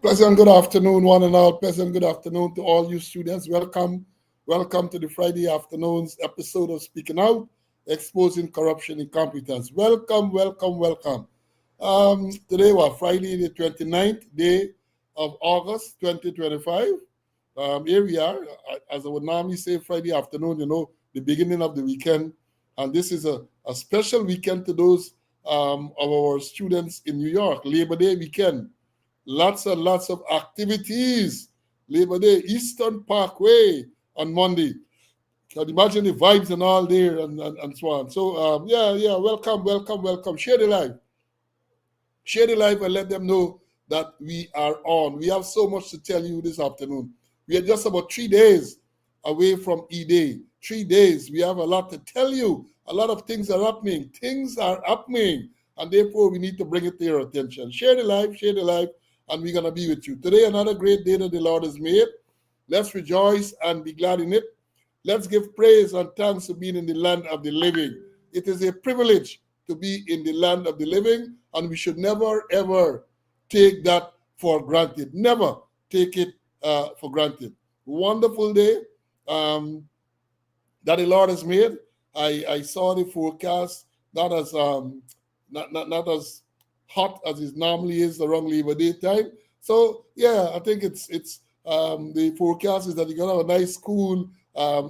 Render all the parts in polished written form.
Pleasant good afternoon, one and all. Pleasant good afternoon to all you students. Welcome. Welcome to the Friday afternoon's episode of Speaking Out, Exposing Corruption Incompetence. Welcome, welcome, welcome. Today was Friday, the 29th day of August, 2025. Here we are, as I would normally say, Friday afternoon, the beginning of the weekend. And this is a special weekend to those of our students in New York, Labor Day weekend. Lots and lots of activities. Labor Day, Eastern Parkway on Monday. Can you imagine the vibes and all there and so on. So, welcome. Share the live. Share the live and let them know that we are on. We have so much to tell you this afternoon. We are just about 3 days away from E-Day. 3 days. We have a lot to tell you. A lot of things are happening. Things are happening. And therefore, we need to bring it to your attention. Share the live. And we're going to be with you. Today, another great day that the Lord has made. Let's rejoice and be glad in it. Let's give praise and thanks for being in the land of the living. It is a privilege to be in the land of the living, and we should never, ever take that for granted. Never take it for granted. Wonderful day that the Lord has made. I saw the forecast, not as hot as it normally is around Labor Day time. So yeah, I think it's the forecast is that you're gonna have a nice cool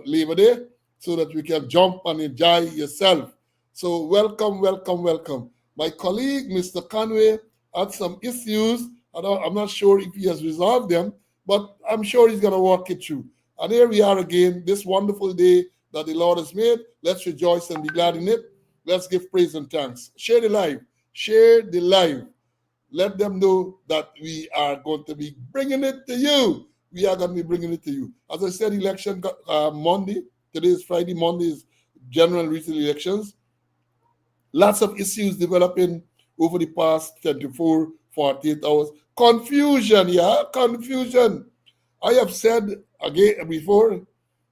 Labor Day so that you can jump and enjoy yourself. So welcome. My colleague, Mr. Conway, had some issues. I'm not sure if he has resolved them, but I'm sure he's gonna work it through. And here we are again, this wonderful day that the Lord has made. Let's rejoice and be glad in it. Let's give praise and thanks. Share the live. Share the live. Let them know that we are going to be bringing it to you. We are going to be bringing it to you. As I said, election Monday. Today is Friday. Monday is general regional elections. Lots of issues developing over the past 24, 48 hours. Confusion. I have said again before,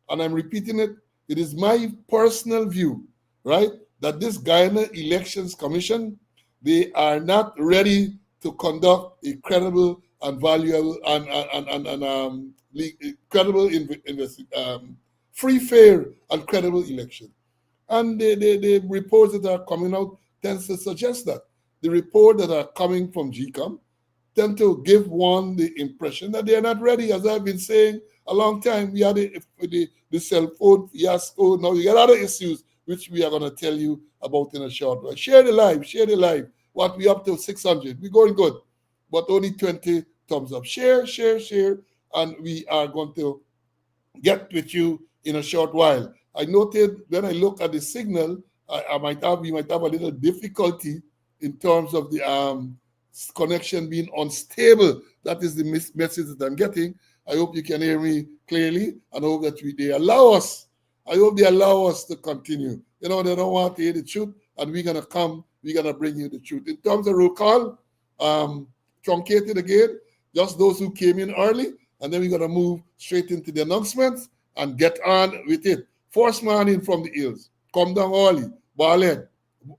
and I'm repeating it. It is my personal view, right, that this Guyana Elections Commission, they are not ready to conduct a credible and valuable and credible, free, fair, and credible election. And the reports that are coming out tend to suggest that. The reports that are coming from GCOM tend to give one the impression that they are not ready. As I've been saying a long time, we had the cell phone fiasco. Now we got other issues which we are going to tell you about in a short while. Share the live. What we up to 600. We're going good, but only 20 thumbs up. Share, and we are going to get with you in a short while. I noted when I look at the signal, we might have a little difficulty in terms of the connection being unstable. That is the message that I'm getting. I hope you can hear me clearly, and I hope that they allow us. I hope they allow us to continue. They don't want to hear the truth, and we're going to bring you the truth. In terms of roll call, truncated again, just those who came in early, and then we're going to move straight into the announcements and get on with it. First man in from the hills, come down early, Barled,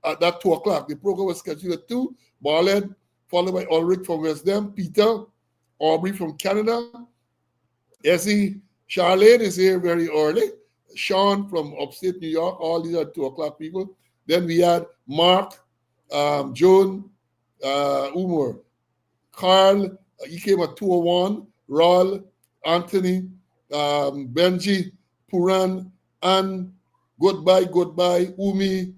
at that 2 o'clock. The program was scheduled at 2, Barled, followed by Ulrich from West Dem, Peter, Aubrey from Canada, Essie, Charlene is here very early, Sean from upstate New York, all these are 2 o'clock people. Then we had Mark, Joan, Umar, Carl, he came at 2:01, Raul, Anthony, Benji, Puran, Ann, goodbye, Umi,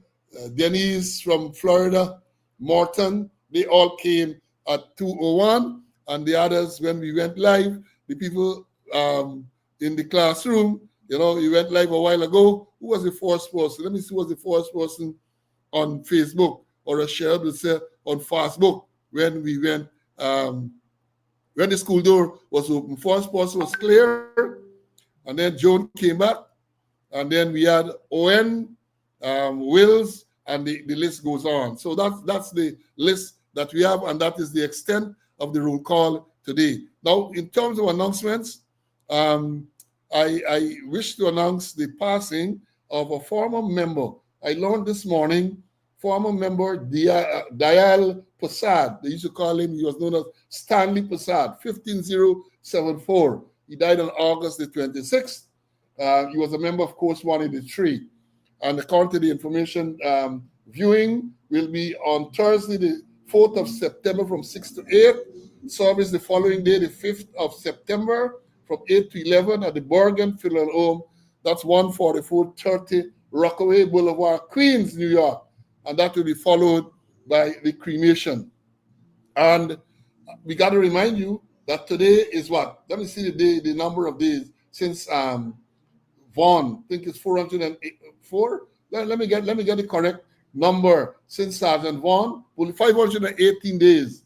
Denise from Florida, Morton, they all came at 2:01, and the others, when we went live, the people in the classroom, you went live a while ago. Who was the first person? Let me see who was the first person on Facebook, or a share would say on Facebook when we went, when the school door was open. First person was Claire, and then Joan came back, and then we had Owen, Wills, and the list goes on. So that's the list that we have, and that is the extent of the roll call today. Now, in terms of announcements, I wish to announce the passing of a former member. I learned this morning, former member Dial Passad. They used to call him, he was known as Stanley Passad, 15074. He died on August the 26th. He was a member of Course 183. And according to the information, viewing will be on Thursday, the 4th of September from 6 to 8. Service the following day, the 5th of September from 8 to 11 at the Bergen Funeral Home. That's 14430 Rockaway Boulevard, Queens, New York. And that will be followed by the cremation. And we got to remind you that today is what? Let me see the number of days since Vaughn. I think it's 404. Let me get the correct number since Sergeant Vaughn. Well, 518 days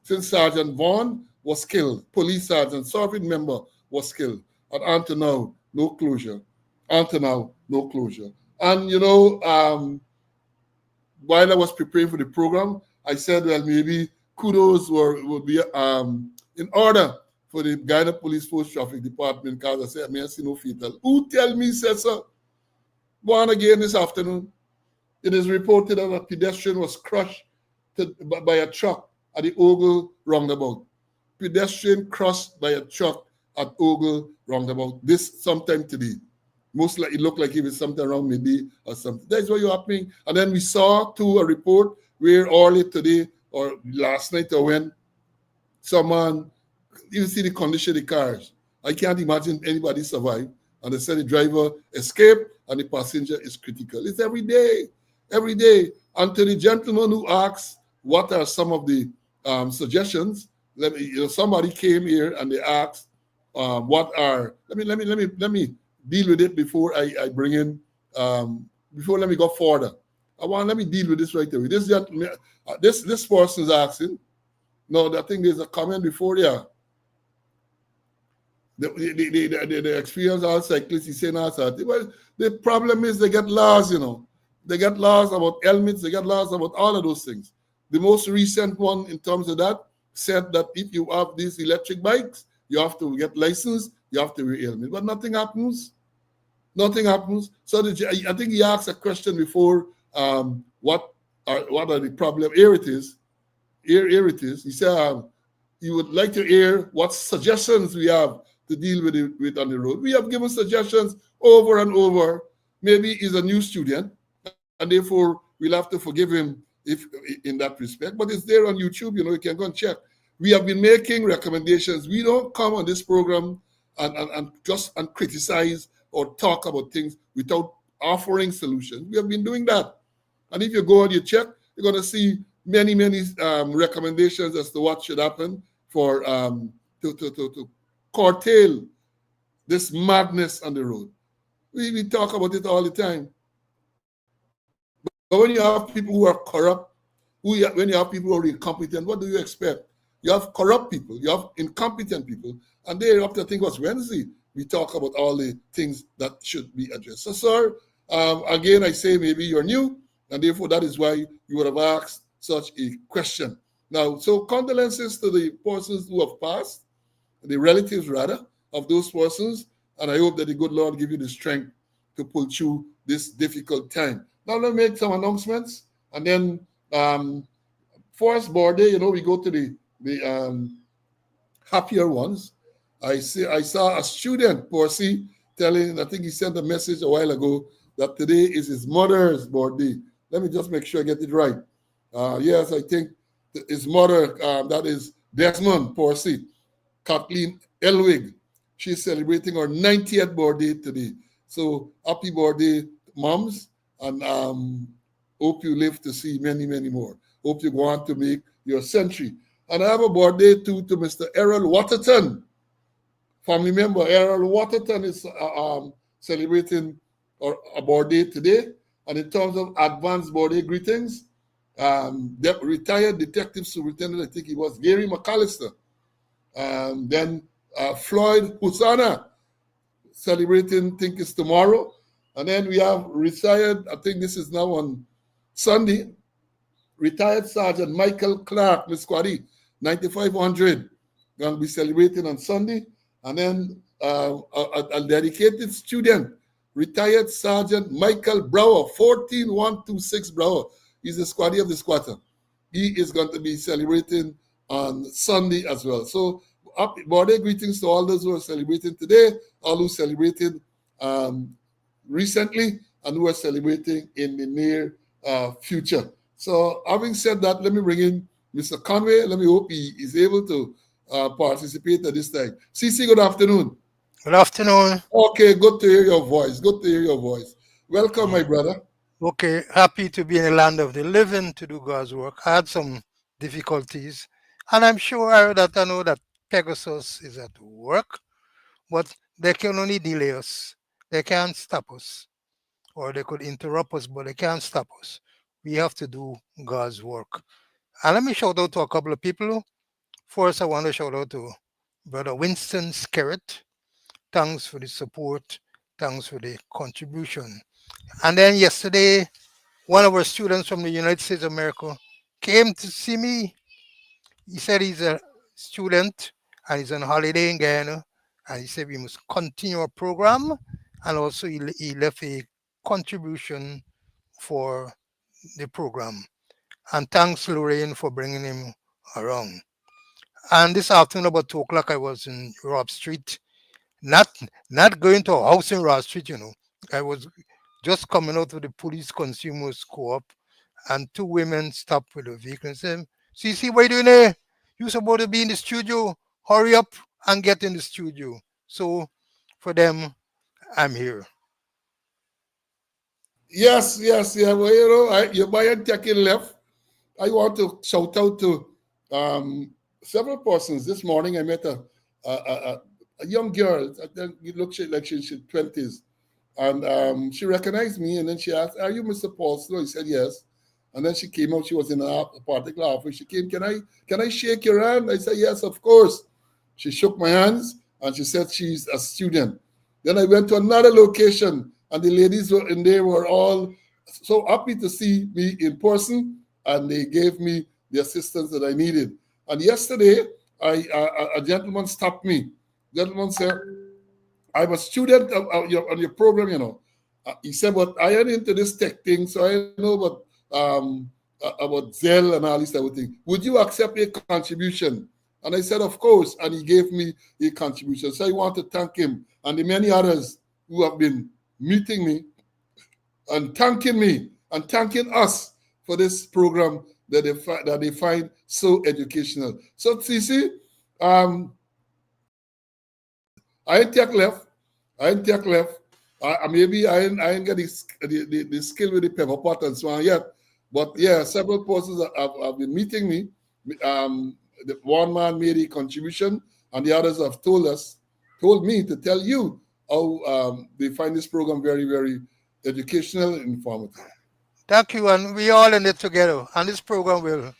since Sergeant Vaughn was killed. Police sergeant, serving member was killed. And until now, no closure. Until now, no closure. And while I was preparing for the program, I said, well, maybe kudos would be in order for the Guyana Police Force Traffic Department, because I said, I see no fatal. Who tell me, said, sir? One again this afternoon. It is reported that a pedestrian was crushed by a truck at the Ogle roundabout. Pedestrian crushed by a truck at Ogle roundabout. This sometime today. Most likely, it looked like it was something around midday or something. That's what you're happening. And then we saw too a report where early today or last night or when someone, you see the condition of the cars. I can't imagine anybody survive. And they said the driver escaped and the passenger is critical. It's every day. And to the gentleman who asked what are some of the suggestions, somebody came here and they asked what are. Let me deal with it before I bring in. Before let me go further. Let me deal with this right away. This gentleman, this person is asking. No, I think there's a comment before there. The experienced all cyclists, he's saying that. Well, the problem is they get lost, They get lost about helmets, they get lost about all of those things. The most recent one in terms of that said that if you have these electric bikes, you have to get licensed, you have to wear helmet. But nothing happens. Nothing happens. So I think he asked a question before, what are the problem? Here it is. He said he would like to hear what suggestions we have to deal with it on the road. We have given suggestions over and over. Maybe he's a new student, and therefore we'll have to forgive him if in that respect. But it's there on YouTube, you can go and check. We have been making recommendations. We don't come on this program and just criticize or talk about things without offering solutions. We have been doing that. And if you go and you check, you're going to see many recommendations as to what should happen for to curtail this madness on the road. We talk about it all the time. But when you have people who are corrupt, when you have people who are incompetent, what do you expect? You have corrupt people, you have incompetent people, and they're up to, I think it was Wednesday, we talk about all the things that should be addressed. So, sir, again, I say maybe you're new, and therefore that is why you would have asked such a question. Now, so condolences to the persons who have passed, the relatives rather, of those persons, and I hope that the good Lord give you the strength to pull through this difficult time. Now, let me make some announcements, and then first birthday, we go to the happier ones. I saw a student, Percy, telling, I think he sent a message a while ago that today is his mother's birthday. Let me just make sure I get it right. Yes, I think his mother, that is Desmond Percy, Kathleen Elwig. She's celebrating her 90th birthday today. So happy birthday, moms, and hope you live to see many more. Hope you go on to make your century. And I have a birthday too to Mr. Errol Waterton. Family member Errol Waterton is celebrating a birthday today. And in terms of advanced birthday greetings, retired Detective Superintendent, I think he was, Gary McAllister. Then Floyd Hosanna, celebrating, I think it's tomorrow. And then we have retired, I think this is now on Sunday, retired Sergeant Michael Clark, Miss Squaddy, 9500, going to be celebrating on Sunday. And then a dedicated student, retired Sergeant Michael Brower, 14126 Brower. He's the squaddy of the squatter. he is going to be celebrating on Sunday as well. So, birthday greetings to all those who are celebrating today, all who celebrated recently, and who are celebrating in the near future. So, having said that, let me bring in Mr. Conway. Let me hope he is able to participate at this time. CC, good afternoon. Good afternoon. Okay, good to hear your voice. Good to hear your voice. Welcome, my brother. Okay, happy to be in the land of the living to do God's work. I had some difficulties, and I'm sure that I know that Pegasus is at work, but they can only delay us. They can't stop us, or they could interrupt us, but they can't stop us. We have to do God's work. And let me shout out to a couple of people. First, I want to shout out to Brother Winston Skerritt. Thanks for the support. Thanks for the contribution. And then yesterday, one of our students from the United States of America came to see me. He said he's a student and he's on holiday in Guyana. And he said we must continue our program. And also he left a contribution for the program. And thanks, Lorraine, for bringing him around. And this afternoon, about 2 o'clock, I was in Rob Street. Not going to a house in Rob Street, I was just coming out of the police consumers co-op, and 2 women stopped with a vehicle and said, "CC, what are you doing there? You're supposed to be in the studio. Hurry up and get in the studio." So for them, I'm here. Yes, yes, yeah. Well, your buyer taking left. I want to shout out to several persons. This morning, I met a young girl. I think it looks like she's 20s. And she recognized me, and then she asked, "Are you Mr. Paul Slow?" I said, "Yes." And then she came out. She was in a particular office. She came, can I shake your hand?" I said, "Yes, of course." She shook my hands, and she said she's a student. Then I went to another location, and the ladies were in there were all so happy to see me in person, and they gave me the assistance that I needed. And yesterday, a gentleman stopped me. The gentleman said, "I'm a student on your program, He said, "But I am into this tech thing, so I know about Zelle and all this type of thing. Would you accept a contribution?" And I said, "Of course." And he gave me a contribution. So I want to thank him and the many others who have been meeting me and thanking us for this program that they find so educational. So, CC, I ain't take left. Maybe I ain't get the skill with the pepper pot and so on yet. But yeah, several persons have been meeting me. The one man made a contribution, and the others have told me to tell you how they find this program very, very educational and informative. Thank you, and we all in it together. And this program will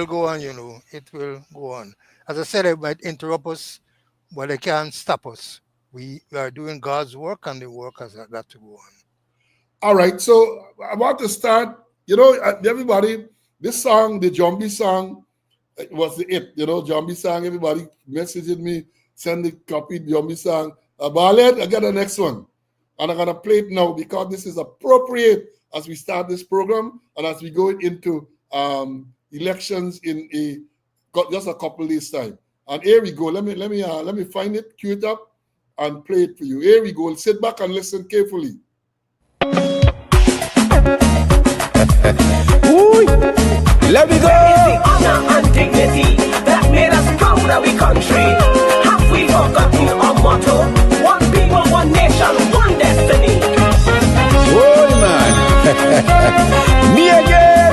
go on, It will go on. As I said, it might interrupt us, but it can't stop us. We are doing God's work, and the work has got to go on. All right, so I want to start. Everybody, this song, the Zombie song, it was it. Zombie song. Everybody messaging me, send the copy Zombie song. Ballet, I got the next one, and I'm gonna play it now because this is appropriate as we start this program and as we go into elections in just a couple of days time. And here we go. Let me find it, cue it up, and play it for you. Here we go. Sit back and listen carefully. Ooh, let me go. It's the honor and dignity that made us proud of our country. Have we forgotten our motto? One people, one nation, one destiny. Oh man, me again.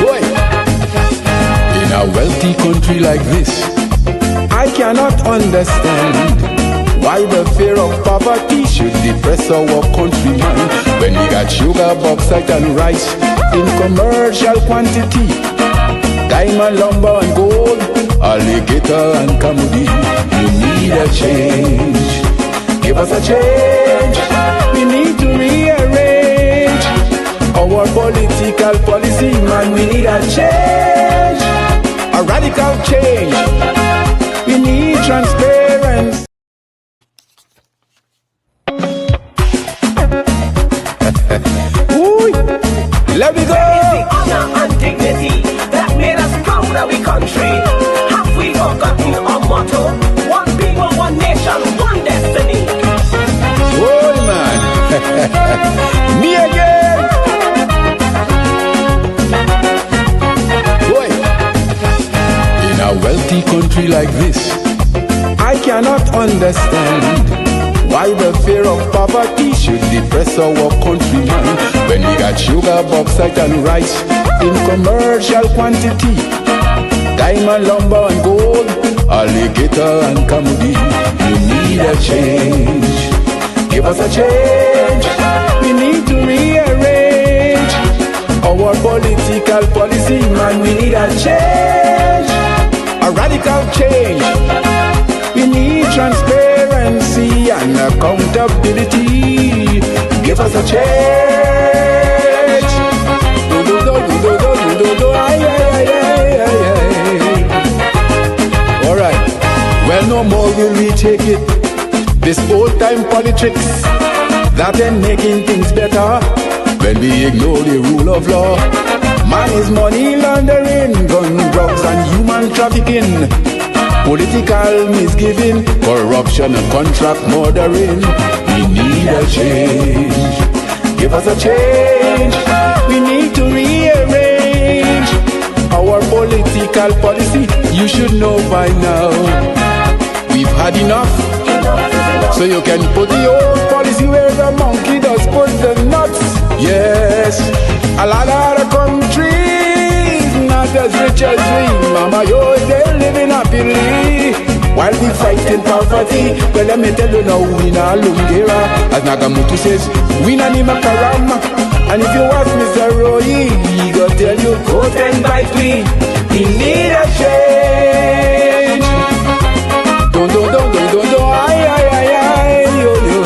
Boy, in a wealthy country like this, I cannot understand why the fear of poverty should depress our countrymen when we got sugar, bauxite and rice in commercial quantity, diamond, lumber and gold, alligator and camudi. We need a change. Give us a change. We need to rearrange our political policy, man. We need a change, a radical change. We need transparency. Ooh, Let me go. Where is the honor and dignity that made us proud of our country? Have we forgotten our motto? One people, one nation, one destiny. Oh man, me again. Boy, in a wealthy country like this, I cannot understand why the fear of poverty should depress our countrymen when we got sugar, bauxite and rice in commercial quantity, diamond, lumber and gold, alligator and camudi. We need a change. Give us a change. We need to rearrange our political policy, man. We need a change, a radical change. We need transparency and accountability. Give us a change. Alright, well, no more will we take it. This old time politics that ain't making things better. When we ignore the rule of law, man is money laundering, gun, drugs and human trafficking, political misgiving, corruption and contract murdering. We need a change. Give us a change. We need to rearrange our political policy. You should know by now, we've had enough. So you can put the old policy where the monkey does put the nuts. Yes, a lot of the countries not as rich as we. Mama, yo, they're living happily while we fighting poverty. Well, let me tell you now, we na Lungera. As Nagamutu says, we na Nima Karama. And if you ask Mr. Roy, he go tell you, vote and bite me. We need a change. Don't, aye, yo, yo,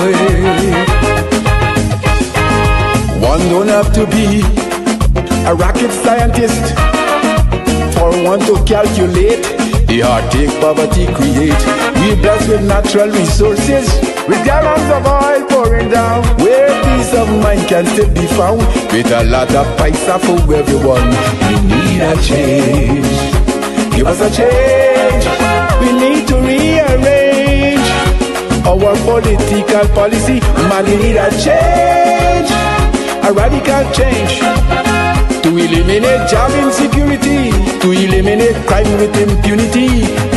One don't have to be a rocket scientist for one to calculate the heartache poverty create. We blessed with natural resources, with gallons of oil pouring down, where peace of mind can still be found, with a lot of paisa for everyone. We need a change. Give us a change. We need to rearrange our political policy. Man, we need a change, a radical change, to eliminate job insecurity, to eliminate crime with impunity.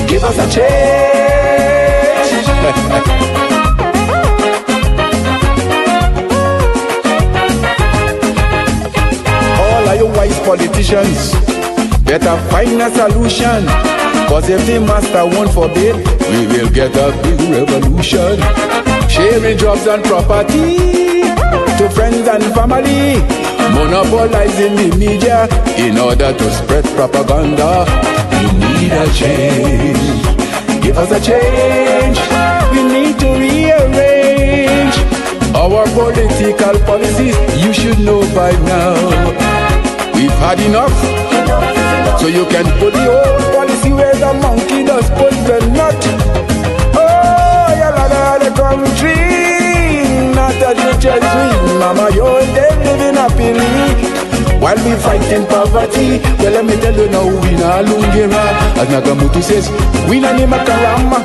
Give us a change. All of you wise politicians, better find a solution. Cause if the master won't forbid, we will get a big revolution. Sharing jobs and property to friends and family, monopolizing the media in order to spread propaganda. We need a change. Give us a change. We need to rearrange our political policies. You should know by now, we've had enough. So you can put the old policy where the monkey does put the nut. Oh, you're out of the country, not as rich as we. Mama, you're there living happily while we fighting poverty. Well, let me tell you now, we na Lungera. As Nagamutu says, we na Nima Karama.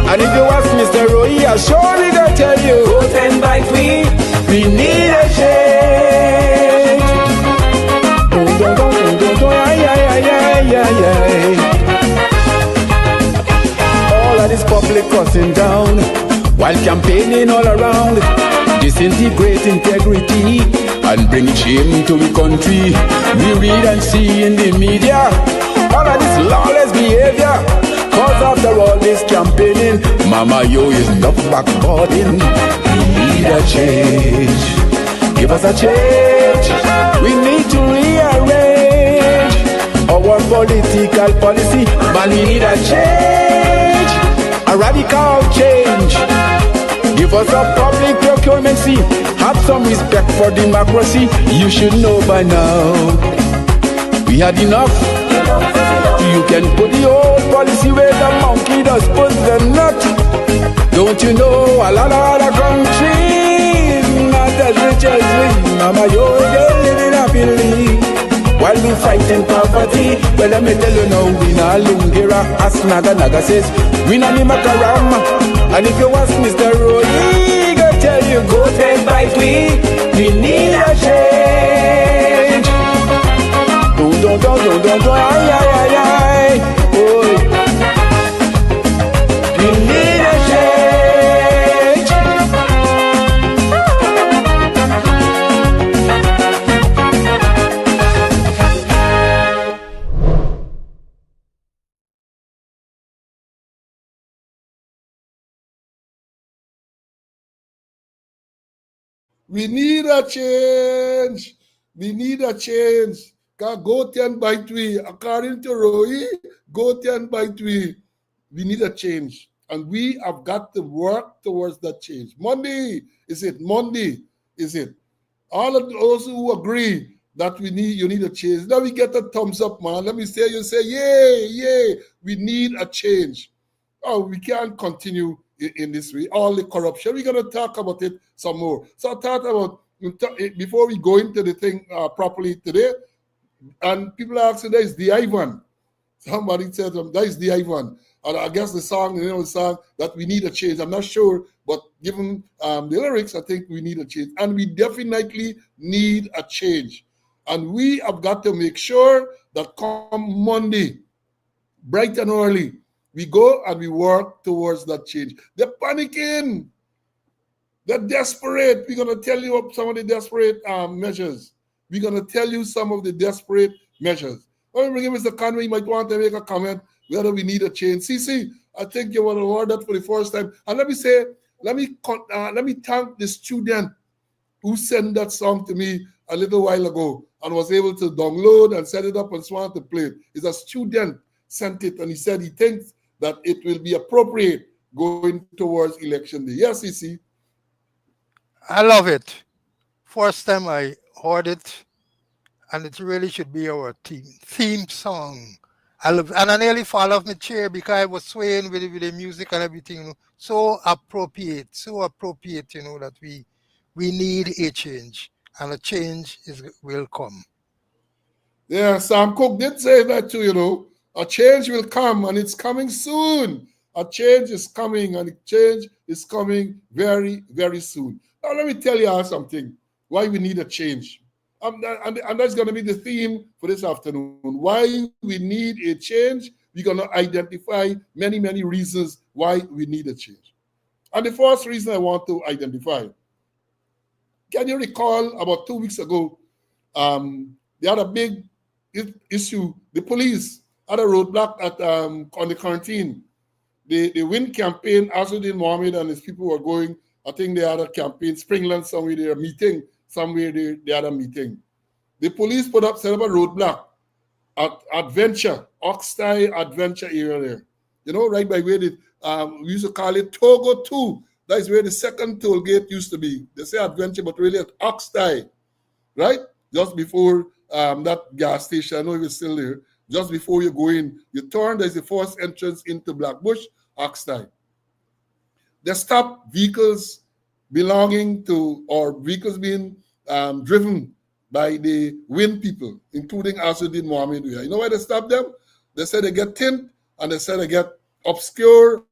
And if you ask Mr. Roy, I'll surely go tell you, vote and bite we need a change. All of this public crossing down while campaigning all around, disintegrate integrity and bring shame to the country. We read and see in the media all of this lawless behavior. Cause after all this campaigning, Mama, yo, is not backboarding. We need a change. Give us a change. We need to rearrange our political policy. Man, we need a change, a radical change. Give us a public procurement. Have some respect for democracy. You should know by now, we had enough. You can put the old policy where the monkey does put the nut. Don't you know a lot of countries not as rich as we. Mama, you're living up happily while we fighting poverty. Well, let me tell you now, we na lungira, as Naga says, we na ni makaram. And if you ask Mr. Roy, he go tell you, go take by we need a change. Don't, ay, oh. We need a change. We need a change. We need a change. Go 10 by 3. According to Roy, go 10 by 3. We need a change. And we have got to work towards that change. Monday, is it? Monday, is it? All of those who agree that you need a change. Now we get a thumbs up, man. Let me say, you say, yay, we need a change. Oh, we can't continue in this way. All the corruption, we're going to talk about it some more. So I thought about, before we go into the thing properly today, and people are asking, that is the Ivan. Somebody said, that is the Ivan. And I guess the song, the song that we need a change. I'm not sure, but given the lyrics, I think we need a change. And we definitely need a change. And we have got to make sure that come Monday, bright and early, we go and we work towards that change. They're panicking. They're desperate. We're going to tell you some of the desperate measures. We're going to tell you some of the desperate measures. When we bring Mr. Conway, you might want to make a comment whether we need a change. CC, I think you want to heard that for the first time. And let me say, let me thank the student who sent that song to me a little while ago and was able to download and set it up and so on to play it. It's a student sent it, and he said he thinks that it will be appropriate going towards election day. Yes, CC. I love it. First time I heard it, and it really should be our theme song. I love, and I nearly fall off my chair because I was swaying with the music and everything. So appropriate, that we need a change, and a change will come. Yeah, Sam Cooke did say that too, A change will come, and it's coming soon. A change is coming, and a change is coming very, very soon. Now, let me tell you something, why we need a change. And that's going to be the theme for this afternoon. Why we need a change, we're going to identify many, many reasons why we need a change. And the first reason I want to identify, can you recall about 2 weeks ago, they had a big issue. The police had a roadblock on the quarantine. The WIN campaign, Azuddin Mohammed and his people were going, I think they had a campaign, Springland, somewhere they were meeting, somewhere they had a meeting. The police set up a roadblock at Adventure, Oxtie Adventure area there. Right by where we used to call it Togo 2. That is where the second toll gate used to be. They say Adventure, but really at Oxtie, right? Just before that gas station, I know it was still there. Just before you go in, you turn, there's the first entrance into Blackbush, Oxtie. They stop vehicles belonging to, or vehicles being driven by the WIN people, including Azuddin Mohammed. You know why they stop them? They said they get tint, and they said they get obscure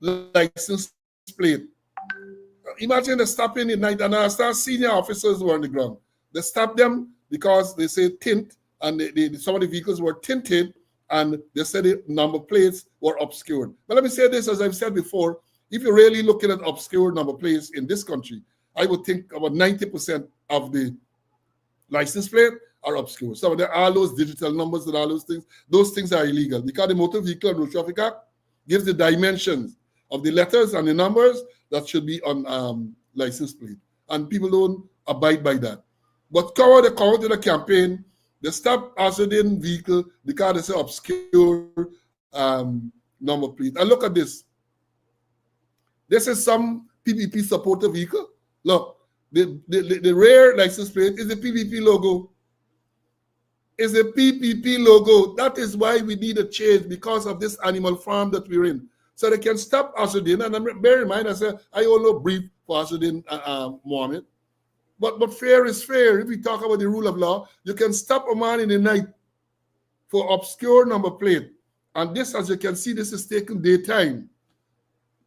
license plate. Imagine they stop in the night, and our senior officers were on the ground. They stopped them because they say tint, and some of the vehicles were tinted, and they said the number plates were obscured. But let me say this, as I've said before, if you're really looking at obscure number plates in this country, I would think about 90% of the license plate are obscure. So there are those digital numbers and all those things are illegal because the Motor Vehicle and Road Traffic Act gives the dimensions of the letters and the numbers that should be on license plate. And people don't abide by that. But they come to the campaign, they stop Azuddin vehicle because they say obscure number plate. And look at this. This is some PPP supporter vehicle. Look, the rare license plate is the PPP logo. It's a PPP logo. That is why we need a change, because of this animal farm that we're in. So they can stop Azuddin. And bear in mind, I only brief for Azuddin Mohammed. But fair is fair. If we talk about the rule of law, you can stop a man in the night for obscure number plate. And this, as you can see, this is taken daytime.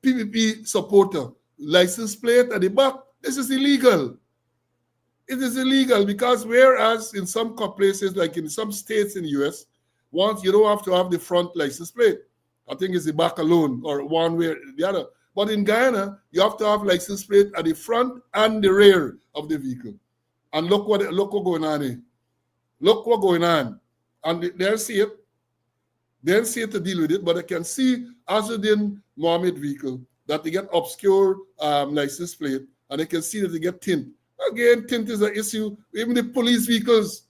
PPP supporter, license plate at the back. This is illegal. It is illegal because whereas in some places, like in some states in the US, once you don't have to have the front license plate. I think it's the back alone or one way or the other. But in Guyana, you have to have license plate at the front and the rear of the vehicle. And look what's going on here. Look what's going on. And they'll see it. They'll see it to deal with it, but they can see as within Mohammed vehicle that they get obscure license plate, and they can see that they get tint. Again, tint is an issue. Even the police vehicles,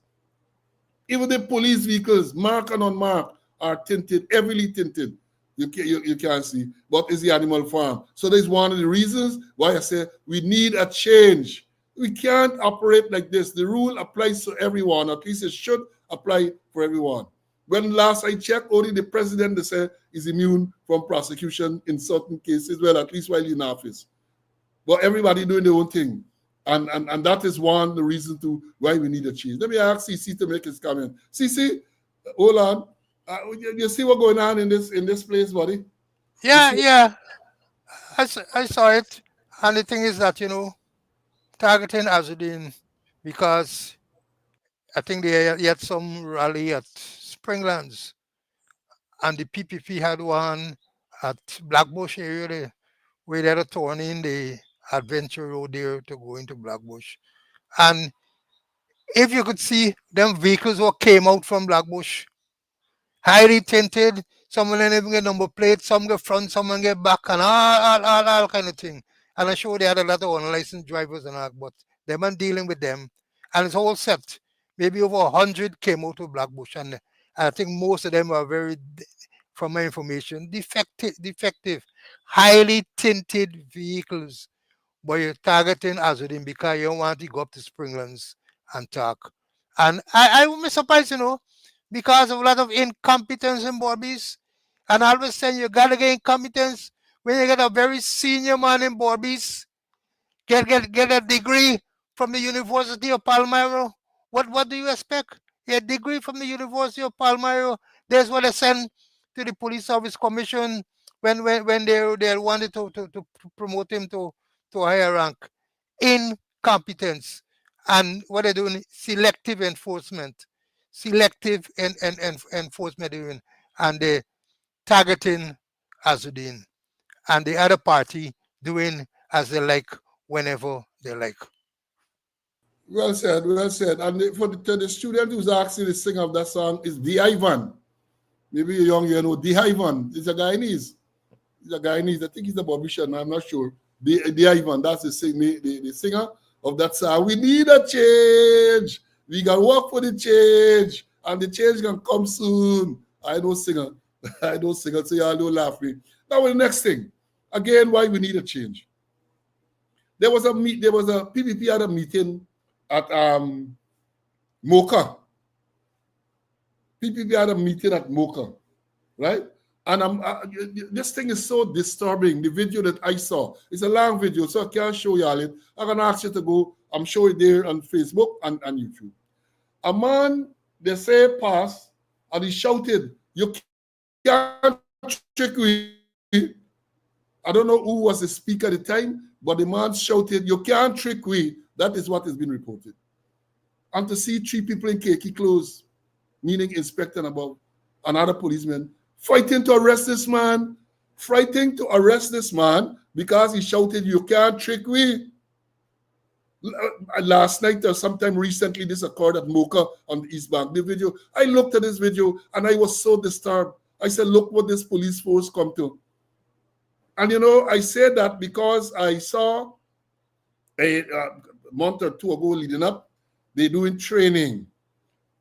marked and unmarked, are tinted, heavily tinted. You can't see, but it's the animal farm. So there's one of the reasons why I say we need a change. We can't operate like this. The rule applies to everyone. At least it should apply for everyone. When last I checked, only the president, they say, is immune from prosecution in certain cases, well, at least while in office. But everybody doing their own thing. And that is one of the reasons to why we need a change. Let me ask CC to make his comment. CC, hold on. You see what's going on in this place, buddy? Yeah. I saw it. And the thing is that, targeting Azudin, because I think they had some rally at Springlands, and the PPP had one at Blackbush area there, where they had a turn in the adventure road there to go into Blackbush. And if you could see them vehicles what came out from Blackbush, highly tinted, some of them even get number plates, some get front, some get back, and all kind of thing. And I'm sure they had a lot of unlicensed drivers and all, but they weren't dealing with them. And it's all set. Maybe over 100 came out of Blackbush, and I think most of them are very, from my information, defective, highly tinted vehicles. But you're targeting Azudin because you don't want to go up to Springlands and talk. And I would be surprised, because of a lot of incompetence in Borbies. And I always say you gotta get incompetence when you get a very senior man in Borbies, get a degree from the University of Palmyra. What do you expect? A degree from the University of Palmyra. That's what they send to the Police Service Commission when they wanted to promote him to a higher rank. Incompetence. And what they're doing, selective enforcement. Selective enforcement doing, and they targeting Azudin, and the other party doing as they like whenever they like. Well said, well said. And to the student who's asking the singer of that song is D. Ivan. Maybe you're young, D. Ivan. He's a Guyanese. I think he's a Bobishan, I'm not sure. D. Ivan, that's the singer of that song. We need a change. We got to work for the change. And the change can come soon. I don't singer. So y'all don't laugh me. Now the next thing. Again, why we need a change. There was a PPP had a meeting at Mocha. PPP had a meeting at Mocha, right? And this thing is so disturbing. The video that I saw, it's a long video, so I can't show y'all it. I'm gonna ask you to go. I'm showing it there on Facebook and YouTube. A man, they say, passed, and he shouted, "You can't trick me." I don't know who was the speaker at the time, but the man shouted, "You can't trick me." That is what has been reported. And to see 3 people in khaki clothes, meaning inspector and above, another policeman, fighting to arrest this man, because he shouted, "You can't trick me." Last night or sometime recently, this occurred at Mocha on the East Bank. The video, I looked at this video and I was so disturbed. I said, look what this police force come to. And I said that because I saw a month or 2 ago leading up, they're doing training,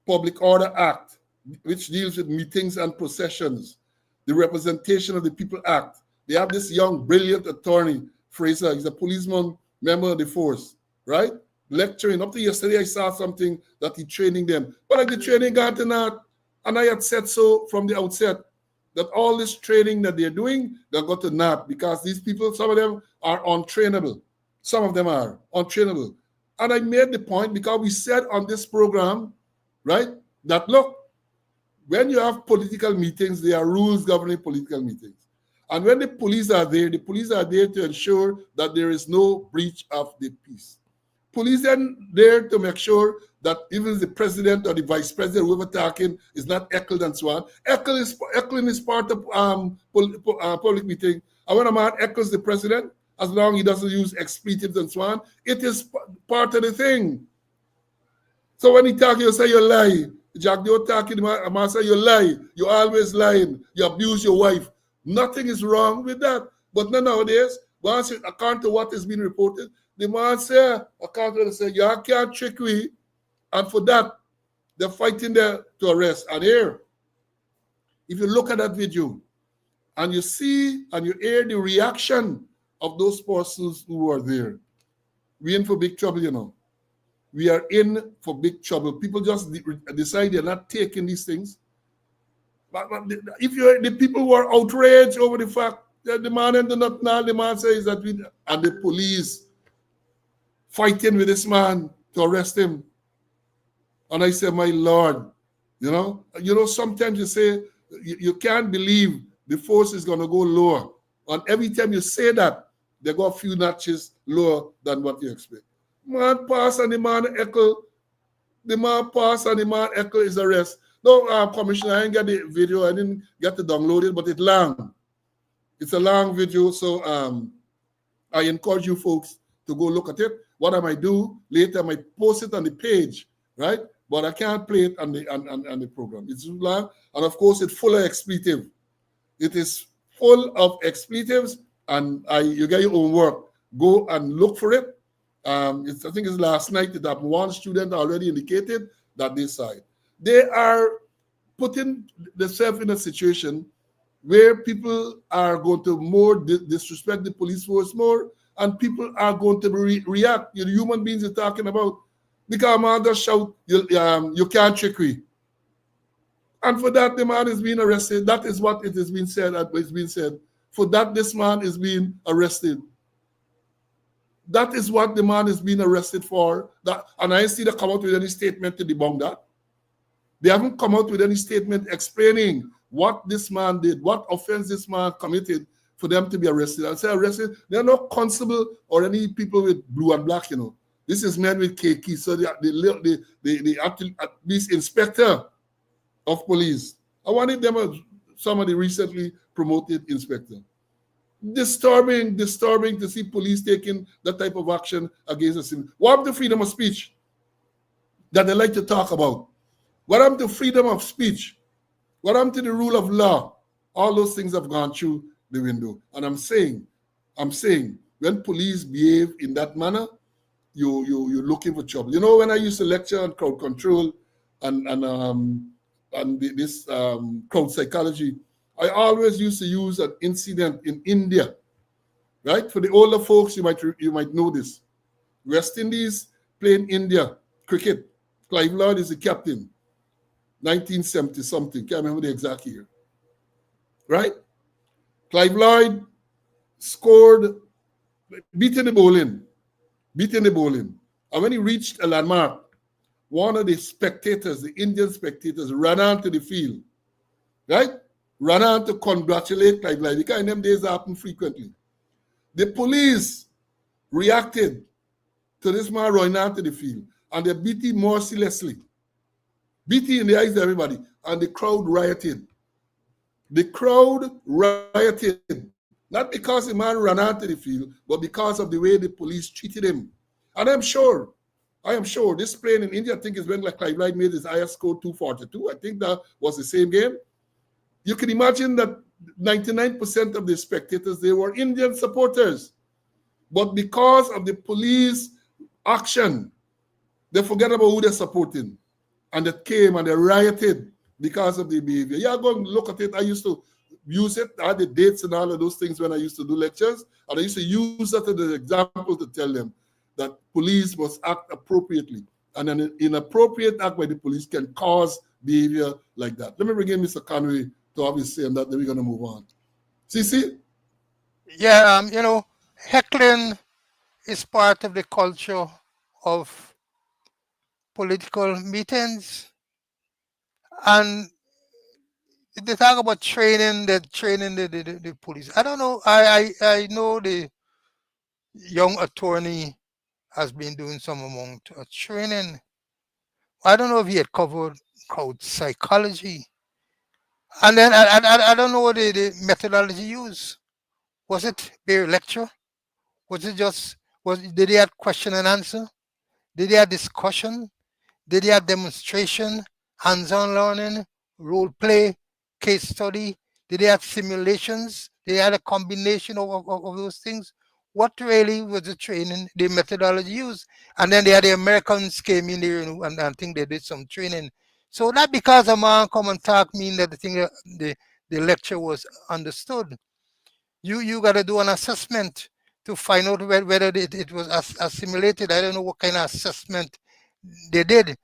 Public Order Act, which deals with meetings and processions, the Representation of the People Act. They have this young, brilliant attorney, Fraser. He's a policeman, member of the force, right? Lecturing. Up to yesterday, I saw something that he's training them. But like the training got to not, and I had said so from the outset, that all this training that they're doing, they've got to not, because these people, some of them are untrainable. Some of them are untrainable. And I made the point because we said on this program, right, that look, when you have political meetings, there are rules governing political meetings. And when the police are there to ensure that there is no breach of the peace. Police then there to make sure that even the president or the vice president, whoever talking, is not heckled and so on. Heckling is part of public meeting. And when a man heckles the president, as long as he doesn't use expletives and so on, it is part of the thing. So when he talk, you say you lie. Jack, you're talking, man say you lie. You always lying. You abuse your wife. Nothing is wrong with that. But nowadays, once according to what is being reported, the man say, according to say, you can't trick me. And for that, they're fighting there to arrest. And here, if you look at that video and you see and you hear the reaction of those persons who are there, we're in for big trouble, you know. We are in for big trouble. People just decide they're not taking these things. But if you're the people who are outraged over the fact that the man and the man says that and the police fighting with this man to arrest him. And I say, my Lord, you know, sometimes you say you can't believe the force is going to go lower. And every time you say that, they go a few notches lower than what you expect. Man pass and the man echo. The man pass and the man echo is arrest. No, Commissioner, I didn't get the video. I didn't get to download it, but it's long. It's a long video, so I encourage you folks to go look at it. What I might do later, I might post it on the page, right? But I can't play it on the program. It's too long, and of course, it's full of expletive. It is full of expletives, and you get your own work. Go and look for it. I think it's last night that one student already indicated that they saw it. They are putting themselves in a situation where people are going to more disrespect the police force more, and people are going to react. The human beings are talking about, because man just shout, you can't trick me. And for that, the man is being arrested. That is what it has been said. It's been said. For that, this man is being arrested. That is what the man is being arrested for. That, and I see they come out with any statement to debunk that. They haven't come out with any statement explaining what this man did, what offense this man committed for them to be arrested. I say arrested, they're not constable or any people with blue and black, you know. This is men with khaki, so the at least inspector of police. I wanted them as somebody recently promoted inspector. Disturbing to see police taking that type of action against us. What happened to freedom of speech that they like to talk about? What happened to freedom of speech? What happened to the rule of law? All those things have gone through the window. And I'm saying, when police behave in that manner, you're looking for trouble. You know, when I used to lecture on crowd control and this crowd psychology, I always used to use an incident in India, right? For the older folks, you might know this. West Indies playing India cricket. Clive Lloyd is the captain. 1970 something, can't remember the exact year. Right? Clive Lloyd scored, beating the bowling. And when he reached a landmark, one of the spectators, the Indian spectators, ran onto the field. Right? Ran on to congratulate Clive Lloyd. Because in them days that happened frequently. The police reacted to this man running onto the field, and they beat him mercilessly. Beat him in the eyes of everybody, and the crowd rioted. The crowd rioted, not because the man ran onto the field, but because of the way the police treated him. And I am sure this playing in India, I think is when like Clive Lloyd made his highest score 242. I think that was the same game. You can imagine that 99% of the spectators, they were Indian supporters. But because of the police action, they forget about who they're supporting. And they came and they rioted because of the behavior. Yeah, go and look at it. I used to use it. I had the dates and all of those things when I used to do lectures. And I used to use that as an example to tell them that police must act appropriately. And an inappropriate act by the police can cause behavior like that. Let me bring in Mr. Conway to obviously say that, then we're going to move on. CC? Yeah, heckling is part of the culture of political meetings, and they talk about training the police. I don't know. I know the young attorney has been doing some amount of training. I don't know if he had covered crowd psychology. And then I don't know what the methodology used. Was it their lecture? Was it just did they have question and answer? Did they have discussion? Did they have demonstration, hands-on learning, role play, case study? Did they have simulations? They had a combination of those things. What really was the training, the methodology used? And then they had the Americans came in there, and I think they did some training. So not because a man come and talk mean that the thing the lecture was understood. You got to do an assessment to find out whether it was assimilated. I don't know what kind of assessment they did.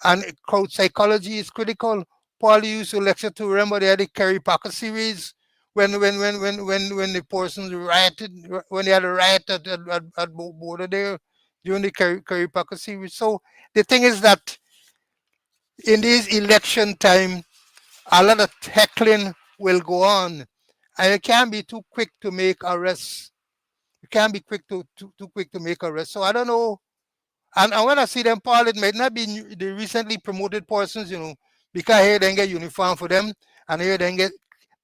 And crowd psychology is critical. Paul used to lecture to remember they had the Kerry Packer series when the persons rioted, when they had a riot at border there during the Kerry Packer series. So the thing is that in this election time, a lot of heckling will go on, and you can't be too quick to make arrests. You can't be too quick to make arrests. So I don't know. And when I see them, Paul, it might not be the recently promoted persons, because here they get uniform for them, and here they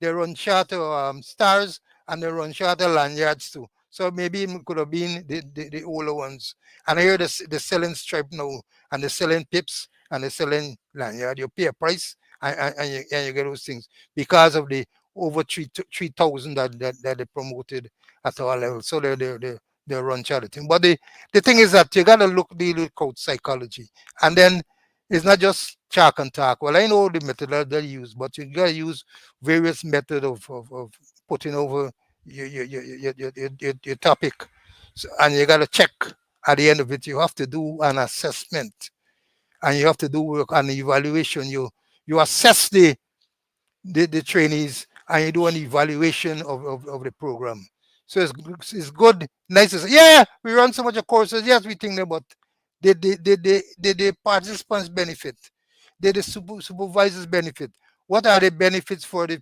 run shorter stars, and they run shorter lanyards too. So maybe it could have been the older ones. And here they're selling stripe now, and they're selling pips, and they're selling lanyard. You pay a price, and you get those things because of the over 3,000 that they promoted at all levels. So they run charity. But the thing is that you gotta deal with crowd psychology, and then it's not just chalk and talk. Well, I know the method that they use, but you gotta use various methods of putting over your topic, and you gotta check at the end of it. You have to do an assessment, and you have to do work on evaluation. You assess the trainees, and you do an evaluation of the program. So it's good, nice to say, yeah, we run so much of courses. Yes, we think that, but did the participants benefit? Did the supervisors benefit? What are the benefits for the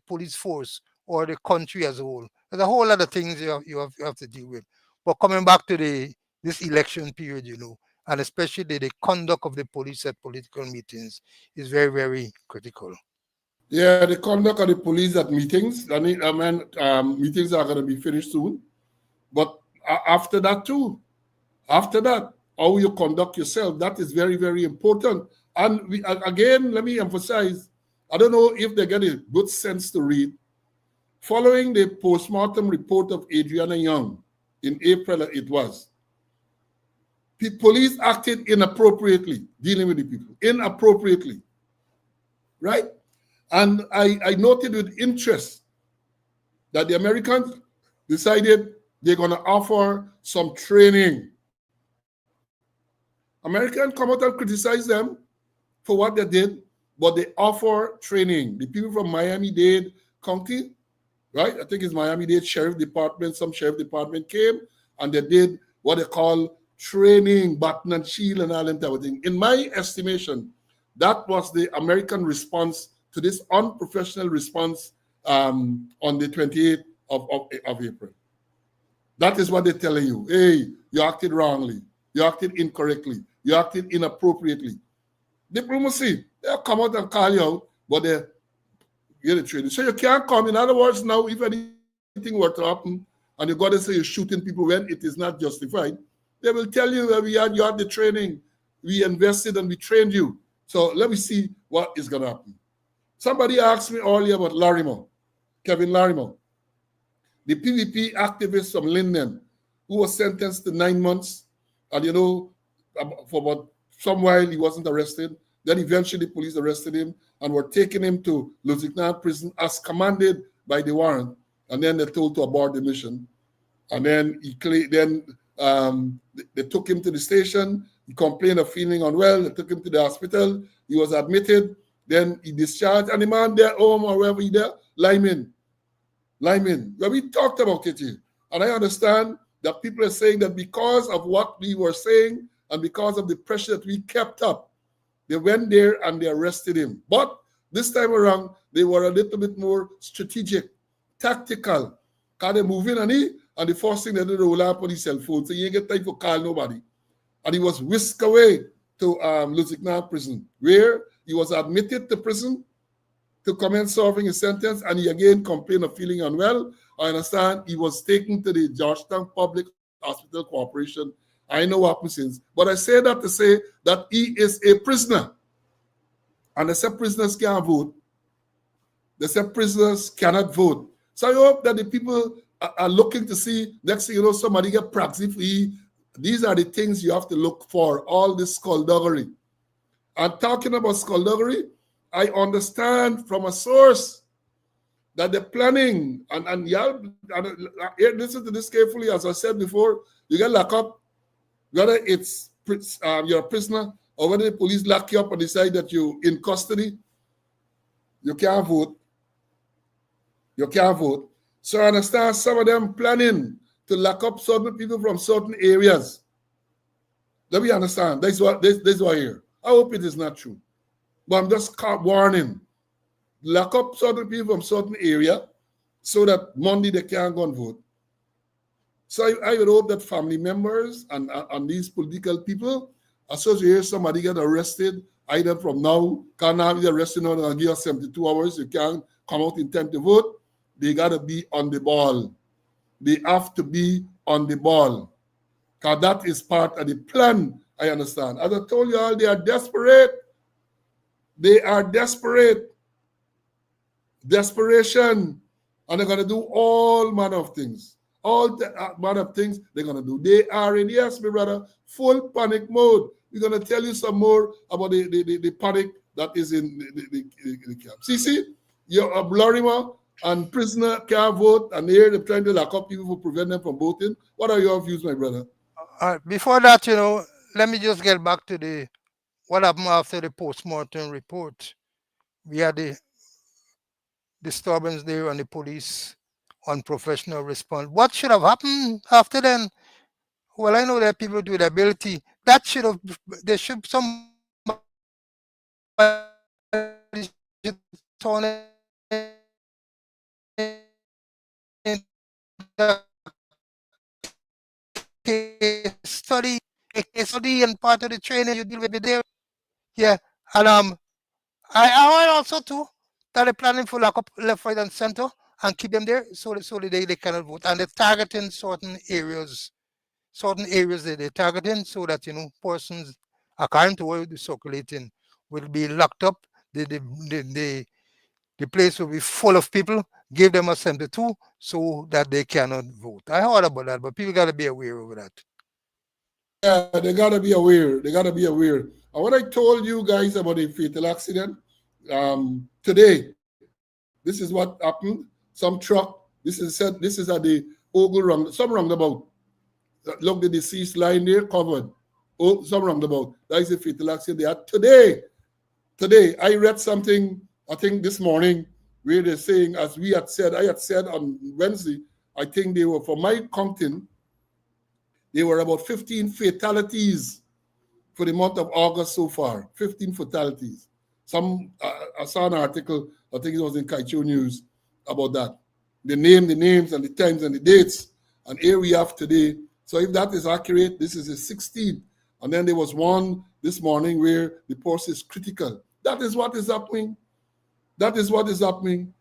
police force or the country as a whole? There's a whole lot of things you have to deal with. But coming back to this election period, and especially the conduct of the police at political meetings is very, very critical. Yeah, the conduct of the police at meetings. Meetings are going to be finished soon. But after that too, after that, how you conduct yourself, that is very, very important. And again, let me emphasize, I don't know if they get a good sense to read. Following the postmortem report of Adriana Young in April, it was, police acted inappropriately, dealing with the people, inappropriately, right? And I noted with interest that the Americans decided they're going to offer some training. Americans come out and criticize them for what they did, but they offer training. The people from Miami-Dade County, right? I think it's Miami-Dade Sheriff Department, some Sheriff Department came, and they did what they call training, baton and shield and all that everything. In my estimation, that was the American response to this unprofessional response on the 28th of April. That is what they're telling you. Hey, you acted wrongly. You acted incorrectly. You acted inappropriately. Diplomacy, they'll come out and call you out, but they get a training. So you can't come. In other words, now, if anything were to happen and you got to say you're shooting people when it is not justified, they will tell you that you had the training. We invested and we trained you. So let me see what is going to happen. Somebody asked me earlier about Larimer, Kevin Larimer, the PVP activist from Linden, who was sentenced to 9 months. And, for about some while he wasn't arrested. Then eventually police arrested him and were taking him to Lusignan prison as commanded by the warrant. And then they're told to abort the mission. And then they took him to the station. He complained of feeling unwell. They took him to the hospital. He was admitted. Then he discharged. And the man there home or wherever he there, Lyman. Well, we talked about it here. And I understand that people are saying that because of what we were saying and because of the pressure that we kept up, they went there and they arrested him. But this time around, they were a little bit more strategic, tactical. Because they move in and the first thing they did, they roll up on his cell phone. So you ain't get time for call nobody. And he was whisked away to Lusignan prison, where he was admitted to prison to commence serving his sentence, and he again complained of feeling unwell. I understand he was taken to the Georgetown Public Hospital Corporation. I know what happened since. But I say that to say that he is a prisoner. And they say prisoners can't vote. They say prisoners cannot vote. So I hope that the people are looking to see, next thing you know, somebody get proxy for you. These are the things you have to look for, all this skullduggery. And talking about skullduggery, I understand from a source that the planning, and y'all, listen to this carefully, as I said before, you get locked up, whether it's you're a prisoner or whether the police lock you up and decide that you're in custody, you can't vote. You can't vote. So I understand some of them planning to lock up certain people from certain areas. Let me understand. That's what I hear. I hope it is not true. But I'm just warning. Lock up certain people from certain area so that Monday they can't go and vote. So I would hope that family members and these political people, as soon as you hear somebody get arrested, either from now, can't have you arrested now and give us 72 hours, you can't come out in time to vote, they got to be on the ball. They have to be on the ball. Because that is part of the plan, I understand. As I told you all, they are desperate. They are desperate. Desperation. And they're going to do all manner of things. All manner of things they're going to do. They are in, yes, my brother, full panic mode. We're going to tell you some more about the panic that is in the camp. See, you're a blurrimer and prisoner can't vote, and here they're trying to lock up people to prevent them from voting. What are your views, my brother? Before that, let me just get back to what happened after the post-mortem report. We had the disturbance there and the police unprofessional response. What should have happened after then? Well, I know that people do the ability. That should have, there should somebody should turn in case study, a case study, and part of the training you deal with there. Yeah, and I want also too that they're planning for lock up left, right, and center and keep them there so that they cannot vote. And they're targeting certain areas that they're targeting so that persons according to what is circulating will be locked up. The place will be full of people. Give them a 72 so that they cannot vote. I heard about that, but people got to be aware of that. Yeah, they gotta be aware. They gotta be aware. And what I told you guys about the fatal accident today, this is what happened. Some truck. This is at the Ogle some roundabout. Look, the deceased lying there covered. Oh, some roundabout. That is a fatal accident. They had today. Today, I read something. I think this morning where they're saying, as I had said on Wednesday, I think they were, for my counting, there were about 15 fatalities for the month of August so far. 15 fatalities. I saw an article, I think it was in Kaicho News, about that. They named the names and the times and the dates. And here we have today. So if that is accurate, this is the 16th. And then there was one this morning where the pulse is critical. That is what is happening. That is what is happening.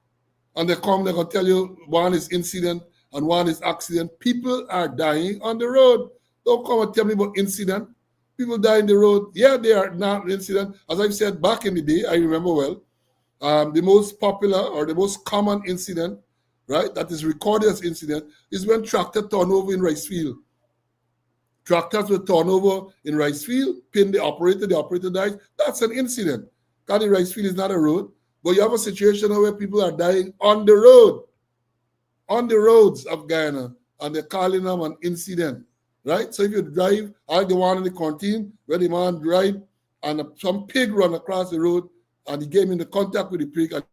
And they're going to tell you one is incident and one is accident. People are dying on the road. Don't come and tell me about incident. People die in the road. Yeah, they are not incident. As I've said back in the day, I remember well, the most popular or the most common incident, right, that is recorded as incident is when tractor turn over in rice field. Tractors will turn over in rice field, pin the operator dies. That's an incident. Because the rice field is not a road. But you have a situation where people are dying on the roads of Guyana, and they're calling them an incident, right? So if you drive, like the one in the quarantine, where the man drive and some pig run across the road, and he came into contact with the pig, and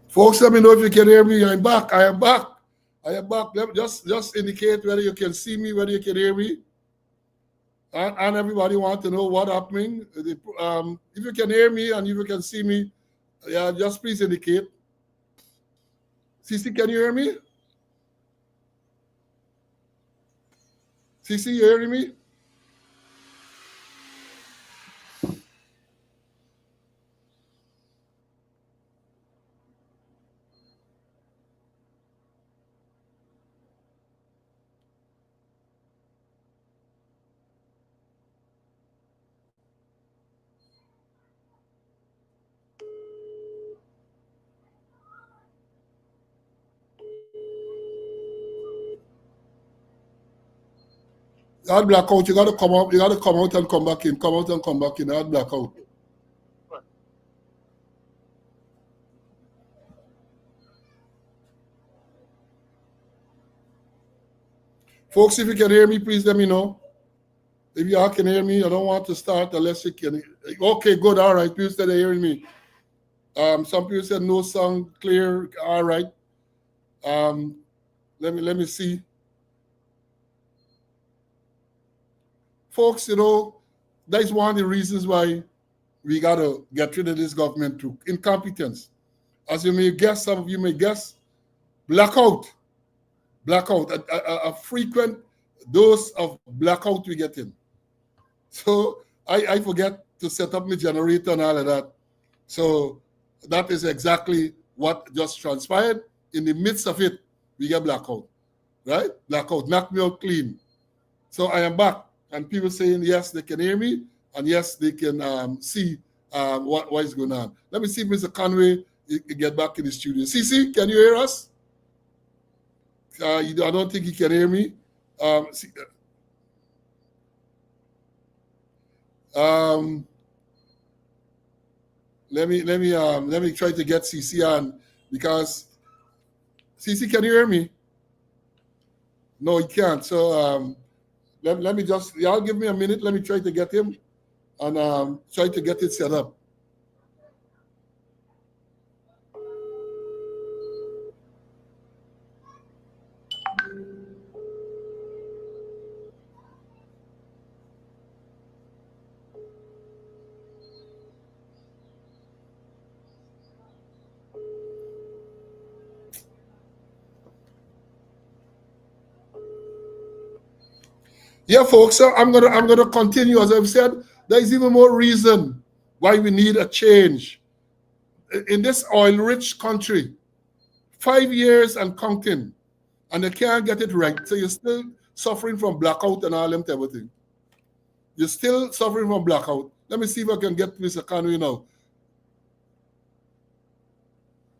Folks, let me know if you can hear me. I'm back. I am back. I am back. Just indicate whether you can see me, whether you can hear me. And everybody wants to know what happening. If you can hear me and if you can see me, yeah, just please indicate. CC, can you hear me? CC, you hearing me? Hard blackout, you gotta come out, you gotta come out and come back in. Come out and come back in. Hard blackout. Folks, if you can hear me, please let me know. If you all can hear me, I don't want to start unless you can. Okay, good. All right. People said they're hearing me. Some people said no sound clear. All right. Let me see. Folks, that is one of the reasons why we gotta get rid of this government through incompetence. As you may guess, some of you may guess, blackout, a frequent dose of blackout we get in. So I forget to set up my generator and all of that. So that is exactly what just transpired. In the midst of it, we get blackout, right? Blackout, knock me out clean. So I am back, and people saying yes, they can hear me, and yes, they can see what is going on. Let me see if Mr. Conway get back in the studio. CC, can you hear us? I don't think he can hear me. Let me try to get CC on, because CC, can you hear me? No, he can't. So let me just, y'all give me a minute. Let me try to get him and try to get it set up. Yeah, folks. So I'm gonna continue. As I've said, there is even more reason why we need a change in this oil-rich country. 5 years and counting, and they can't get it right. So you're still suffering from blackout and all them everything. You're still suffering from blackout. Let me see if I can get Mr. Conway now.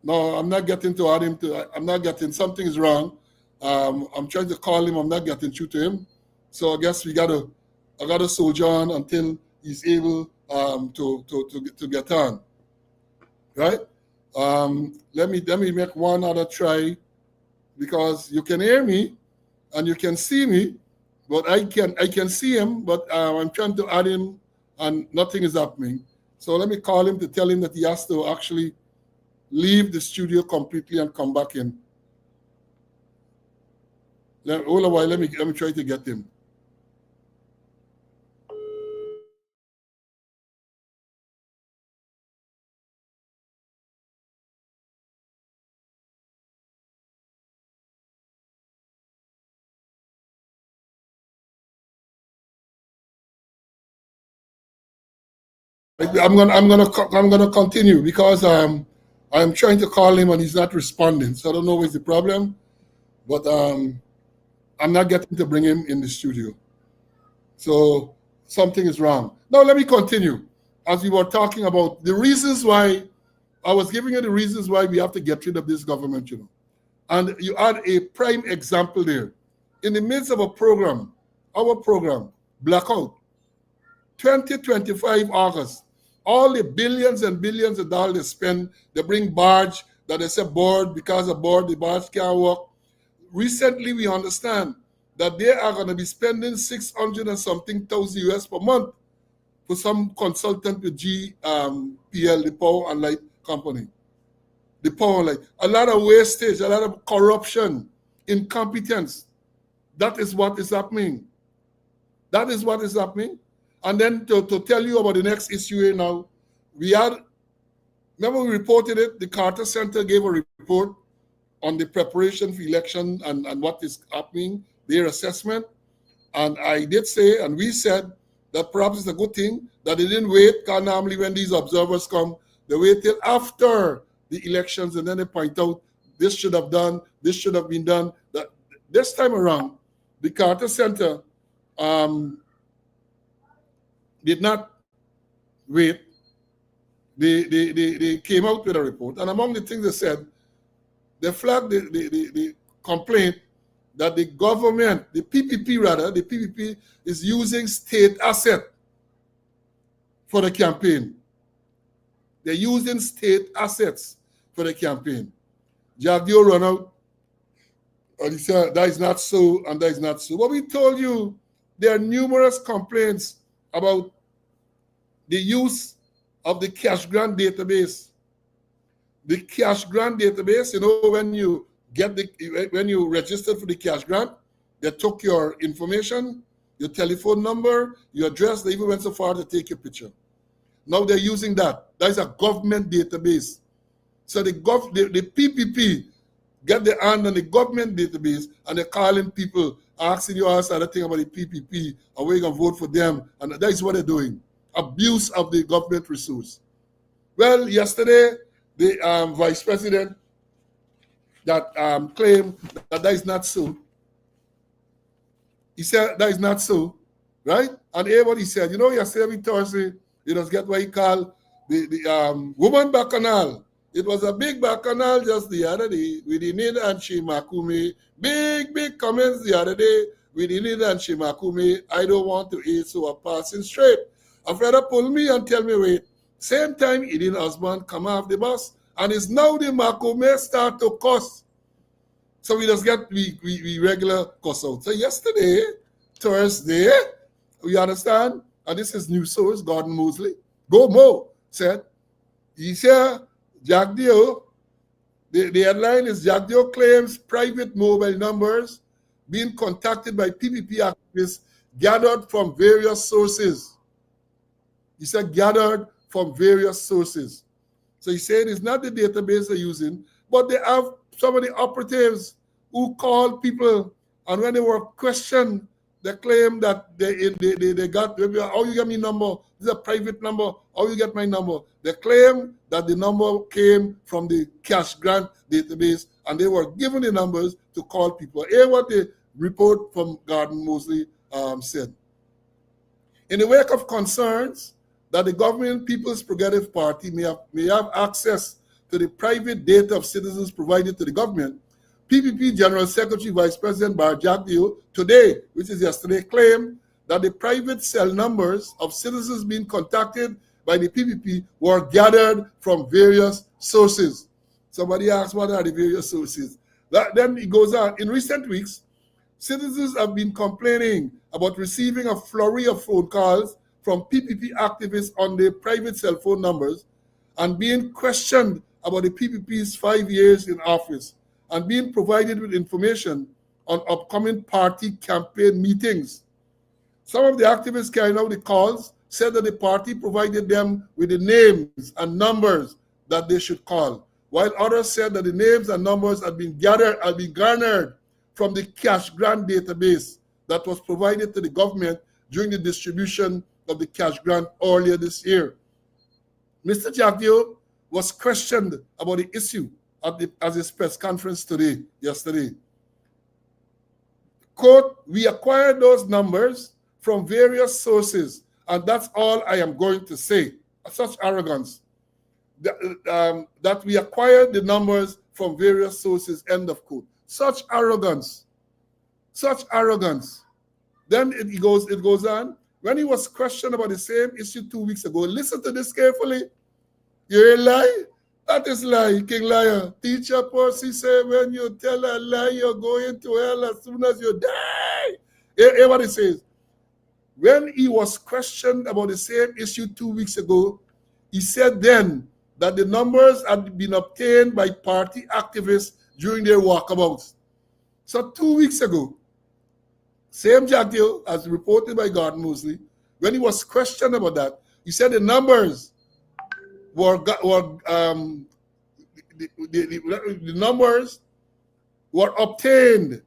No, I'm not getting to add him to. I'm not getting. Something is wrong. I'm trying to call him. I'm not getting through to him. So I guess I gotta soldier on until he's able to get on. Right? Let me make one other try, because you can hear me and you can see me, but I can see him, but I'm trying to add him and nothing is happening. So let me call him to tell him that he has to actually leave the studio completely and come back in. Hold a while, let me try to get him. I'm gonna continue, because I'm trying to call him and he's not responding. So I don't know what's the problem, but I'm not getting to bring him in the studio. So something is wrong. Now let me continue. As we were talking about the reasons why, I was giving you the reasons why we have to get rid of this government, And you had a prime example there. In the midst of a program, our program, Blackout, 2025 August, all the billions and billions of dollars they spend, they bring barge that they say board, because of board, the barge can't work. Recently, we understand that they are going to be spending 600 and something thousand US per month for some consultant with GPL, the Power and Light Company. the power line. A lot of wastage, a lot of corruption, incompetence. That is what is happening. That is what is happening. And then to tell you about the next issue here now, remember we reported it, the Carter Center gave a report on the preparation for election and what is happening, their assessment. And I did say, and we said, that perhaps it's a good thing that they didn't wait, because normally when these observers come, they wait till after the elections and then they point out, this should have done, this should have been done. That this time around, the Carter Center did not wait. They came out with a report. And among the things they said, they flagged the complaint that the government, the PPP is using state asset for the campaign. They're using state assets for the campaign. Jagdio run out, and he said, that is not so, and that is not so. But we told you there are numerous complaints about the use of the cash grant database. The cash grant database, when you when you registered for the cash grant, they took your information, your telephone number, your address. They even went so far to take your picture. Now they're using that. That is a government database. So the PPP get their hand on the government database, and they're calling people, asking you all other thing about the PPP, and where you going to vote for them. And that is what they're doing. Abuse of the government resource. Well, yesterday, the vice president that claimed that is not so. He said that is not so, right? And everybody said, yesterday every Thursday, you just get what he called the woman bacchanal. It was a big bacchanal just the other day with Inid and Shimakumi. Big comments the other day with Inid and Shimakumi. I don't want to eat, so I'm passing straight. A brother pull me and tell me, wait. Same time, Idin husband come off the bus, and it's now the Makome start to cuss. So we just get we regular cuss out. So yesterday, Thursday, we understand, and this is news source, Gordon Mosley, Go Mo, said, he said, Jagdio, the headline is Jagdio claims private mobile numbers being contacted by PPP activists gathered from various sources. He said gathered from various sources. So he said it's not the database they're using, but they have some of the operatives who call people, and when they were questioned, they claim that they got, how you get my number? This is a private number. How you get my number? They claim that the number came from the cash grant database, and they were given the numbers to call people. Here's what the report from Gordon Mosley said. In the wake of concerns that the government People's Progressive Party may have access to the private data of citizens provided to the government, PPP General Secretary Vice President Bar Jagdio today, which is yesterday, claimed that the private cell numbers of citizens being contacted by the PPP were gathered from various sources. Somebody asked, what are the various sources? Then it goes on. In recent weeks, citizens have been complaining about receiving a flurry of phone calls from PPP activists on their private cell phone numbers and being questioned about the PPP's 5 years in office and being provided with information on upcoming party campaign meetings. Some of the activists carrying out the calls said that the party provided them with the names and numbers that they should call, while others said that the names and numbers had been garnered from the cash grant database that was provided to the government during the distribution of the cash grant earlier this year. Mr. Jagdio was questioned about the issue at his press conference yesterday. Quote, we acquired those numbers from various sources, and that's all I am going to say. Such arrogance. That we acquired the numbers from various sources, end of quote. Such arrogance. Such arrogance. Then it goes on. When he was questioned about the same issue 2 weeks ago, listen to this carefully. You hear a lie? That is lie, king liar. Teacher Percy said, when you tell a lie, you're going to hell as soon as you die. Hear what he says. When he was questioned about the same issue 2 weeks ago, he said then that the numbers had been obtained by party activists during their walkabouts. So 2 weeks ago, same Jagdeo, as reported by Gordon Mosley, when he was questioned about that, he said the numbers the numbers were obtained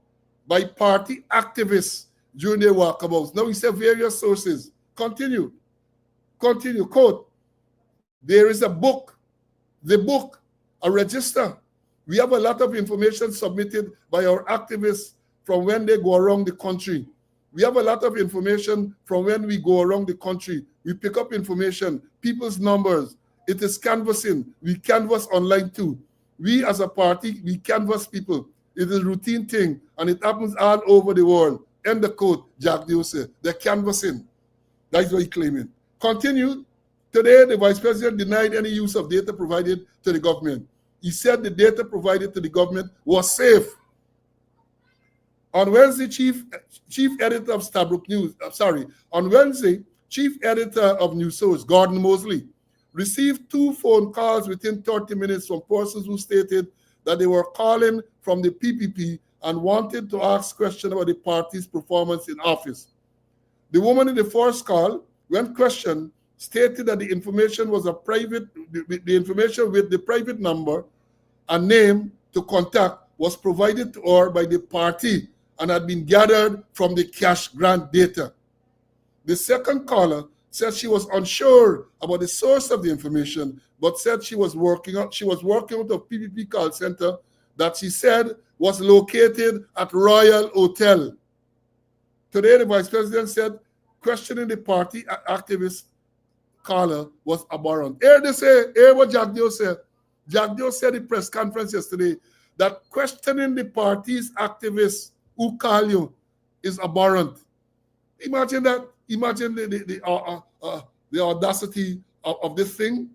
by party activists during their walkabouts. Now he said various sources. Continue, quote, there is a book, a register. We have a lot of information submitted by our activists from when they go around the country. We have a lot of information from when we go around the country. We pick up information, people's numbers. It is canvassing. We canvass online too. We as a party, we canvass people. It is a routine thing, and it happens all over the world. End the quote, Jack Diose. They're canvassing. That's what he's claiming. Continued. Today, the Vice President denied any use of data provided to the government. He said the data provided to the government was safe. On Wednesday, chief editor of Stabrook News, chief editor of News Source, Gordon Mosley, received 2 phone calls within 30 minutes from persons who stated that they were calling from the PPP and wanted to ask questions about the party's performance in office. The woman in the first call, when questioned, stated that the information was the information with the private number and name to contact was provided to her by the party and had been gathered from the cash grant data. The second caller said she was unsure about the source of the information, but said she was working with a PPP call center that she said was located at Royal Hotel. Today, the Vice President said questioning the party activist caller was abhorrent. Hear what Jack Dio said. Jack Dio said in the press conference yesterday that questioning the party's activists who call you is abhorrent. Imagine that. Imagine the audacity of this thing.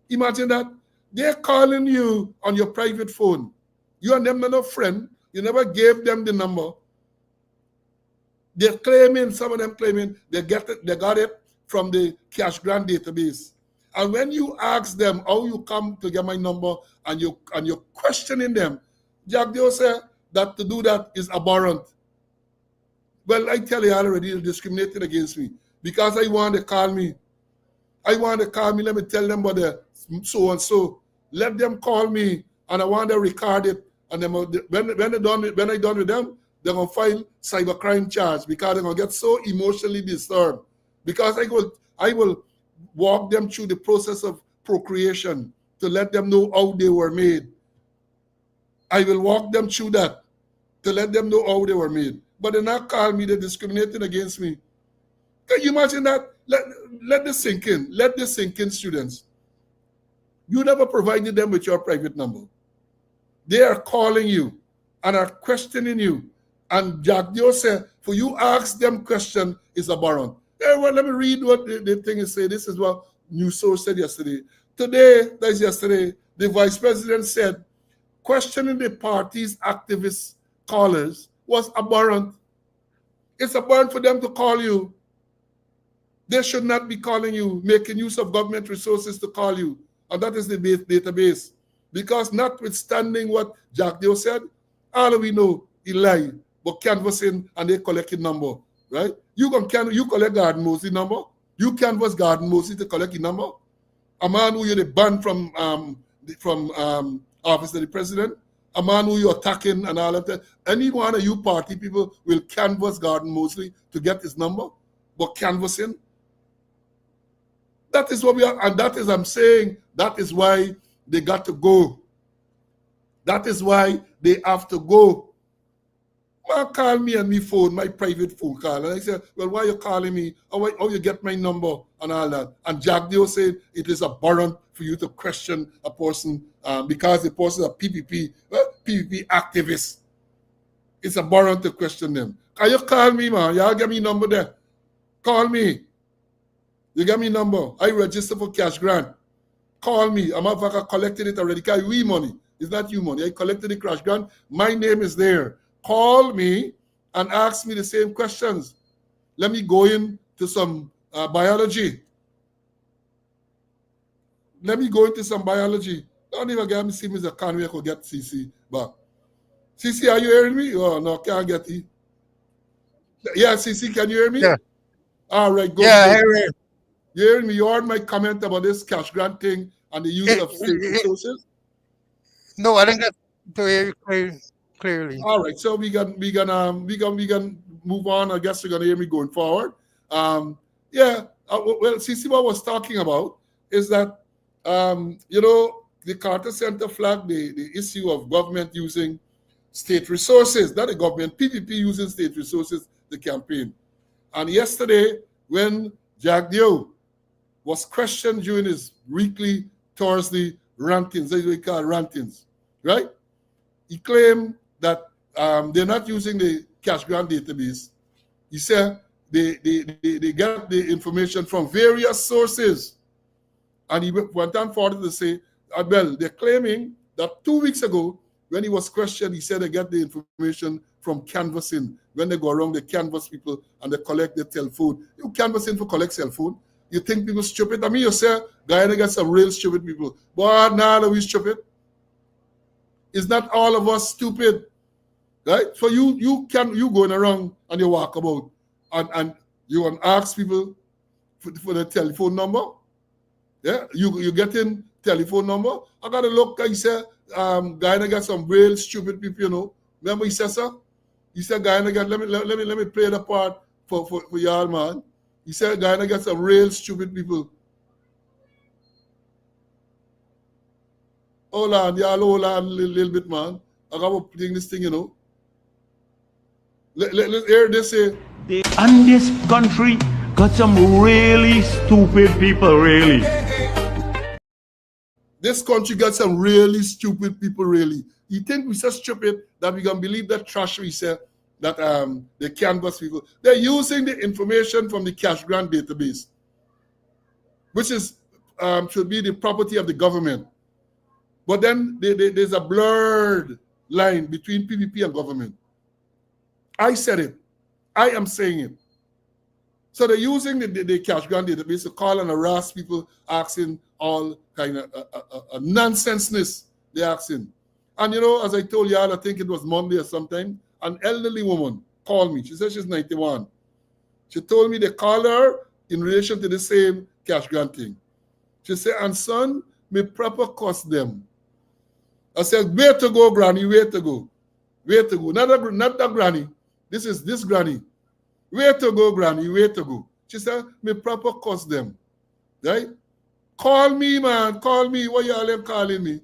Imagine that. They're calling you on your private phone. You and them are no friend. You never gave them the number. They're claiming, some of them claiming they got it from the cash grant database. And when you ask them how you come to get my number and you're questioning them, Jack Dio said that to do that is abhorrent. Well, I tell you already, they're discriminating against me because I want to call me. Let me tell them about the so-and-so. Let them call me, and I want to record it. And then when I done with them, they're going to file cybercrime charge because they're going to get so emotionally disturbed. Because I will walk them through the process of procreation to let them know how they were made. I will walk them through that to let them know how they were made. But they're not calling me, they're discriminating against me. Can you imagine that? Let this sink in. Let this sink in, students. You never provided them with your private number. They are calling you and are questioning you. And Jack Dio said, for you ask them question is abhorrent. Well, let me read what the thing is saying. This is what News Source said yesterday. Today, that's yesterday, the Vice President said, questioning the party's activist callers was abhorrent. It's abhorrent for them to call you. They should not be calling you, making use of government resources to call you. And that is the database. Because notwithstanding what Jack Dio said, all we know, he lied, but canvassing and they collected number, right? You collect Garden Mosley number. You canvass Garden Mosley to collect your number. A man who you're banned from office of the president, a man who you're attacking and all of that. Any one of you party people will canvass Gordon Mosley to get his number, but canvassing. That is what we are, and that is, I'm saying, that is why they got to go. That is why they have to go. Man call me on my phone, my private phone call. And I said, well, why are you calling me? How you get my number and all that? And Jack Dio said it is abhorrent for you to question a person because the person is a PPP activist. It's abhorrent to question them. Can you call me, man? Y'all get me number there. Call me. You get me number. I register for cash grant. Call me. I'm I collected it already. Because we money. It's not you money. I collected the cash grant. My name is there. Call me and ask me the same questions. Let me go into some biology. let me go into some biology. Don't even get me see Mr. Conway could get CC. But CC, are you hearing me? Oh no, can't get it. Yeah, CC, can you hear me? Yeah, All right, good, yeah, good. Harry. You hearing me? You heard my comment about this cash grant thing and the use Eh, of state eh, eh, resources? no, I didn't get to hear you clearly. All right, so we can move on. I guess you're gonna hear me going forward. Yeah, well, CC, what was talking about is that the Carter Center flagged the issue of government using state resources, not the government, PPP using state resources to campaign. And yesterday, when Jack Dio was questioned during his weekly Thursday rantings, that's what we call rantings, right? He claimed that they're not using the cash grant database. He said they get the information from various sources. And he went on further to say, well, they're claiming that 2 weeks ago, when he was questioned, he said they get the information from canvassing. When they go around, they canvass people and they collect their telephone. You canvassing for collect cell phone. You think people stupid? I mean, you say, Guyana got some real stupid people. But now are we stupid? It's not all of us stupid, right? So you going around and you walk about and you want to ask people for the telephone number. Yeah, you getting telephone number. I gotta look. He said, Guyana got some real stupid people. Remember he said so. He said Guyana got let me play the part for y'all, man. He said Guyana got some real stupid people. Hold on, y'all hold on a little bit, man. I gotta playing this thing. Let's hear this here. And this country got some really stupid people, really. This country got some really stupid people, really. You think we're so stupid that we can believe that trash we say that they canvass people? They're using the information from the cash grant database, which is should be the property of the government. But then there's a blurred line between PPP and government. I said it. I am saying it. So they're using the cash grant database to call and harass people, asking all kind of nonsenseness they're asking. And as I told y'all, I think it was Monday or sometime, an elderly woman called me. She said she's 91. She told me they called her in relation to the same cash grant thing. She said, and son, me proper cost them. I said, where to go, granny, where to go? Where to go? Not that granny. This granny. Where to go, granny? Where to go? She said, me proper cost them. Right? Call me, man. Call me. Why y'all calling me?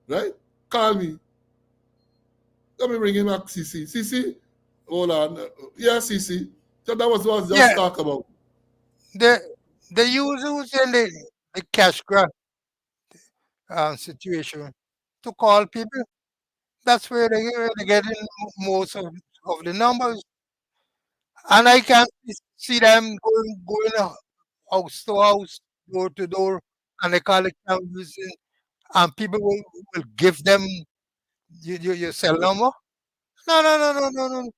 Right? Call me. Let me bring him back, CC. CC? Hold on. Yeah, CC. So that was what I was just Yeah, talk about. the users in the cash grant situation to call people. That's where they're getting most of the numbers. And I can see them going house to house, door to door, and they collect numbers, and people will give them your cell number. No, no, no, no, no, no.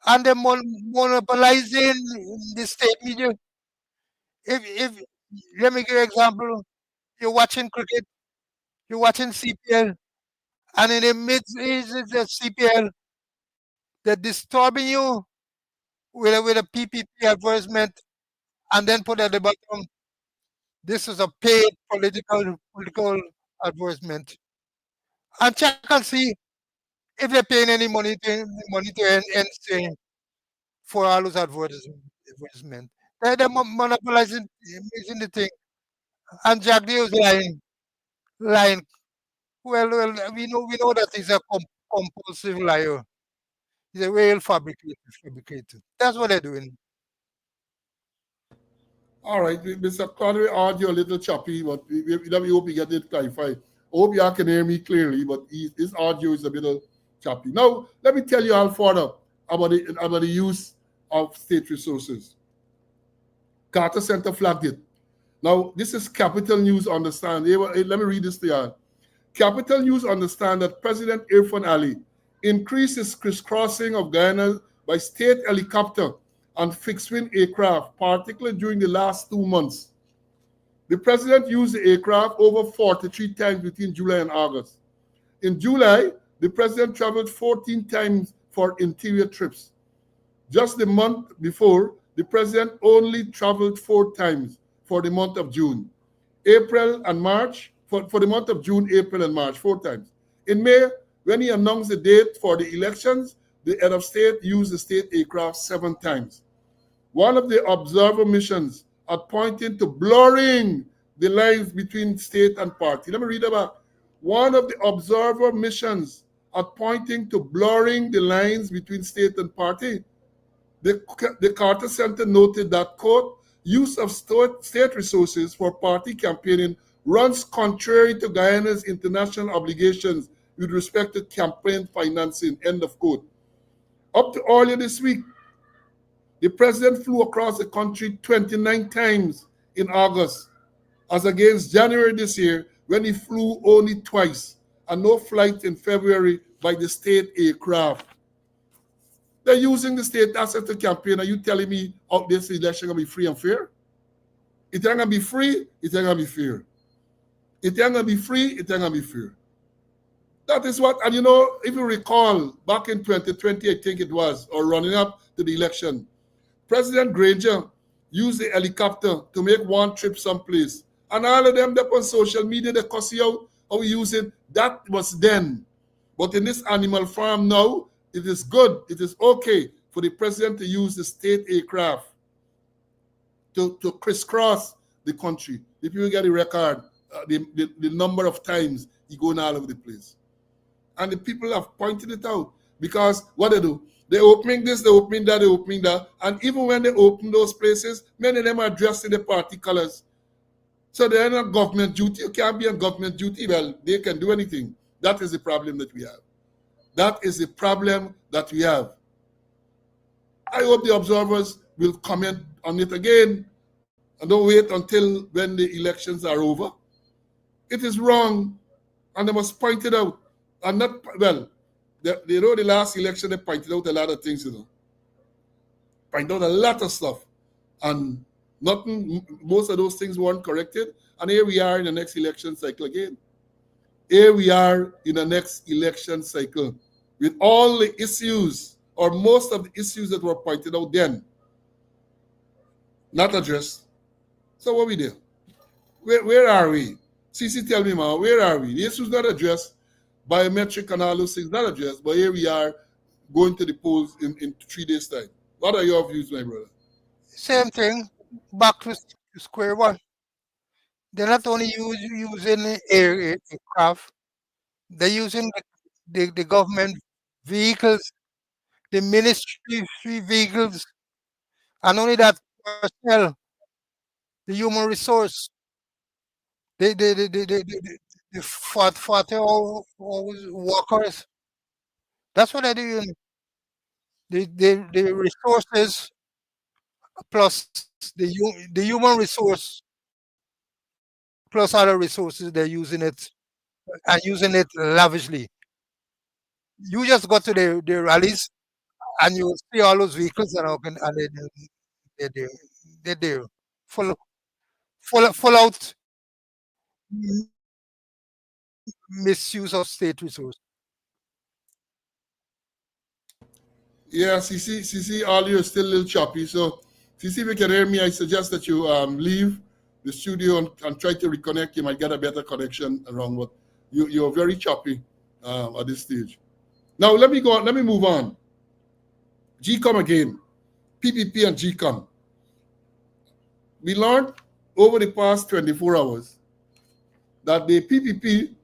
And they're monopolizing the state media. If let me give you an example. You're watching cricket, you're watching CPL, and in the midst of the CPL, they're disturbing you with a PPP advertisement, and then put at the bottom, this is a paid political advertisement. And check and see if they're paying any money to NSA for all those advertisement. They're monopolizing using the thing. And Jack Deal's lying. Well, we know that he's a compulsive liar. He's a real fabricator. That's what they're doing. All right, Mr. Conway, audio a little choppy, but we hope you get it clarified. I hope y'all can hear me clearly, but his audio is a bit choppy. Now, let me tell you all further about the use of state resources. Carter Center flagged it. Now, this is Capital News understand. Let me read this to y'all. Capital News understand that President Irfan Ali increased his crisscrossing of Guyana by state helicopter and fixed-wing aircraft, particularly during the last 2 months. The president used the aircraft over 43 times between July and August. In July, the president traveled 14 times for interior trips. Just the month before, the president only traveled 4 times for the month of June. April and March, for the month of June, April, and March, 4 times. In May, when he announced the date for the elections, the head of state used the state aircraft 7 times. One of the observer missions are pointing to blurring the lines between state and party. Let me read about one of the observer missions are pointing to blurring the lines between state and party. The Carter Center noted that, quote, use of state resources for party campaigning runs contrary to Guyana's international obligations with respect to campaign financing, end of quote. Up to earlier this week, the president flew across the country 29 times in August, as against January this year, when he flew only twice, and no flight in February by the state aircraft. They're using the state asset to campaign. Are you telling me this election going to be free and fair? It ain't going to be free, it ain't going to be fair. It ain't going to be free, it ain't going to be fair. That is what, and you know, if you recall, back in 2020, I think it was, or running up to the election, President Granger used the helicopter to make one trip someplace. And all of them that on social media, they cuss you out, how we use it. That was then. But in this animal farm now, it is good, it is okay for the president to use the state aircraft to crisscross the country. If you get a record, the number of times he going all over the place. And the people have pointed it out. Because what they do, they're opening this, they're opening that, they're opening that. And even when they open those places, many of them are dressed in the party colors. So they're not government duty. You can't be on government duty. Well, they can do anything. That is the problem that we have. That is the problem that we have. I hope the observers will comment on it again and don't wait until when the elections are over. It is wrong, and they must point it out. And not, well, you know, the last election, they pointed out a lot of things, you know. Pointed out a lot of stuff. And nothing, most of those things weren't corrected. And here we are in the next election cycle again. Here we are in the next election cycle with all the issues, or most of the issues that were pointed out then, not addressed. So what we do? Where are we? CC, tell me, ma, where are we? The issues not addressed. Biometric and all those things not addressed. But here we are going to the polls in 3 days' time. What are your views, my brother? Same thing, back to square one. They're not only using aircraft, they're using the government vehicles, the ministry vehicles, and only that personnel, the human resource, the 40 workers. That's what they're doing. The resources plus the human resource plus other resources, they're using it and using it lavishly. You just go to the rallies and you see all those vehicles and they're there. Full out misuse of state resource. Yeah, CC, audio is still a little choppy. So, CC, if you can hear me, I suggest that you leave the studio and try to reconnect. You might get a better connection around what you're very choppy at this stage. Now, let me move on. GCOM again, PPP and GCOM. We learned over the past 24 hours that the PPP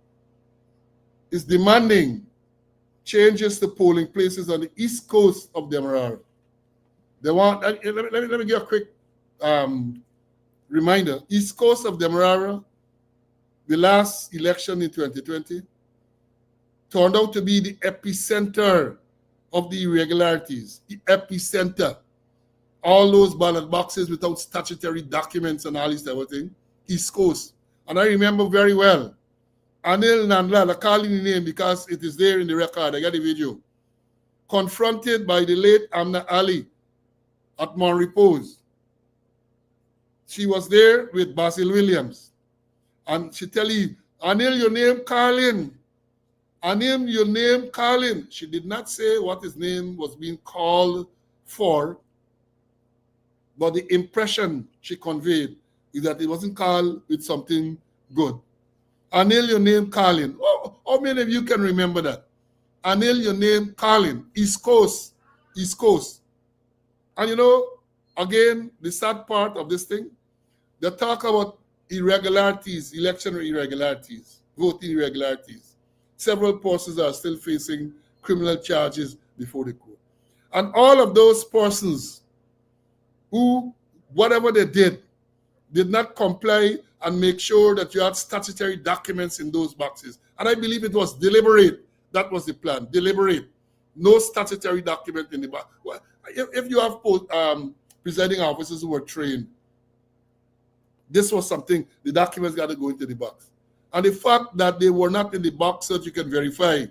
is demanding changes to polling places on the east coast of Demerara. They want, let me give a quick reminder. East coast of Demerara, the last election in 2020, turned out to be the epicenter of the irregularities, the epicenter. All those ballot boxes without statutory documents and all this type of thing, East Coast. And I remember very well, Anil Nandlal, I call him the name because it is there in the record, I got the video, confronted by the late Amna Ali at Mount Repose, she was there with Basil Williams. And she tell you, Anil, your name Carlin. Anil, your name Carlin. She did not say what his name was being called for, but the impression she conveyed is that it wasn't called with something good. Anil, your name Carlin. Oh, how many of you can remember that? Anil, your name Carlin. East Coast. East Coast. And you know, again, the sad part of this thing, they talk about irregularities, election irregularities, voting irregularities. Several persons are still facing criminal charges before the court. And all of those persons who, whatever they did not comply and make sure that you had statutory documents in those boxes. And I believe it was deliberate. That was the plan, deliberate. No statutory document in the box. Well, if you have presiding officers who were trained, this was something, the documents got to go into the box. And the fact that they were not in the box so that you can verify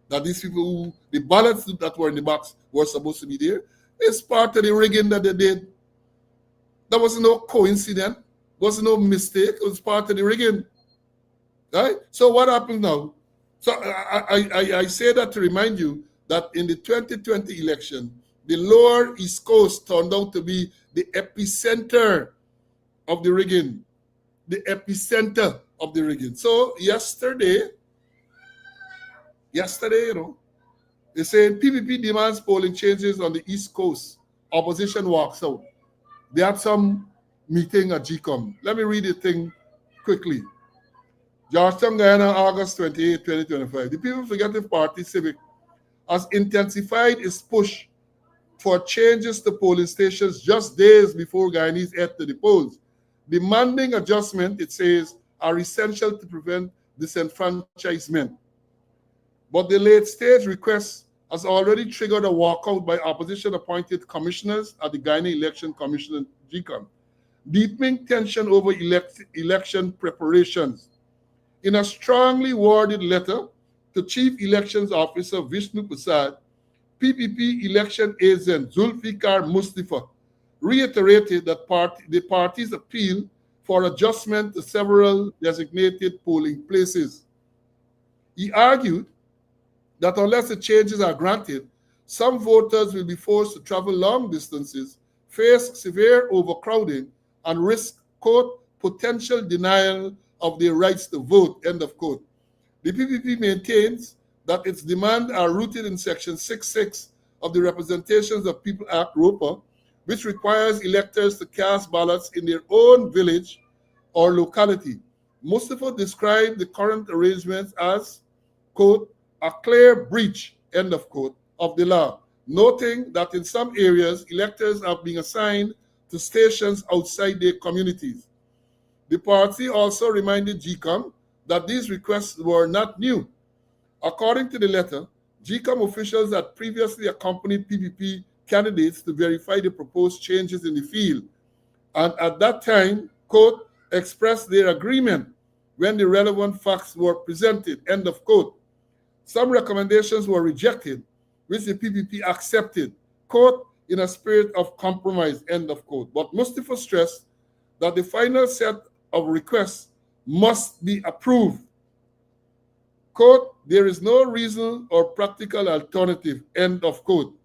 that these people who, the ballots that were in the box were supposed to be there, is part of the rigging that they did. There was no coincidence, was no mistake, it was part of the rigging. Right? So what happened now? So I say that to remind you that in the 2020 election, the lower East Coast turned out to be the epicenter of the rigging. The epicenter of the rigging. So yesterday, you know, they said PPP demands polling changes on the East Coast. Opposition walks out. They had some meeting at GCOM. Let me read the thing quickly. Georgetown, Guyana, August 28, 2025. The People Forgetting Party Civic has intensified its push for changes to polling stations just days before Guyanese head to the polls. Demanding adjustment, it says, are essential to prevent disenfranchisement. But the late-stage request has already triggered a walkout by opposition-appointed commissioners at the Guyana Election Commission, GCOM, deepening tension over election preparations. In a strongly worded letter to Chief Elections Officer Vishnu Prasad, PPP election agent Zulfikar Mustafa reiterated that the party's appeal for adjustment to several designated polling places. He argued that unless the changes are granted, some voters will be forced to travel long distances, face severe overcrowding, and risk, quote, potential denial of their rights to vote, end of quote. The PPP maintains that its demands are rooted in Section 6.6 of the Representations of People Act, ROPA, which requires electors to cast ballots in their own village or locality. Mustafa described the current arrangements as, quote, a clear breach, end of quote, of the law, noting that in some areas, electors are being assigned to stations outside their communities. The party also reminded GCOM that these requests were not new. According to the letter, GCOM officials had previously accompanied PPP candidates to verify the proposed changes in the field, and at that time, quote, expressed their agreement when the relevant facts were presented, end of quote. Some recommendations were rejected, which the PPP accepted, quote, in a spirit of compromise, end of quote. But Mustafa stressed that the final set of requests must be approved. Quote, there is no reason or practical alternative, end of quote.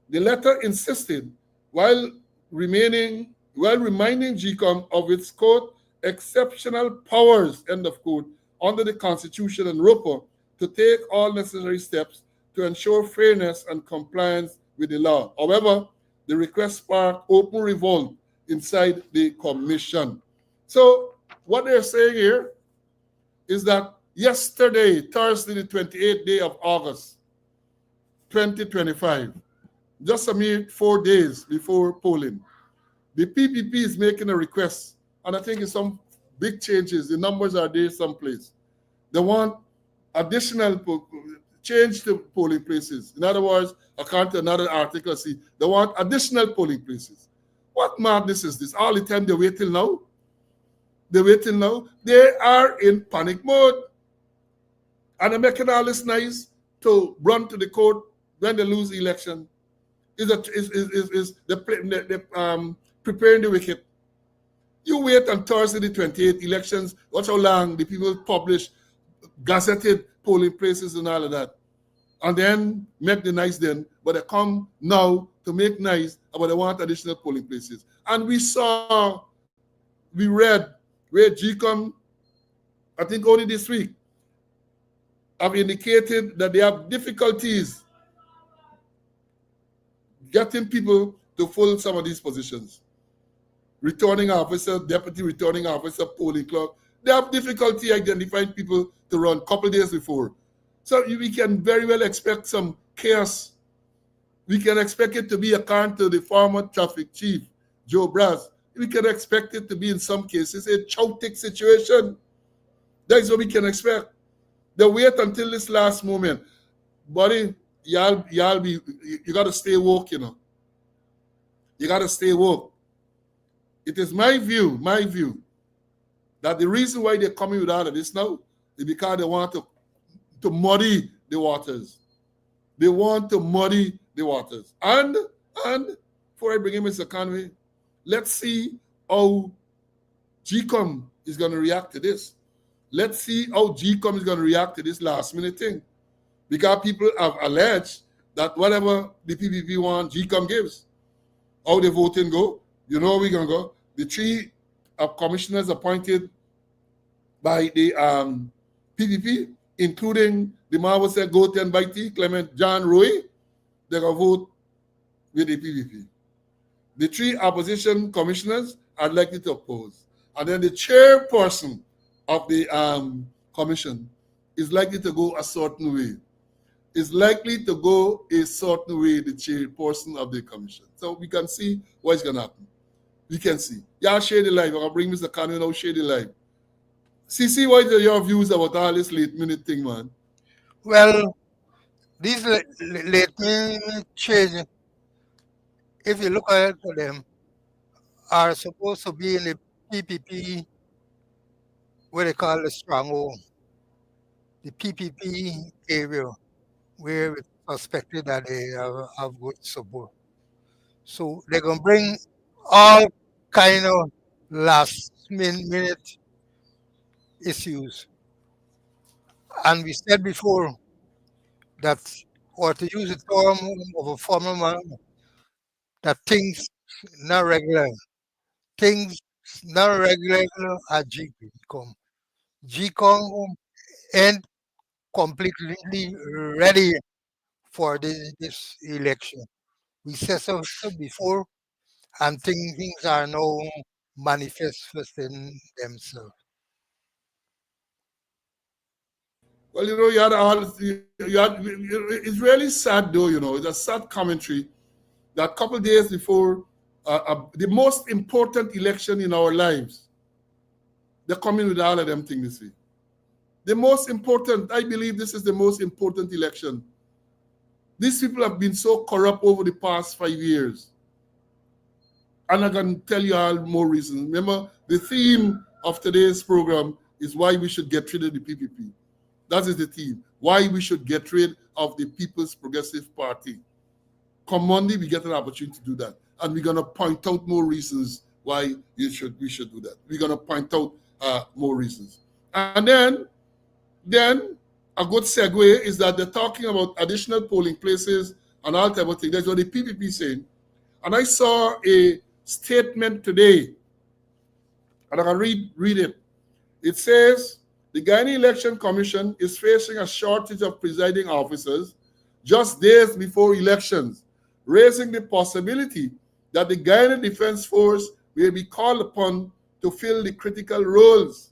The letter insisted, while reminding GCOM of its, quote, exceptional powers, end of quote, under the Constitution and ROPA to take all necessary steps to ensure fairness and compliance with the law. However, the request sparked open revolt inside the commission. So what they're saying here is that yesterday, Thursday, the 28th day of August, 2025, just a mere 4 days before polling, the PPP is making a request, and I think it's some big changes. The numbers are there someplace. They want additional change to polling places. In other words, according to another article, see, they want additional polling places. What madness is this? All the time they wait till now? They wait till now? They are in panic mode. And they're making all this nice to run to the court when they lose the election. Is preparing the wicked. You wait on Thursday the 28th elections. Watch how long the people publish gazetted polling places and all of that. And then make the nice then, but they come now to make nice about they want additional polling places. And we read where GCOM, I think only this week, have indicated that they have difficulties getting people to fill some of these positions. Returning officer, deputy returning officer, polling clerk. They have difficulty identifying people to run a couple days before. So we can very well expect some chaos. We can expect it to be according to the former traffic chief, Joe Brass. We can expect it to be in some cases a chaotic situation. That's what we can expect. They wait until this last moment. Buddy, you gotta stay woke, you know. You gotta stay woke. It is my view, that the reason why they're coming with all of this now is because they want to muddy the waters. They want to muddy the waters. And before I bring in Mr. Conway, let's see how GCOM is going to react to this. Let's see how GCOM is going to react to this last minute thing. Because people have alleged that whatever the PPP want, GCOM gives. How the voting go, you know how we're going to go. The three commissioners appointed by the PPP, including the Marvasa Goten Baiti, Clement John Roy, they're going to vote with the PPP. The three opposition commissioners are likely to oppose. And then the chairperson of the commission is likely to go a certain way. Is likely to go a certain way, the chairperson of the commission. So we can see what's going to happen. We can see. Y'all share the live. I'm going to bring Mr. Conway now, share the live. See what are your views about all this late minute thing, man? Well, these late minute change, if you look at them, are supposed to be in the PPP, what they call the stronghold, the PPP area, where it's suspected that they have good support. So they're going to bring all kind of last minute issues. And we said before that, or to use the term of a former man, that things not regular. Things not regular at GCOM. GCOM ain't completely ready for this election. We said so before, and things are now manifesting themselves. Well, you know, it's really sad though, you know, it's a sad commentary that a couple of days before the most important election in our lives, they're coming with all of them things this week. The most important, I believe this is the most important election. These people have been so corrupt over the past 5 years. And I can tell you all more reasons. Remember, the theme of today's program is why we should get rid of the PPP. That is the theme. Why we should get rid of the People's Progressive Party. Come Monday, we get an opportunity to do that. And we're going to point out more reasons why we should do that. We're going to point out more reasons. And then a good segue is that they're talking about additional polling places and all type of things. That's what the PPP is saying. And I saw a statement today, and I can read it. It says, the Guyana Election Commission is facing a shortage of presiding officers just days before elections, raising the possibility that the Guyana Defense Force will be called upon to fill the critical roles.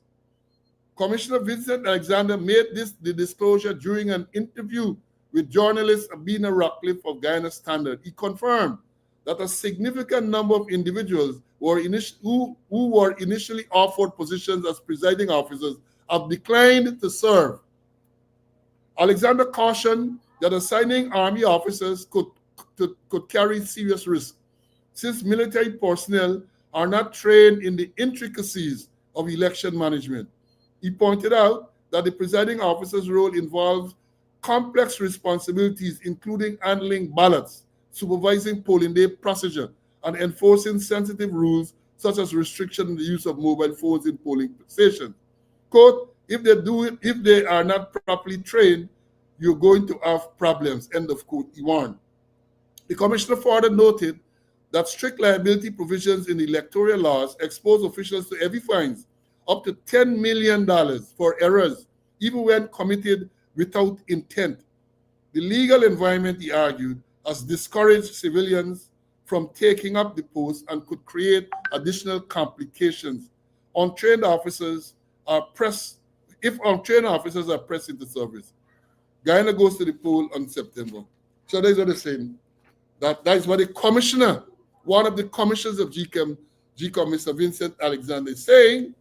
Commissioner Vincent Alexander made the disclosure during an interview with journalist Abina Ratcliffe of Guyana Standard. He confirmed that a significant number of individuals who were initially offered positions as presiding officers have declined to serve. Alexander cautioned that assigning army officers could carry serious risk, since military personnel are not trained in the intricacies of election management. He pointed out that the presiding officer's role involves complex responsibilities, including handling ballots, supervising polling day procedure, and enforcing sensitive rules such as restriction in the use of mobile phones in polling stations. Quote, if they are not properly trained, you're going to have problems, end of quote, he warned. The commissioner further noted that strict liability provisions in the electoral laws expose officials to heavy fines, up to $10 million for errors, even when committed without intent. The legal environment, he argued, has discouraged civilians from taking up the post and could create additional complications. Untrained officers are pressed, if untrained officers are pressed into service. Guyana goes to the poll on September. So that's what they're saying. That is what the commissioner, one of the commissioners of GCOM, Mr. Vincent Alexander, is saying,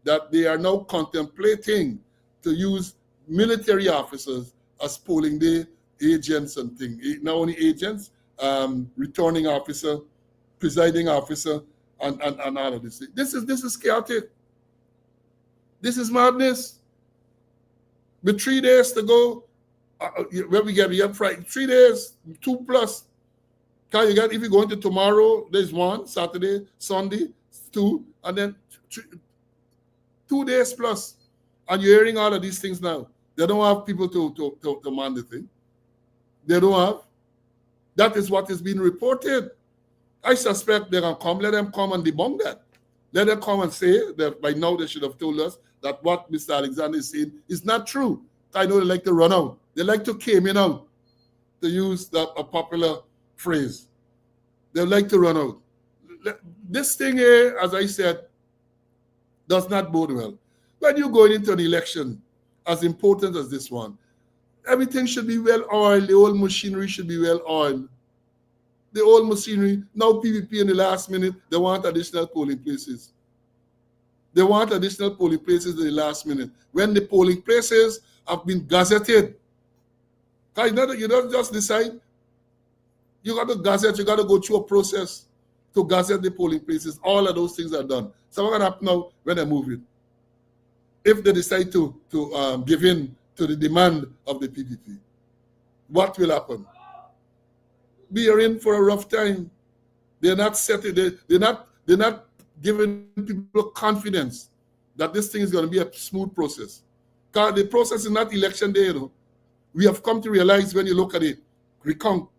that they are now contemplating to use military officers as polling day agents and things. Not only agents, returning officer, presiding officer, and all of this. This is chaotic. This is madness. With 3 days to go, where we get Friday, 3 days, 2 plus. Can you get, if you go into tomorrow, there's 1, Saturday, Sunday, 2, and then 2 days plus. And you're hearing all of these things now. They don't have people to man the thing. They don't have. That is what is being reported. I suspect they're going to come. Let them come and debunk that. Let them come and say that by now they should have told us that what Mr. Alexander is saying is not true. I know they like to run out. They like to came in out, to use a popular phrase. They like to run out. This thing here, as I said, does not bode well. When you're going into an election as important as this one, everything should be well oiled. The old machinery should be well oiled. The old machinery, now PPP in the last minute, they want additional polling places. They want additional polling places in the last minute. When the polling places have been gazetted. You don't just decide. You got to gazette, you got to go through a process to gazette the polling places. All of those things are done. So what's going to happen now when they move it? If they decide to give in to the demand of the PPP, what will happen? We are in for a rough time. They're not setting. They're not giving people confidence that this thing is going to be a smooth process. Because the process is not election day. We have come to realize when you look at it, recount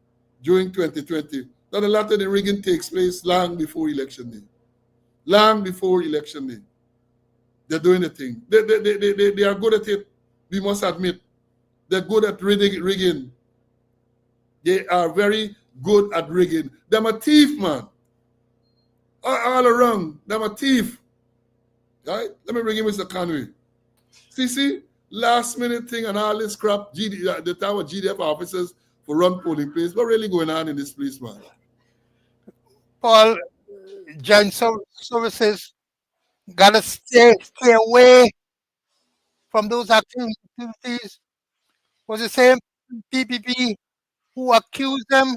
during 2020, that a lot of the rigging takes place long before election day. Long before election day. They're doing the thing. They are good at it. We must admit. They're good at rigging. They are very good at rigging. They're a thief, man. All around. They're a thief. Right? Let me bring in Mr. Conway. See, last minute thing and all this crap, the time of GDF officers for run polling place. What really going on in this place, man? Paul, joint services gotta stay away from those activities. Was the same PPP who accused them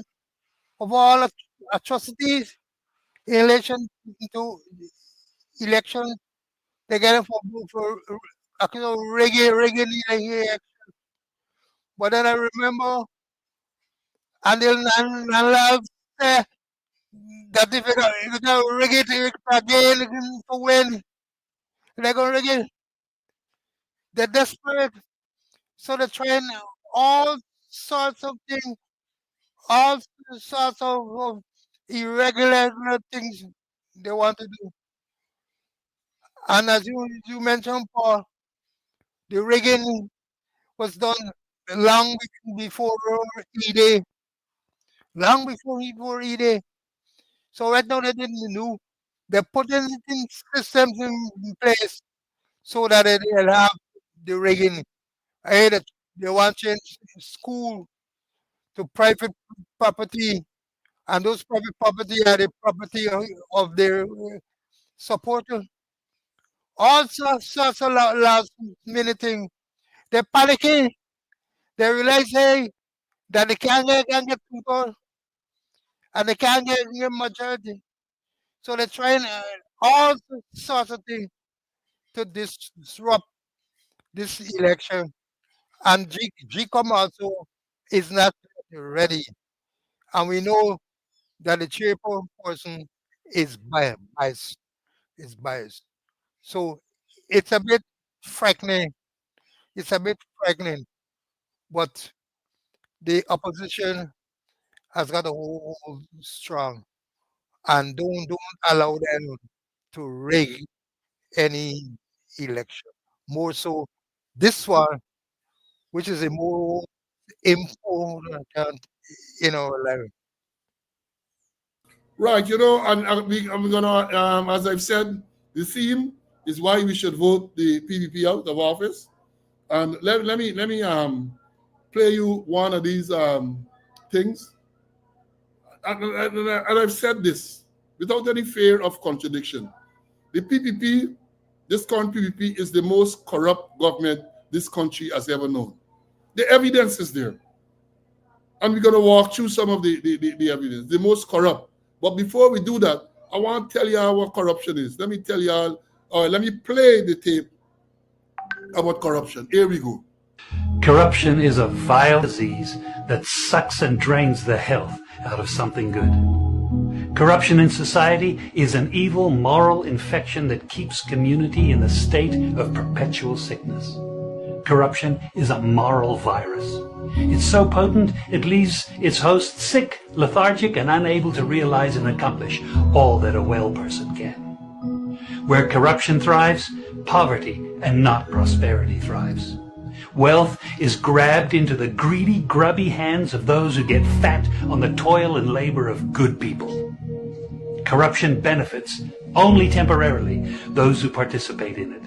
of all atrocities in relation to election. They get it for rigging the election. But then I remember until Nanlal said that if you don't rig it again to win, they're gonna rig it. They're desperate, so they're trying all sorts of things, all sorts of irregular things they want to do. And as you mentioned, Paul, the rigging was done long before E-Day, long before E-Day. So right now they didn't know. They're putting systems in place so that they'll have the rigging. I heard that they want to change school to private property, and those private property are the property of their supporter. All sorts of last minute thing. They're panicking. They realize, hey, that they can't get people and they can't get majority. So they're trying all sorts of things to disrupt this election. And GCOM also is not ready. And we know that the chairperson is biased. is biased. So it's a bit frightening. It's a bit frightening, but the opposition has got to hold strong and don't allow them to rig any election. More so, this one, which is a more important in our life. Right, I'm gonna, as I've said, the theme is why we should vote the PPP out of office. And let me play you one of these things. And I've said this without any fear of contradiction. The PPP, this current PPP, is the most corrupt government this country has ever known. The evidence is there. And we're going to walk through some of the evidence, the most corrupt. But before we do that, I want to tell you how what corruption is. Let me tell you all, or let me play the tape about corruption. Here we go. Corruption is a vile disease that sucks and drains the health out of something good. Corruption in society is an evil moral infection that keeps community in a state of perpetual sickness. Corruption is a moral virus. It's so potent it leaves its host sick, lethargic, and unable to realize and accomplish all that a well person can. Where corruption thrives, poverty and not prosperity thrives. Wealth is grabbed into the greedy, grubby hands of those who get fat on the toil and labor of good people. Corruption benefits, only temporarily, those who participate in it.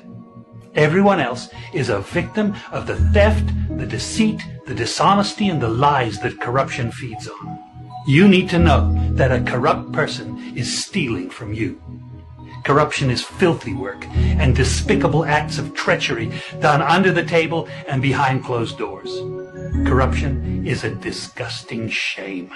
Everyone else is a victim of the theft, the deceit, the dishonesty, and the lies that corruption feeds on. You need to know that a corrupt person is stealing from you. Corruption is filthy work and despicable acts of treachery done under the table and behind closed doors. Corruption is a disgusting shame.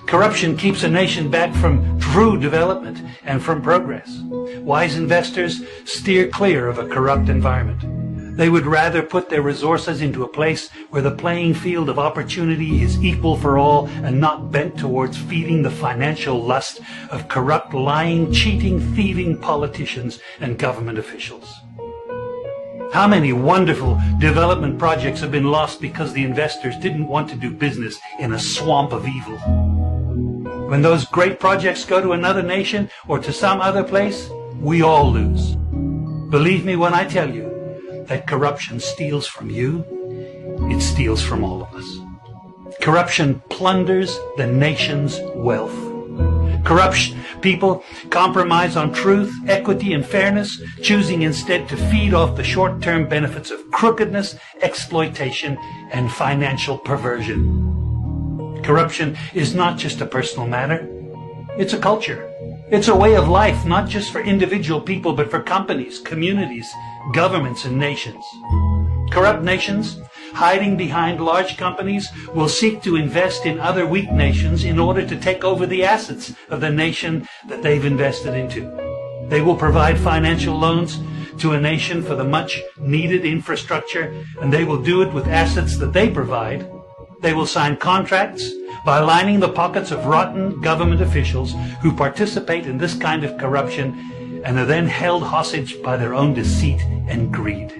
Corruption keeps a nation back from true development and from progress. Wise investors steer clear of a corrupt environment. They would rather put their resources into a place where the playing field of opportunity is equal for all and not bent towards feeding the financial lust of corrupt, lying, cheating, thieving politicians and government officials. How many wonderful development projects have been lost because the investors didn't want to do business in a swamp of evil? When those great projects go to another nation or to some other place, we all lose. Believe me when I tell you that corruption steals from you, it steals from all of us. Corruption plunders the nation's wealth. Corruption people compromise on truth, equity, and fairness, choosing instead to feed off the short-term benefits of crookedness, exploitation, and financial perversion. Corruption is not just a personal matter. It's a culture. It's a way of life, not just for individual people, but for companies, communities, governments, and nations. Corrupt nations, hiding behind large companies, will seek to invest in other weak nations in order to take over the assets of the nation that they've invested into. They will provide financial loans to a nation for the much needed infrastructure, and they will do it with assets that they provide. They will sign contracts by lining the pockets of rotten government officials who participate in this kind of corruption and are then held hostage by their own deceit and greed.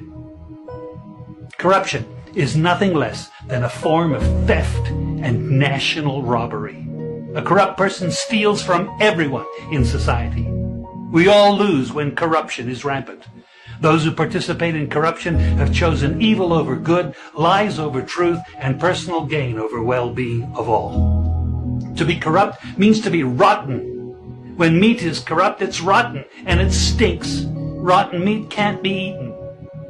Corruption is nothing less than a form of theft and national robbery. A corrupt person steals from everyone in society. We all lose when corruption is rampant. Those who participate in corruption have chosen evil over good, lies over truth, and personal gain over well-being of all. To be corrupt means to be rotten. When meat is corrupt, it's rotten, and it stinks. Rotten meat can't be eaten.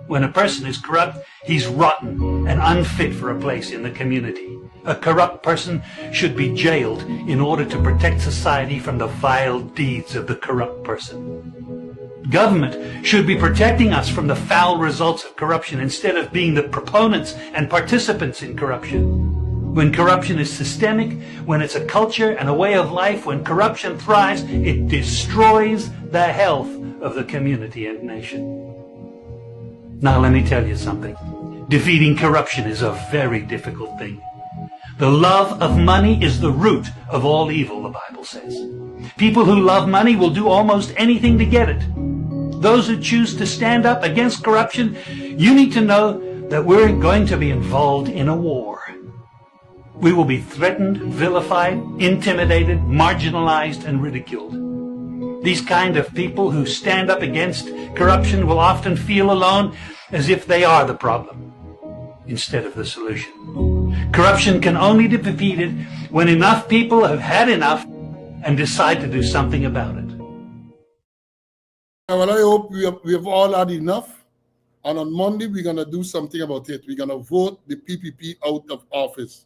When a person is corrupt, he's rotten and unfit for a place in the community. A corrupt person should be jailed in order to protect society from the vile deeds of the corrupt person. Government should be protecting us from the foul results of corruption instead of being the proponents and participants in corruption. When corruption is systemic, when it's a culture and a way of life, when corruption thrives, it destroys the health of the community and nation. Now let me tell you something. Defeating corruption is a very difficult thing. The love of money is the root of all evil, the Bible says. People who love money will do almost anything to get it. Those who choose to stand up against corruption, you need to know that we're going to be involved in a war. We will be threatened, vilified, intimidated, marginalized, and ridiculed. These kind of people who stand up against corruption will often feel alone, as if they are the problem instead of the solution. Corruption can only be defeated when enough people have had enough and decide to do something about it. Well, I hope we have all had enough. And on Monday, we're going to do something about it. We're going to vote the PPP out of office.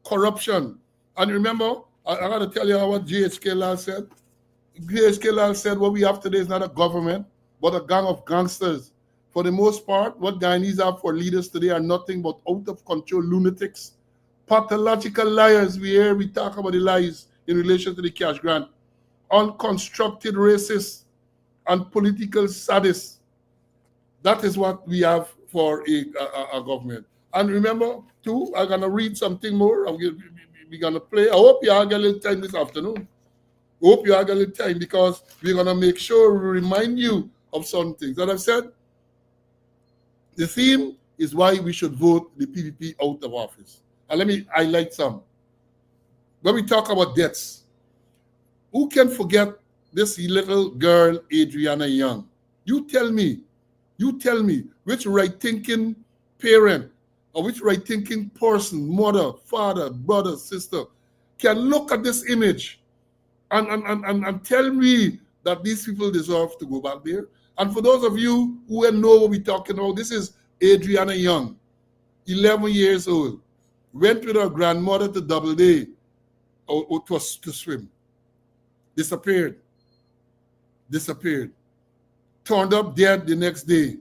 Corruption. And remember, I got to tell you what GHK Lal said. GHK Lal said what we have today is not a government, but a gang of gangsters. For the most part, what Guyanese have for leaders today are nothing but out-of-control lunatics, pathological liars. We talk about the lies in relation to the cash grant, unconstructed racists, and political sadists. That is what we have for a government. And remember, too, I'm going to read something more. We're going to play. I hope you all get a little time this afternoon. Hope you all get a little time, because we're going to make sure we remind you of some things. That I've said, the theme is why we should vote the PPP out of office. And let me highlight some. When we talk about deaths, who can forget this little girl, Adriana Young? You tell me, which right-thinking parent or which right-thinking person, mother, father, brother, sister, can look at this image and tell me that these people deserve to go back there? And for those of you who know what we're talking about, this is Adriana Young, 11 years old, went with her grandmother to Doubleday to swim. Disappeared. Turned up dead the next day.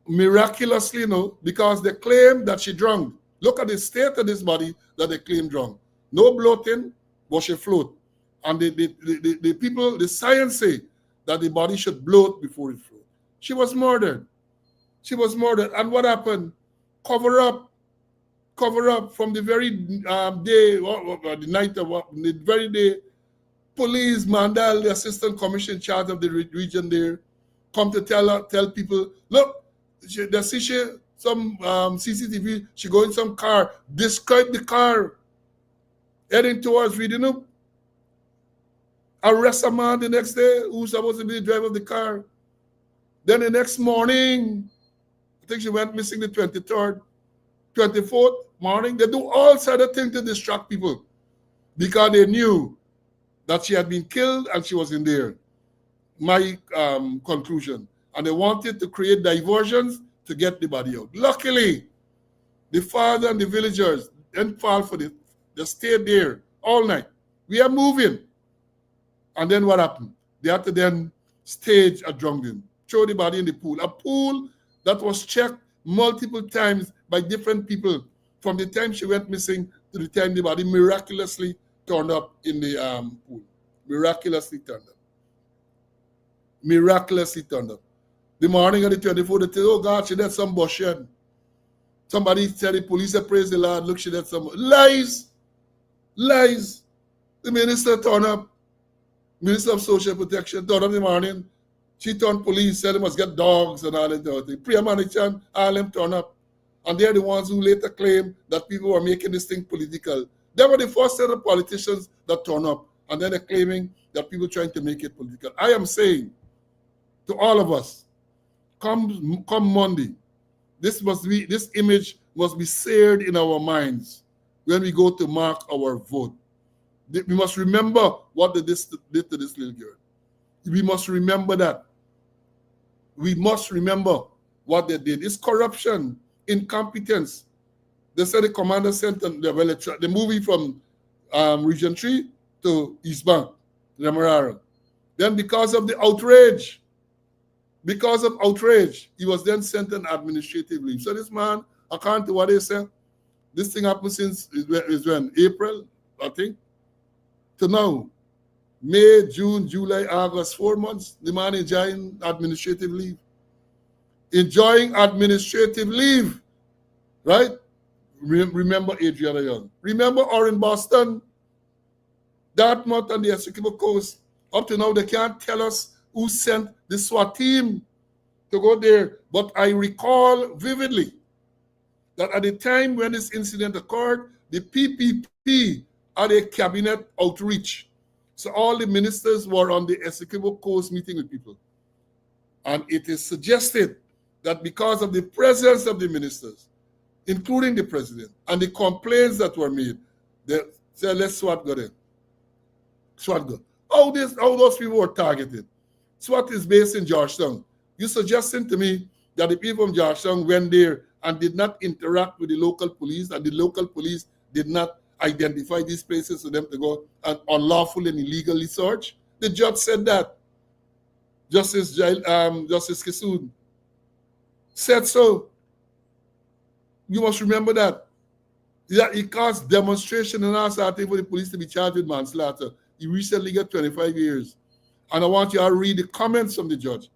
Miraculously, because they claim that she drowned. Look at the state of this body that they claim drowned. No bloating, but she float. And the people, the science say that the body should bloat before it float. She was murdered. And what happened? Cover up from the very day, or the night of the very day. Police, Mandel, the assistant commissioner in charge of the region there, come to tell people, look, they see some CCTV, she go in some car, describe the car, heading towards Reading. Arrest a man the next day who's supposed to be the driver of the car. Then the next morning, I think she went missing the 23rd, 24th morning. They do all sort of things to distract people because they knew that she had been killed and she was in there. My conclusion. And they wanted to create diversions to get the body out. Luckily, the father and the villagers didn't fall for it. They stayed there all night. We are moving. And then what happened? They had to then stage a drowning, throw the body in the pool. A pool that was checked multiple times by different people from the time she went missing to the time the body miraculously turned up in the pool. Miraculously turned up. The morning of the 24th, they tell, oh God, she did some bullshit. Somebody said the police said, praise the Lord, look, she did some lies. The minister turned up. Minister of Social Protection turned up in the morning. She turned police, said they must get dogs and all that. Priya Manichan, all them turned up. And they're the ones who later claim that people were making this thing political. They were the first set of politicians that turned up. And then they're claiming that people trying to make it political. I am saying to all of us, come Monday, this image must be seared in our minds when we go to mark our vote. We must remember what they did to this little girl. We must remember that. We must remember what they did. It's corruption, incompetence. They said the commander sent them, the movie from Region 3 to East Bank, Demerara. Then because of outrage, he was then sent on administrative leave. So this man, according to what they said, this thing happened since is when April, I think, to now. May, June, July, August, 4 months, the man enjoying administrative leave. Right? Remember Adriana Young. Remember or in Boston, Dartmouth and the Essequibo Coast. Up to now, they can't tell us who sent the SWAT team to go there. But I recall vividly that at the time when this incident occurred, the PPP had a cabinet outreach. So all the ministers were on the Essequibo Coast meeting with people. And it is suggested that because of the presence of the ministers, including the president, and the complaints that were made, they said, let's SWAT go there. SWAT go. How those people were targeted. SWAT is based in Georgetown. You're suggesting to me that the people from Georgetown went there and did not interact with the local police, and the local police did not identify these places for them to go and unlawfully and illegally search? The judge said that. Justice Kissoon said so. You must remember that. It caused demonstration and all starting for the police to be charged with manslaughter. He recently got 25 years. And I want you to read the comments from the judge.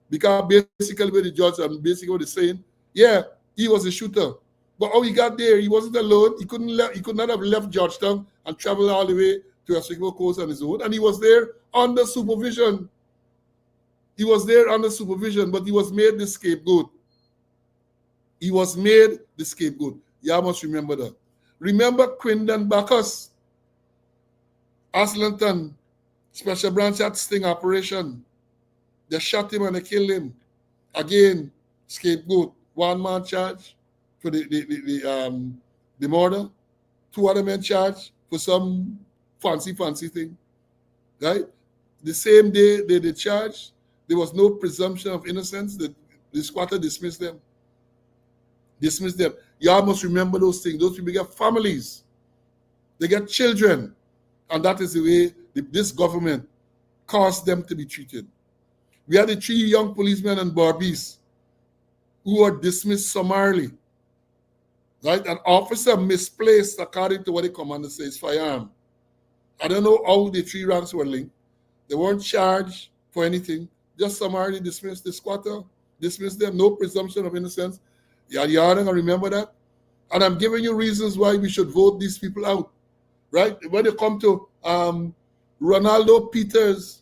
Because basically what the judge and basically what he's saying, yeah, he was a shooter. But how he got there, he wasn't alone. He could not have left Georgetown and traveled all the way to Essequibo Coast on his own. And he was there under supervision. He was there under supervision, but he was made the scapegoat. He was made the scapegoat. You must remember that. Remember Quindon Bacchus, Aslington, Special Branch at Sting Operation. They shot him and they killed him. Again, scapegoat. One man charged for the murder. Two other men charged for some fancy thing. Right? The same day they charged, there was no presumption of innocence. The squatter dismissed them. Y'all must remember those things. Those people get families. They get children. And that is the way this government caused them to be treated. We had the 3 young policemen and Barbies who were dismissed summarily. Right? An officer misplaced, according to what the commander says, firearm. I don't know how the 3 ranks were linked. They weren't charged for anything. Just summarily dismissed the squatter, dismissed them, no presumption of innocence. Y'all gonna remember that? And I'm giving you reasons why we should vote these people out. Right? When you come to Ronaldo Peters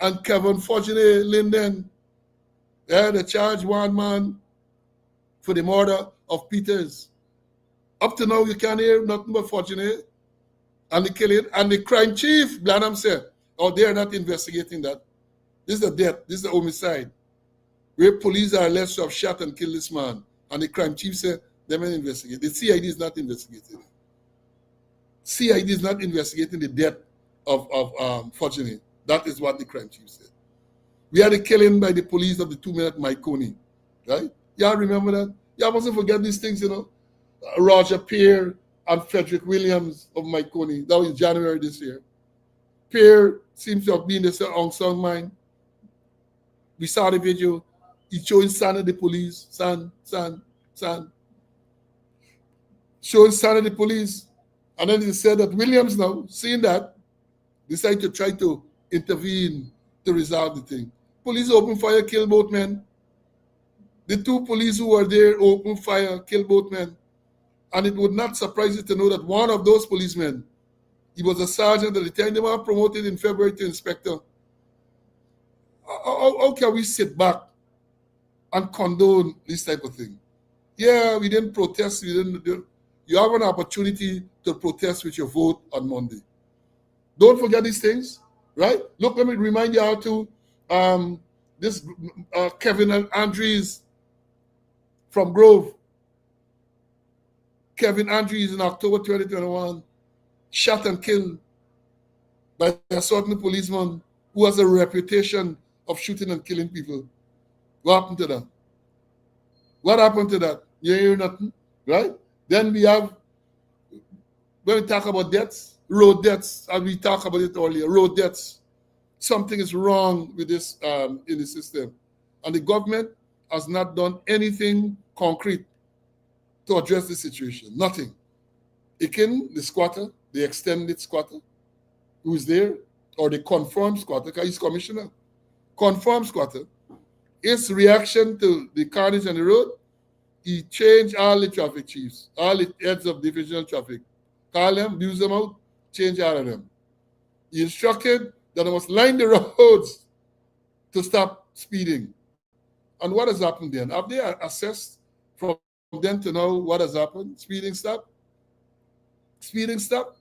and Kevin Fortuné Linden, they charged one man for the murder of Peters. Up to now, you can't hear nothing but Fortuné and the killing. And the crime chief, Blanham said, oh, they're not investigating that. This is a death. This is a homicide. Where police are alleged to have shot and killed this man. And the crime chief said, they may investigate. The CID is not investigating. CID is not investigating the death of Fortuné. That is what the crime chief said. We had a killing by the police of the 2 men at Maikoni. Right? Y'all remember that? Y'all mustn't forget these things, you know. Roger Peer and Frederick Williams of Maikoni. That was January this year. Peer seems to have been the unsung mind. We saw the video. He showing son of the police. Son. Showing son of the police. And then he said that Williams now, seeing that, decided to try to intervene to resolve the thing. Police opened fire, killed both men. The 2 police who were there opened fire, killed both men. And it would not surprise you to know that one of those policemen, he was a sergeant at the time. They were promoted in February to inspector. How can we sit back and condone this type of thing? Yeah, we didn't protest. You have an opportunity to protest with your vote on Monday. Don't forget these things, right? Look, let me remind you how to this Kevin Andrews from Grove. Kevin Andrews in October 2021 shot and killed by a certain policeman who has a reputation of shooting and killing people. What happened to that? What happened to that? You hear nothing, right? Then we have, when we talk about deaths, road deaths, and we talked about it earlier, road deaths. Something is wrong with this in the system. And the government has not done anything concrete to address the situation. Nothing. Ikin, the squatter, the extended squatter, who's there, or the confirmed squatter, because he's commissioner. Confirmed squatter, his reaction to the carnage on the road he changed all the traffic chiefs, all the heads of divisional traffic. Call them, use them out, change all of them. He instructed that they must line the roads to stop speeding. And what has happened then? Have they assessed from then to now what has happened? Speeding stop? Speeding stop?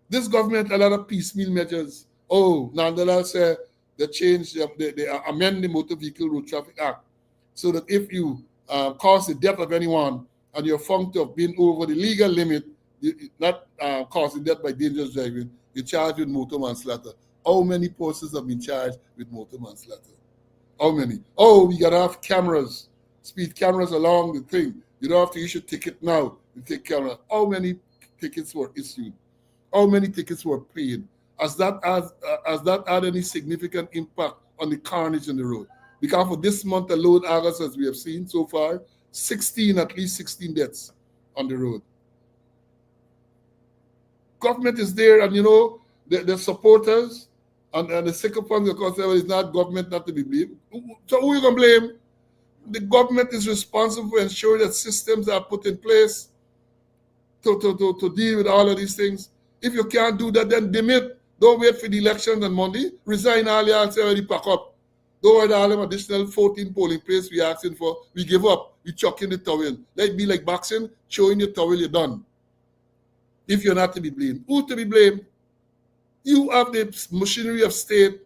This government, a lot of piecemeal measures. Oh, nonetheless, they change, they amend the Motor Vehicle Road Traffic Act so that if you cause the death of anyone and you're found to have been over the legal limit, not causing death by dangerous driving, you're charged with motor manslaughter. How many persons have been charged with motor manslaughter? How many? Oh, we gotta have cameras, speed cameras along the thing. You don't have to issue a ticket now. You take camera. How many tickets were issued? How many tickets were paid? Has that had any significant impact on the carnage on the road? Because for this month alone, August, as we have seen so far, at least 16 deaths on the road. Government is there, and the supporters and the sycophants, of course, it's not government not to be blamed. So who are you going to blame? The government is responsible for ensuring that systems are put in place to deal with all of these things. If you can't do that, then demit. Don't wait for the elections on Monday. Resign all your say already pack up. Don't worry, all them additional 14 polling places we asking for. We give up. We chuck in the towel. Let it be like boxing, showing your towel, you're done. If you're not to be blamed. Who to be blamed? You have the machinery of state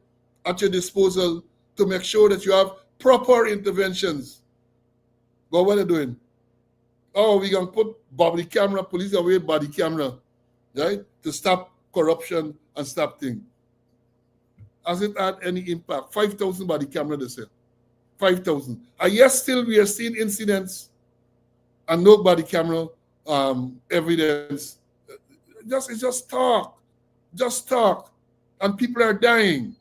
at your disposal to make sure that you have proper interventions. But what are they doing? Oh, we're going to put body camera, police away body camera, right? To stop corruption and stop things. Has it had any impact? 5,000 body camera, they say. 5,000. And yes, still we are seeing incidents and no body camera evidence. It's just talk. Just talk. And people are dying.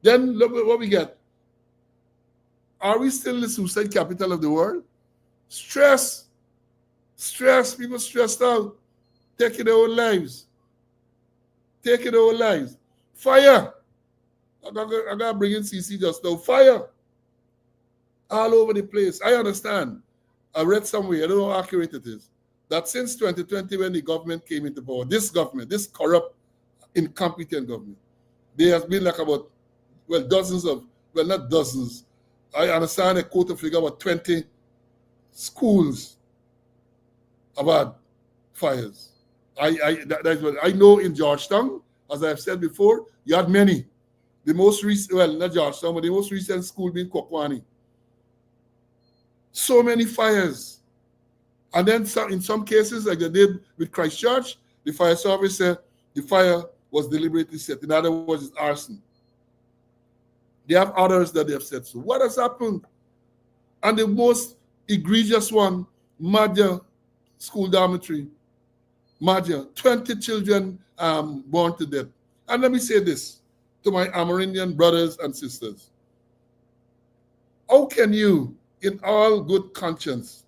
Then look at what we get. Are we still the suicide capital of the world? Stress. Stress. People stressed out. Taking their own lives. Taking their own lives. Fire. I got to bring in CC just now. Fire. All over the place. I understand. I read somewhere, I don't know how accurate it is, that since 2020 when the government came into power, this government, this corrupt, incompetent government, there has been like about, dozens of, not dozens, I understand a quote of figure about 20 schools about fires. That's what I know in Georgetown, as I've said before, you had many. The most recent, not Georgetown, but the most recent school being Kokwani. So many fires. And then in some cases, like they did with Christchurch, the fire service said the fire was deliberately set. In other words, it's arson. They have others that they have said so. What has happened? And the most egregious one, Madja school dormitory. Madja, 20 children born to death. And let me say this to my Amerindian brothers and sisters. How can you, in all good conscience,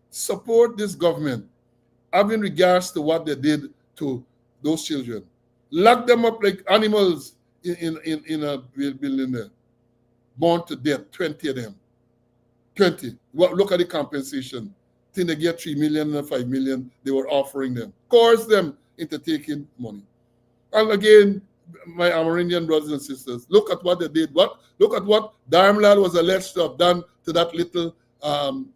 support this government having regards to what they did to those children? Lock them up like animals in a building there. Born to death, 20 of them. 20. Look at the compensation. I think they get 3 million and 5 million they were offering them. Coerce them into taking money. And again, my Amerindian brothers and sisters, look at what they did. Look at what Dharmlal was alleged to have done to that little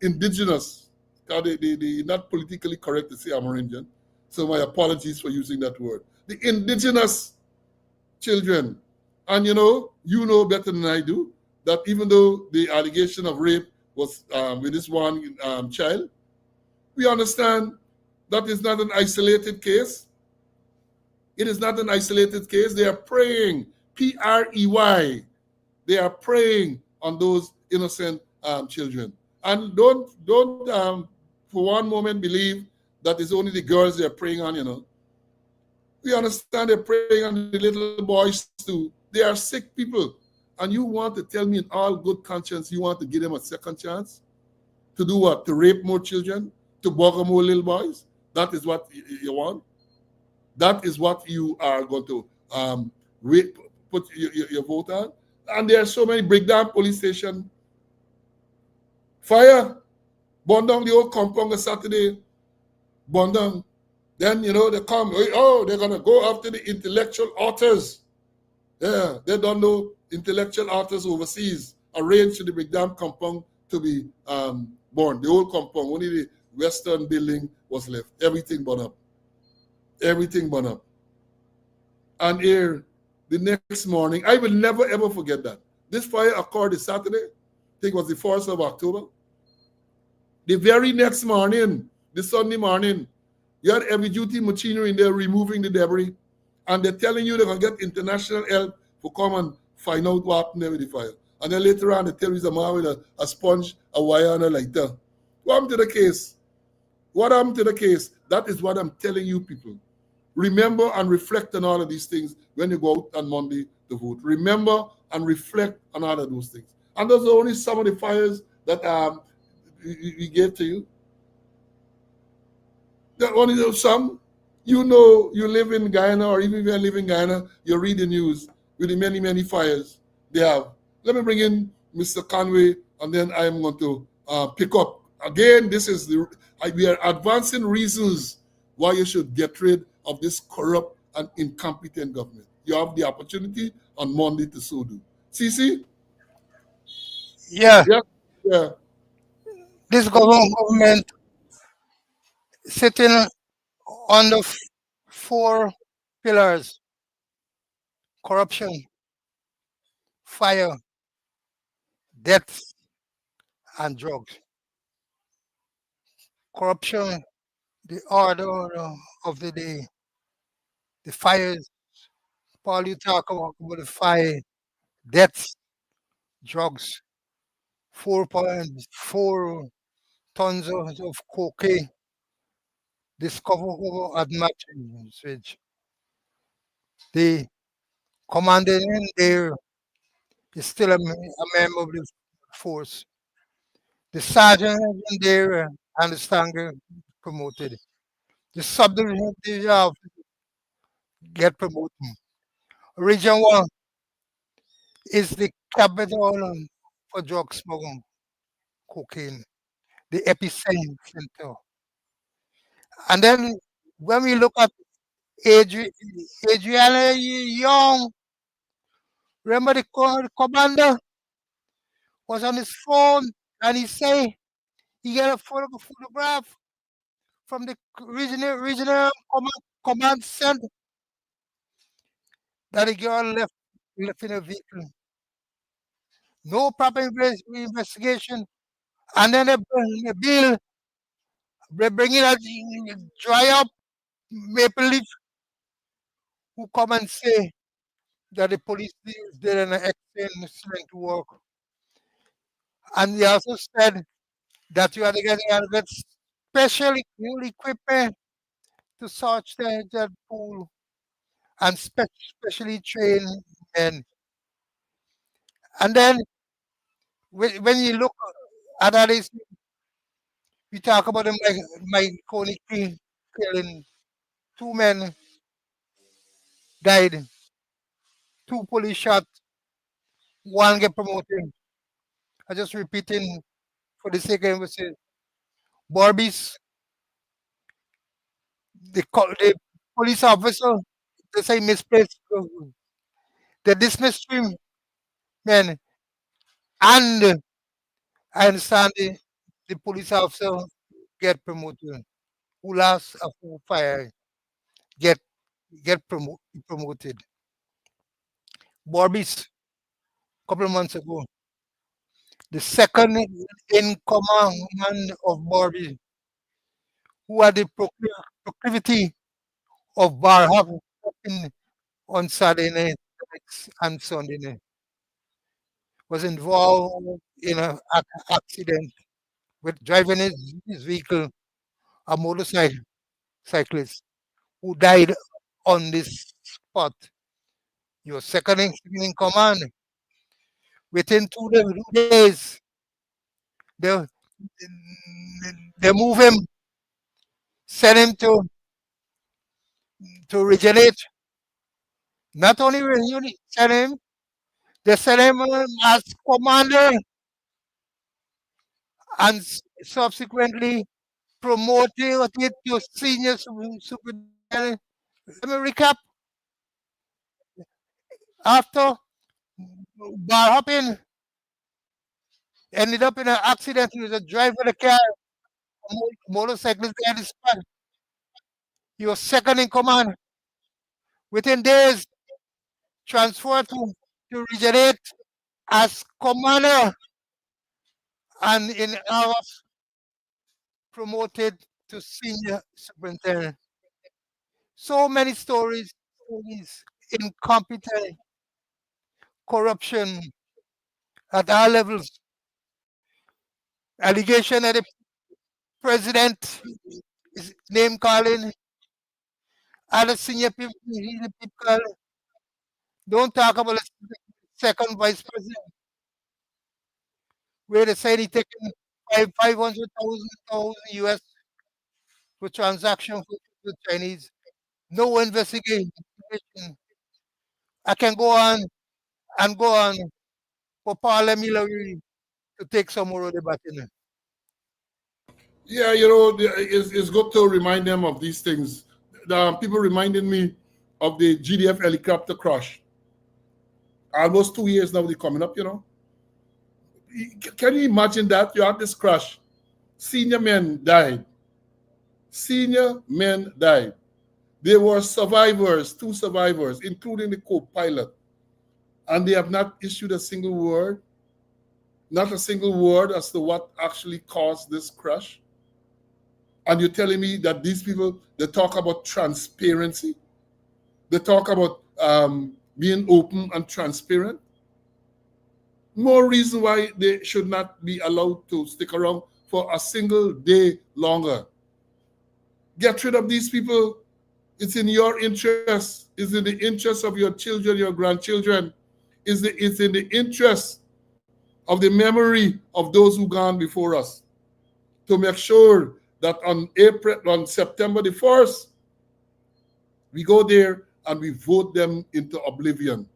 indigenous. They not politically correct to say Amerindian, so my apologies for using that word. The indigenous children. And you know better than I do, that even though the allegation of rape was with this one child, we understand that is not an isolated case. It is not an isolated case. They are preying, P-R-E-Y. They are preying on those innocent children. And don't for one moment believe that it's only the girls they are preying on, We understand they're preying on the little boys too. They are sick people. And you want to tell me in all good conscience you want to give them a second chance? To do what? To rape more children? To bugger more little boys? That is what you want? That is what you are going to put your vote on? And there are so many breakdown police stations. Fire. Burn down the old compound on Saturday, burn down. Then, they come, oh, they're going to go after the intellectual authors. Yeah, they don't know intellectual authors overseas arranged to the big damn compound to be burned. The old compound, only the western building was left. Everything burned up. Everything burned up. And here, the next morning, I will never ever forget that. This fire occurred this Saturday. I think it was the 1st of October. The very next morning, the Sunday morning, you had heavy duty machinery in there removing the debris. And they're telling you they're going to get international help to come and find out what happened there with the fire. And then later on, they tell you there's a man with a sponge, a wire, and a lighter. What happened to the case? What happened to the case? That is what I'm telling you, people. Remember and reflect on all of these things when you go out on Monday to vote. Remember and reflect on all of those things. And those are only some of the fires that we gave to you. There are only some. You live in Guyana, or even if you live in Guyana, you read the news with the many, many fires they have. Let me bring in Mr. Conway, and then I am going to pick up. Again, we are advancing reasons why you should get rid of this corrupt and incompetent government. You have the opportunity on Monday to so do. CC? Yeah, Yeah. this government sitting on the four pillars: corruption, fire, death, and drugs. Corruption, the order of the day. The fires, Paul, you talk about the fire, deaths, drugs, 4.4 tons of cocaine discovered at matching switch. The commander in there is still a member of the force. The sergeant in there and the stanger promoted. The sub-division get promoted. Region 1 is the capital for drug smuggling, cocaine, the epicenter. And then when we look at Adriana Young, remember the commander was on his phone and he say he got a photograph from the regional command center that the girl left in a vehicle. No proper investigation. And then the bill, they bring in a dry up maple leaf who come and say that the police did an excellent work. And he also said that you had to get special equipment to search that pool and specially trained men. And then when you look at that, we talk about the Mike killing. Two men died, two police shot, one get promoted. I just repeating for the sake of emphasis. Barbies, the police officer, they say misplaced. They dismissed him, man. And I understand the police officer get promoted. Who lost a fire get promoted. Barbies, couple of months ago, the second in command of Barbie, who had the proclivity of bar hopping on Saturday night and Sunday night, was involved in an accident with driving his vehicle, a motorcyclist who died on this spot. Your second in command. Within 2 days, they they move him, send him to originate. Not only will you send him, they send him as commander and subsequently promoted to senior superintendent. Let me recap. After bar hopping, ended up in an accident. He was a driver of the car, motorcyclist guy. This man. He was second in command. Within days, transferred to Region 8 as commander, and in hours promoted to senior superintendent. So many stories, incompetence, corruption at all levels, allegation that the president is name calling, other senior people don't talk about the second vice president, where they say he taken 500,000 US for transaction with Chinese. No investigation. I can go on and go on for parliamentary to take some more of the battle. Yeah, you know, it's good to remind them of these things. People reminded me of the GDF helicopter crash. Almost 2 years now they're coming up, you know. Can you imagine that? You have this crash. Senior men died. Senior men died. There were survivors, 2 survivors, including the co-pilot. And they have not issued a single word, not a single word as to what actually caused this crash. And you're telling me that these people, they talk about transparency. They talk about being open and transparent. More reason why they should not be allowed to stick around for a single day longer. Get rid of these people. It's in your interest. It's in the interest of your children, your grandchildren. It's in the interest of the memory of those who gone before us, to make sure that on September the 1st, we go there and we vote them into oblivion.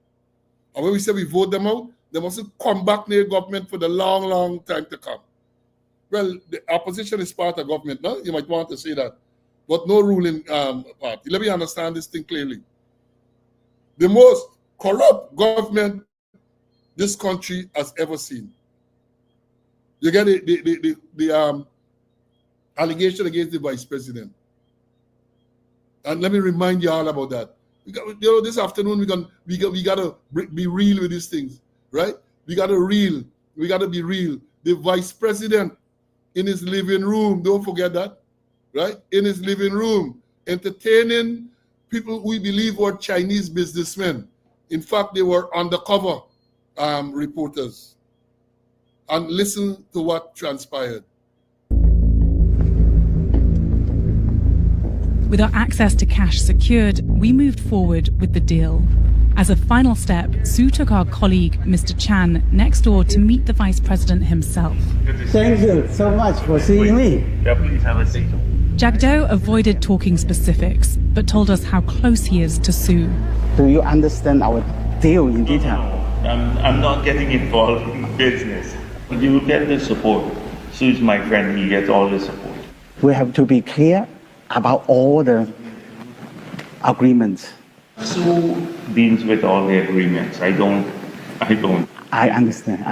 And when we say we vote them out, they mustn't come back near government for the long, long time to come. Well, the opposition is part of government, no? You might want to say that, but no ruling party. Let me understand this thing clearly. The most corrupt government this country has ever seen. You get the allegation against the vice president. And let me remind you all about that. This afternoon we gotta be real with these things, right? We gotta be real. The vice president in his living room, don't forget that, right? In his living room, entertaining people we believe were Chinese businessmen. In fact, they were undercover reporters. And listen to what transpired. With our access to cash secured, we moved forward with the deal. As a final step, Sue took our colleague, Mr. Chan, next door to meet the Vice President himself. Thank you so much for seeing me. Yeah, please have a seat. Jagdo avoided talking specifics, but told us how close he is to Sue. Do you understand our deal in detail? I'm not getting involved in business. You will get the support. Sue is my friend. He gets all the support. We have to be clear about all the agreements. Sue deals with all the agreements. I don't. I understand.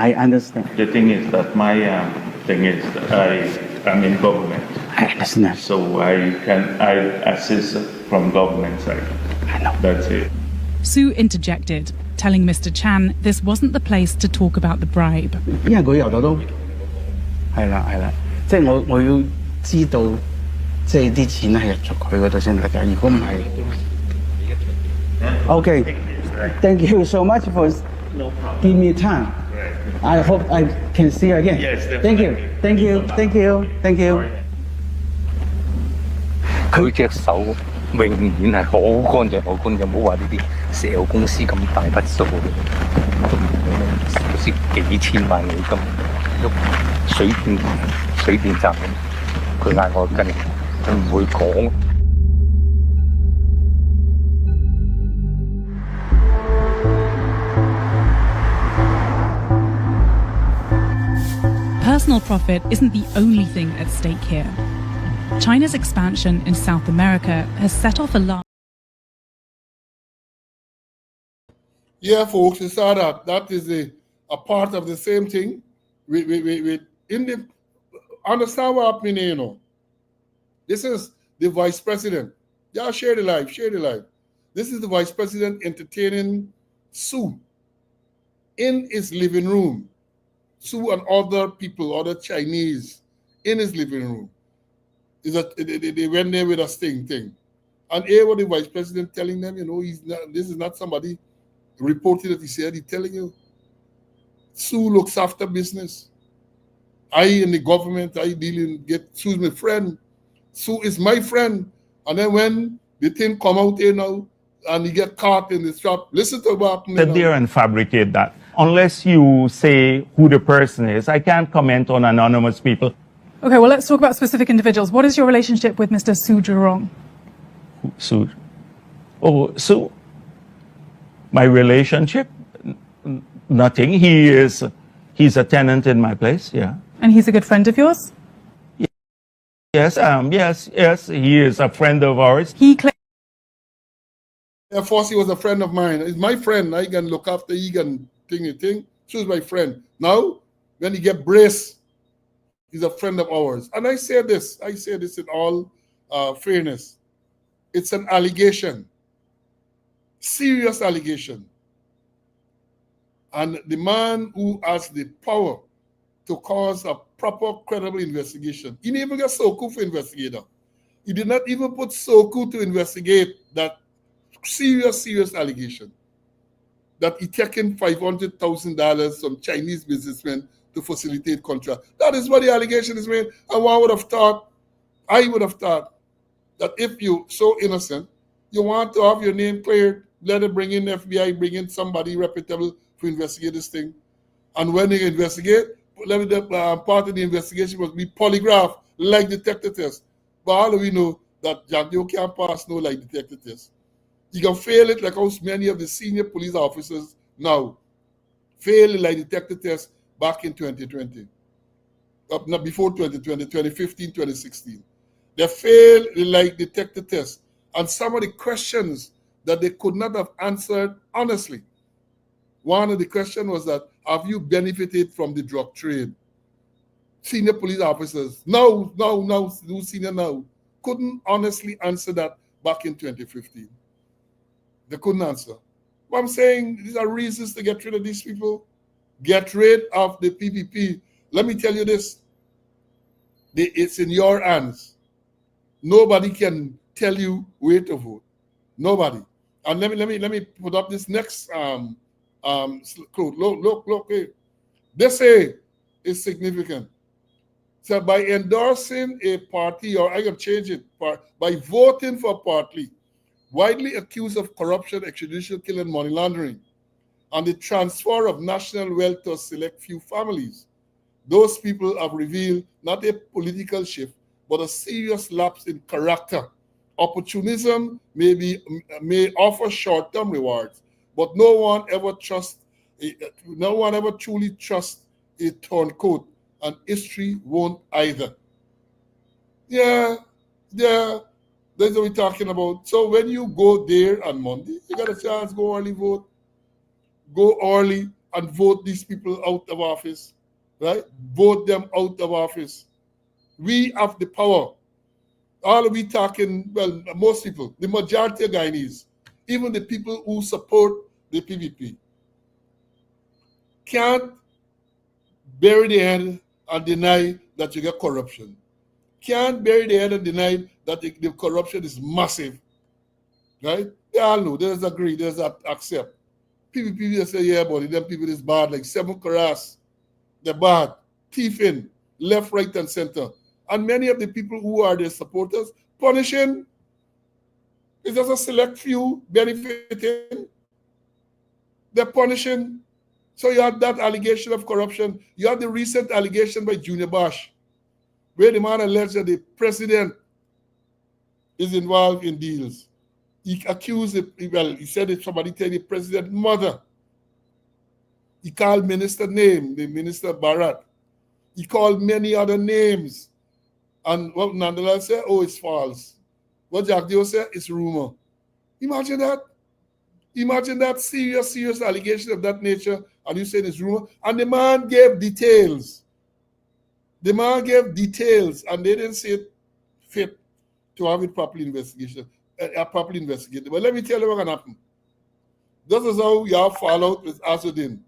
The thing is that my thing is that I'm in government. I understand. So I assist from government side. I know. That's it. Sue interjected, telling Mr. Chan this wasn't the place to talk about the bribe. 因為佢由頭都係啦，即係我要知道，即係啲錢係入咗佢嗰度先得㗎。如果唔係 ，Okay, thank you so much for giving me time. I hope I can see you again. Yes, thank definitely. you. 佢隻手永遠係好乾淨，唔好話呢啲石油公司咁大筆數嘅，好似幾千萬美金，水電站咁，佢嗌我跟，佢唔會講。personal profit isn't the only thing at stake here. China's expansion in South America has set off a large... Yeah, folks, you saw that. That is a part of the same thing. Understand what happened, you know. This is the vice president. Yeah, share the life, share the life. This is the vice president entertaining Sue in his living room. Sue and other people, other Chinese, in his living room. They went there with a sting thing. And here was the vice president telling them, you know, this is not somebody reported that he said, he's telling you, Sue looks after business. I in the government, I dealing, Sue's my friend. Sue is my friend. And then when the thing come out here now, and you get caught in the trap, listen to what happened. Sit there and fabricate that. Unless you say who the person is, I can't comment on anonymous people. Okay, well, let's talk about specific individuals. What is your relationship with Mr. Su Zhirong? Su? Oh, Su? My relationship? Nothing. He's a tenant in my place, yeah. And he's a good friend of yours? Yes, yes, he is a friend of ours. He claims... Of course, he was a friend of mine. He's my friend. I can look after, he can thing. She was my friend. Now, when he get brace, he's a friend of ours. And I say this in all fairness. It's an allegation. Serious allegation. And the man who has the power to cause a proper, credible investigation, he didn't even get Soku for investigator. He did not even put Soku to investigate that serious allegation that he taken $500,000 from Chinese businessmen to facilitate contract. That is what the allegation is made. And I would have thought that if you're so innocent, you want to have your name cleared, let it bring in FBI, bring in somebody reputable to investigate this thing. And when they investigate, part of the investigation must be polygraph, like detector test. But how do we know that you can't pass no like detector test? You can fail it like how many of the senior police officers now fail like detector test back in 2020. Not before 2020, 2015, 2016. They failed like detector test. And some of the questions that they could not have answered honestly. One of the questions was that, have you benefited from the drug trade? Senior police officers, no, senior now, couldn't honestly answer that back in 2015. They couldn't answer. But I'm saying these are reasons to get rid of these people. Get rid of the PPP. Let me tell you this. It's in your hands. Nobody can tell you where to vote. Nobody. And let me put up this next quote. Look. Hey. This is significant. So by endorsing a party, or I can change it, by voting for a party widely accused of corruption, extradition, killing, money laundering, and the transfer of national wealth to a select few families, those people have revealed not a political shift, but a serious lapse in character. Opportunism may offer short-term rewards, but no one ever truly trusts a turncoat, and history won't either. Yeah, that's what we're talking about. So when you go there on Monday, you got a chance to go early vote. Go early and vote these people out of office, right? Vote them out of office. We have the power. All we talking, well, most people, the majority of Guyanese, even the people who support the PVP, can't bury their head and deny that you get corruption. Can't bury their head and deny that the corruption is massive, right? They all know, there's agree, there's accept. PVP, they say, yeah, but them people is bad, like 7 Karas, they're bad, thieving, left, right, and center. And many of the people who are their supporters, punishing, it's just a select few benefiting. They're punishing. So you have that allegation of corruption. You have the recent allegation by Junior Bosch, where the man alleged that the president is involved in deals. He accused, he said that somebody tell the president's mother. He called minister name, the minister Barat. He called many other names. And what Nandala said, oh, it's false. What Jack Dio said, it's rumor. Imagine that. Imagine that serious allegation of that nature, and you saying it's rumor. And the man gave details. The man gave details, and they didn't see it fit to have it properly investigated. But let me tell you what can happen. This is how you have fallout with Asudin.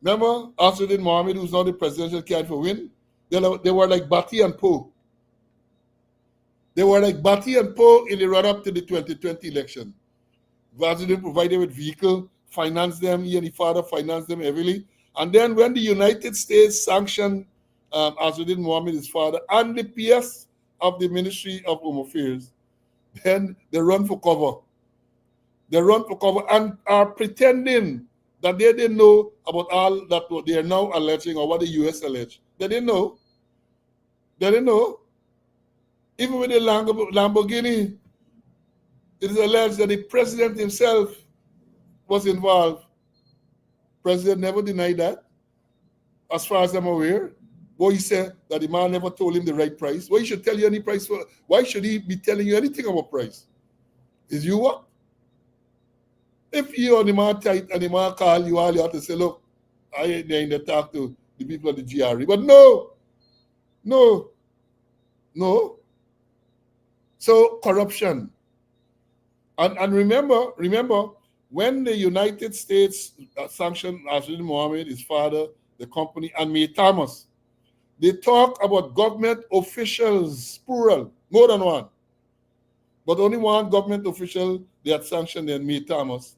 Remember Asudin Mohammed, who's now the presidential candidate for Win? They were like Bati and Poe. They were like Bati and Poe in the run-up to the 2020 election. Asudin provided with vehicle, financed them, he and his father financed them heavily. And then when the United States sanctioned Asudin Mohammed, his father, and the PS of the Ministry of Home Affairs, then they run for cover. They run for cover and are pretending that they didn't know about all that what they are now alleging or what the US alleged. They didn't know. They didn't know. Even with the Lamborghini, it is alleged that the president himself was involved. President never denied that, as far as I'm aware. Boy, he said that the man never told him the right price. Why should tell you any price for? Why should he be telling you anything about price? Is you what? If you and the man tight and the man call you, all you have to say, look, I ain't there in the talk to the people of the GRE. But no. So corruption. And remember, when the United States sanctioned Asudin Mohammed, his father, the company, and May Thomas, they talk about government officials, plural, more than one. But only one government official they had sanctioned in May Thomas.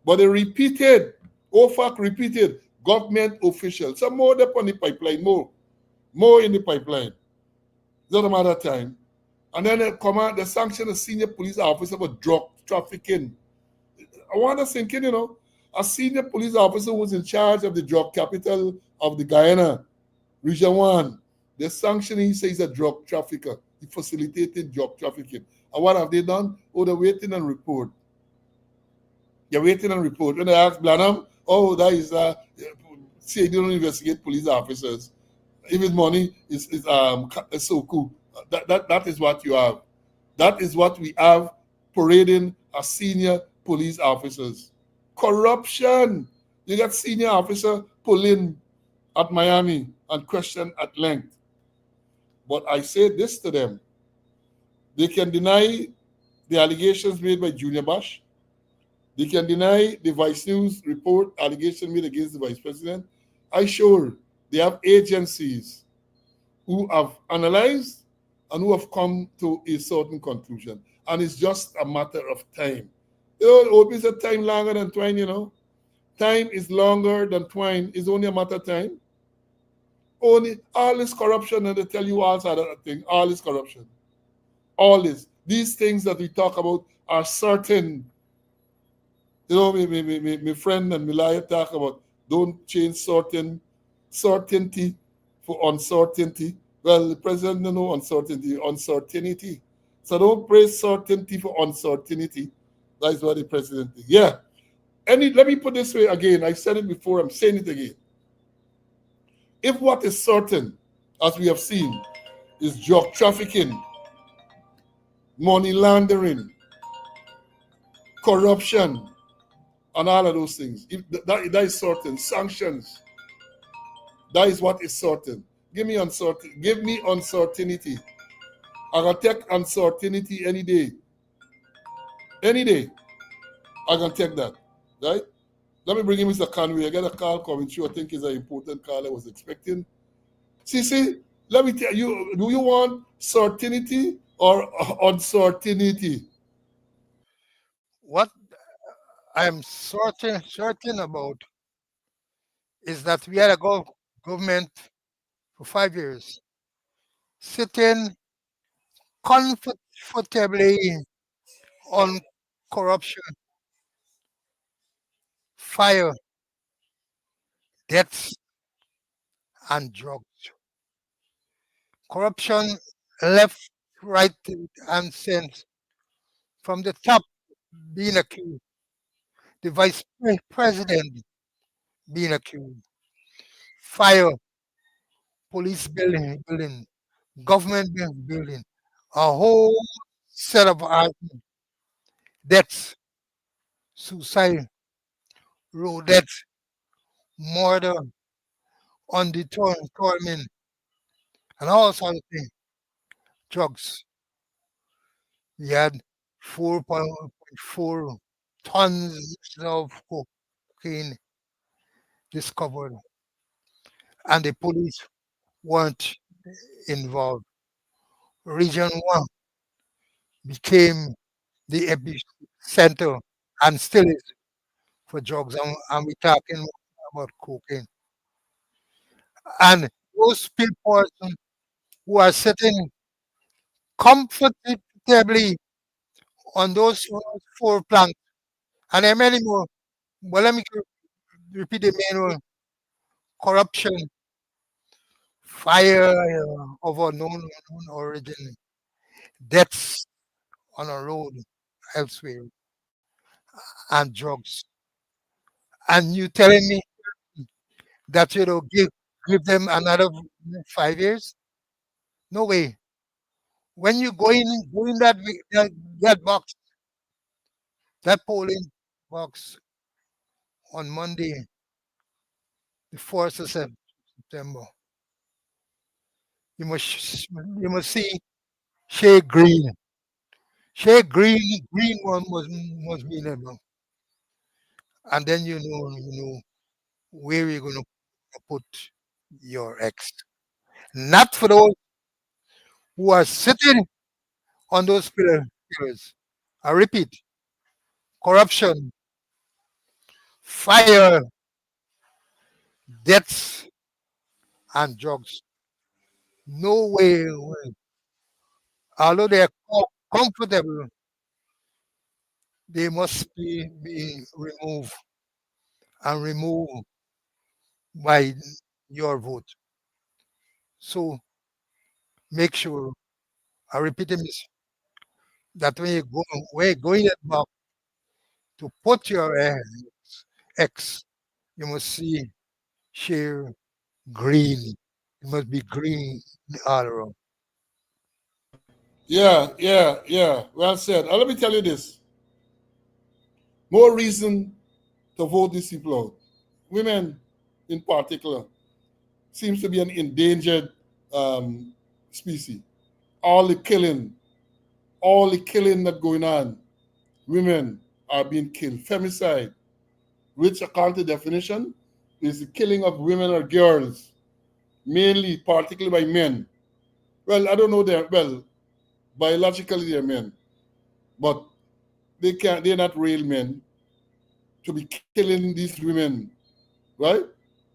But they repeated, OFAC repeated, government officials. Some more up on the pipeline, more in the pipeline. It's not a matter of time. And then they sanctioned a senior police officer for drug trafficking. I want to think in, a senior police officer who was in charge of the drug capital of the Guyana, Region 1. They're sanctioning, he says he's a drug trafficker. He facilitated drug trafficking. And what have they done? Oh, they're waiting and report. They're waiting and report. When they ask Blanham, oh, that is, say they don't investigate police officers. If his money is so cool. That is what you have. That is what we have parading as senior police officers. Corruption. You got senior officer pull in at Miami and question at length. But I say this to them. They can deny the allegations made by Junior Bash. They can deny the Vice News report allegation made against the Vice President. I sure they have agencies who have analyzed and who have come to a certain conclusion. And it's just a matter of time. It's a time longer than twine, Time is longer than twine. It's only a matter of time. Only all this corruption, and they tell you all sort of thing. All this corruption. All this. These things that we talk about are certain. My friend and Milaya talk about don't change certainty for uncertainty. Well, the president doesn't know uncertainty. So don't praise certainty for uncertainty. That's what the president did. Yeah. Let me put this way again. I said it before. I'm saying it again. If what is certain, as we have seen, is drug trafficking, money laundering, corruption, and all of those things, if that is certain, sanctions, that is what is certain. Give me uncertainty. I can take uncertainty any day. Any day. I can take that. Right? Let me bring in Mr. Conway. I got a call coming through. I think it's an important call I was expecting. See, let me tell you, do you want certainty or uncertainty? What I'm certain about is that we had a government for 5 years sitting comfortably on corruption, fire, deaths, and drugs. Corruption left, right, and center. From the top being accused, the vice president being accused, fire, police building, government building, a whole set of arguments, deaths, suicide, road deaths, murder, torment, and all sorts of things. Drugs. We had 4.4 tons of cocaine discovered, and the police weren't involved. Region 1 became the epicenter and still is for drugs, and we're talking about cocaine. And those people who are sitting comfortably on those 4 planks, and there are many more. Well, let me repeat the main one: corruption, fire of unknown origin, deaths on a road elsewhere, and drugs. And you telling me that you know give them another 5 years? No way. When you go in that box, that polling box on Monday, the 4th of September, you must see shade green. Shade green one must be in it, bro. And then you know where you're gonna put your X. Not for those who are sitting on those pillars. I repeat, corruption, fire, deaths, and drugs. No way. Although they are comfortable, they must be removed and removed by your vote. So make sure, I repeat this, that when you're going back to put your X, you must see share green. It must be green all around. Yeah. Well said. Let me tell you this. More reason to vote these people out. Women, in particular, seems to be an endangered species. All the killing that going on, women are being killed. Femicide, which according to definition, is the killing of women or girls, mainly, particularly by men. Well, I don't know biologically they're men, but they're not real men to be killing these women, right?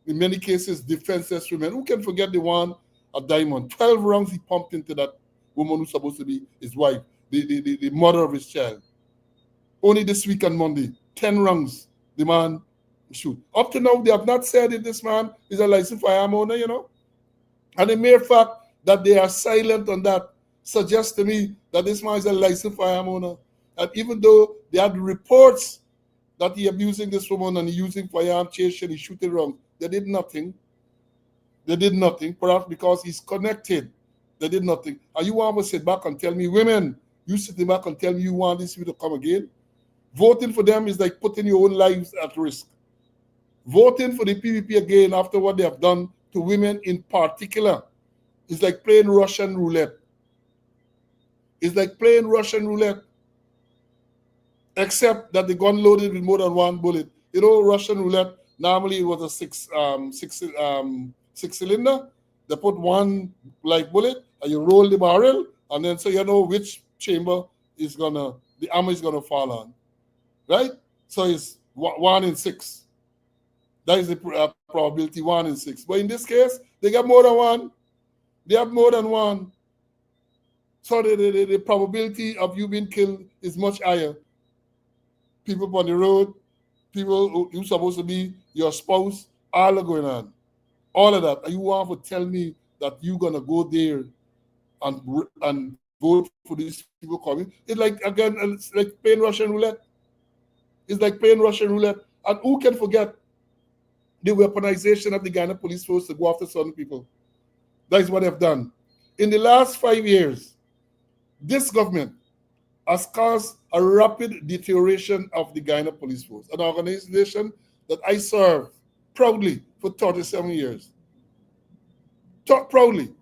In many cases, defenseless women. Who can forget the one at Diamond? 12 rounds he pumped into that woman who's supposed to be his wife, the mother of his child. Only this week on Monday, 10 rounds, the man shoot. Up to now, they have not said that this man is a licensed firearm owner. And the mere fact that they are silent on that suggests to me that this man is a licensed firearm owner. And even though they had reports that he abusing this woman and he using firearm, chasing, he shooting wrong, they did nothing. Perhaps because he's connected. They did nothing. And you want to sit back and tell me, women, you sitting back and tell me you want this people to come again? Voting for them is like putting your own lives at risk. Voting for the PPP again after what they have done to women in particular is like playing Russian roulette. Except that the gun loaded with more than one bullet. Russian roulette, normally it was a six cylinder. They put one live bullet and you roll the barrel, and then so you know which chamber the ammo is gonna fall on. Right? So it's 1 in 6. That is the probability, 1 in 6. But in this case, they got more than one. They have more than one. So the probability of you being killed is much higher. People on the road, people who's supposed to be your spouse, all are going on. All of that. And you want to tell me that you're going to go there and vote for these people coming? It's like playing Russian roulette. And who can forget the weaponization of the Ghana police force to go after certain people. That is what they've done. In the last 5 years, this government has caused a rapid deterioration of the Ghana police force, an organization that I served proudly for 37 years. Proudly.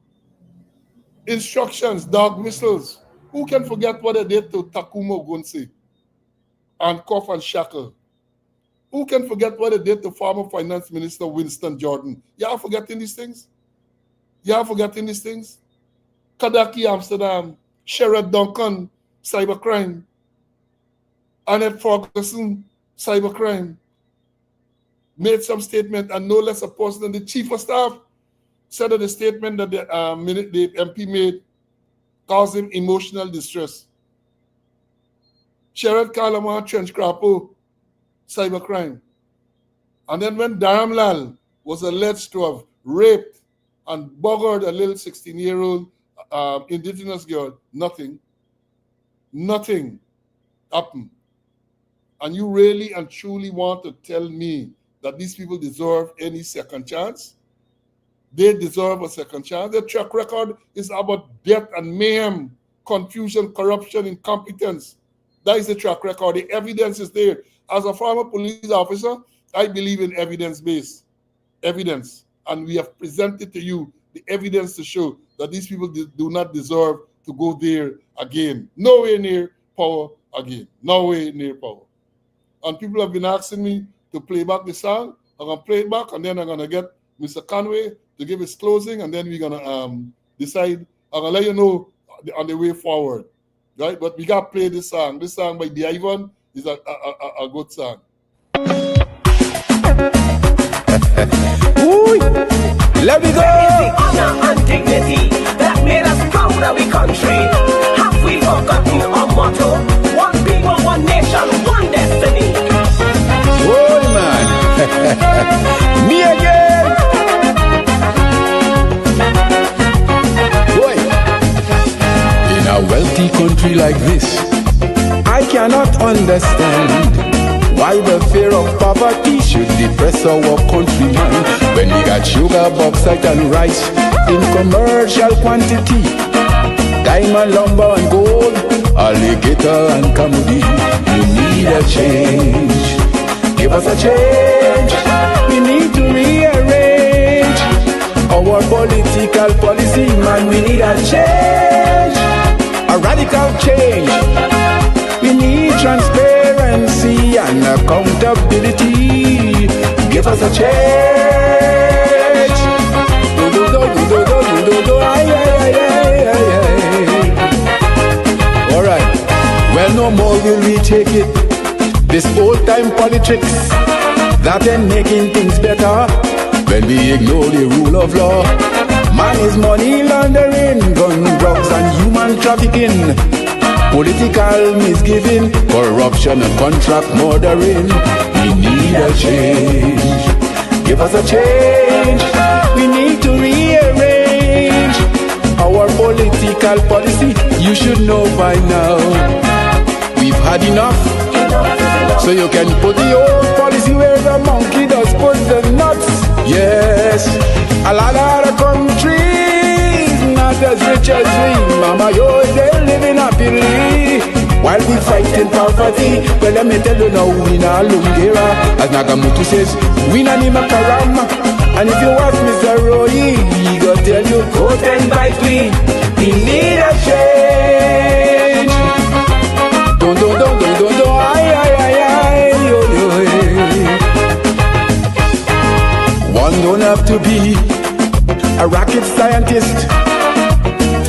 Instructions, dog whistles. Who can forget what they did to Takuma Gunsi and Cuff and Shackle? Who can forget what they did to former Finance Minister Winston Jordan? Y'all forgetting these things? Y'all forgetting these things? Kadaki Amsterdam, Sherrod Duncan, cybercrime. Annette Ferguson, cybercrime. Made some statement, and no less a person than the chief of staff said that the statement that the MP made caused him emotional distress. Sherrod Kalama, Trench Crapo, cybercrime. And then when Dharamlal was alleged to have raped and buggered a little 16-year-old indigenous girl, nothing happened. And you really and truly want to tell me that these people deserve any second chance? They deserve a second chance. Their track record is about death and mayhem, confusion, corruption, incompetence. That is the track record. The evidence is there. As a former police officer, I believe in evidence-based evidence. And we have presented to you the evidence to show that these people do not deserve to go there again. Nowhere near power again. Nowhere near power. And people have been asking me to play back the song. I'm going to play it back, and then I'm going to get Mr. Conway to give his closing, and then we're going to decide. I'm going to let you know on the way forward. Right? But we got to play this song. This song by D. Ivan is a good song. Let me go. It's the honor and dignity that made us proud of our country. Have we forgotten our motto? One people, one nation, one destiny. Oh man, me again. Boy, in a wealthy country like this, I cannot understand why the fear of poverty should depress our countrymen when we got sugar, bauxite and rice in commercial quantity, diamond, lumber and gold, alligator and camudi. We need a change. Give us a change. We need to rearrange our political policy, man. We need a change, a radical change. We need transparency and accountability. Give us a change. All right. Well, no more will we take it. This old-time politics that ain't making things better when we ignore the rule of law. Man is money laundering, gun, drugs and human trafficking, political misgiving, corruption and contract murdering. We need a change. Give us a change. We need to rearrange our political policy. You should know by now we've had enough. So you can put the old policy where the monkey does put the nuts. Yes, a lot of countries not as rich as we. Mama, yo, they're living happily while we fighting poverty. Well, let me tell you now, we na Lungera. As Nagamutu says, we na Nimakaram. And if you ask Mr. Roy, he go tell you, vote and bite we need a change. Don't, one don't have to be a rocket scientist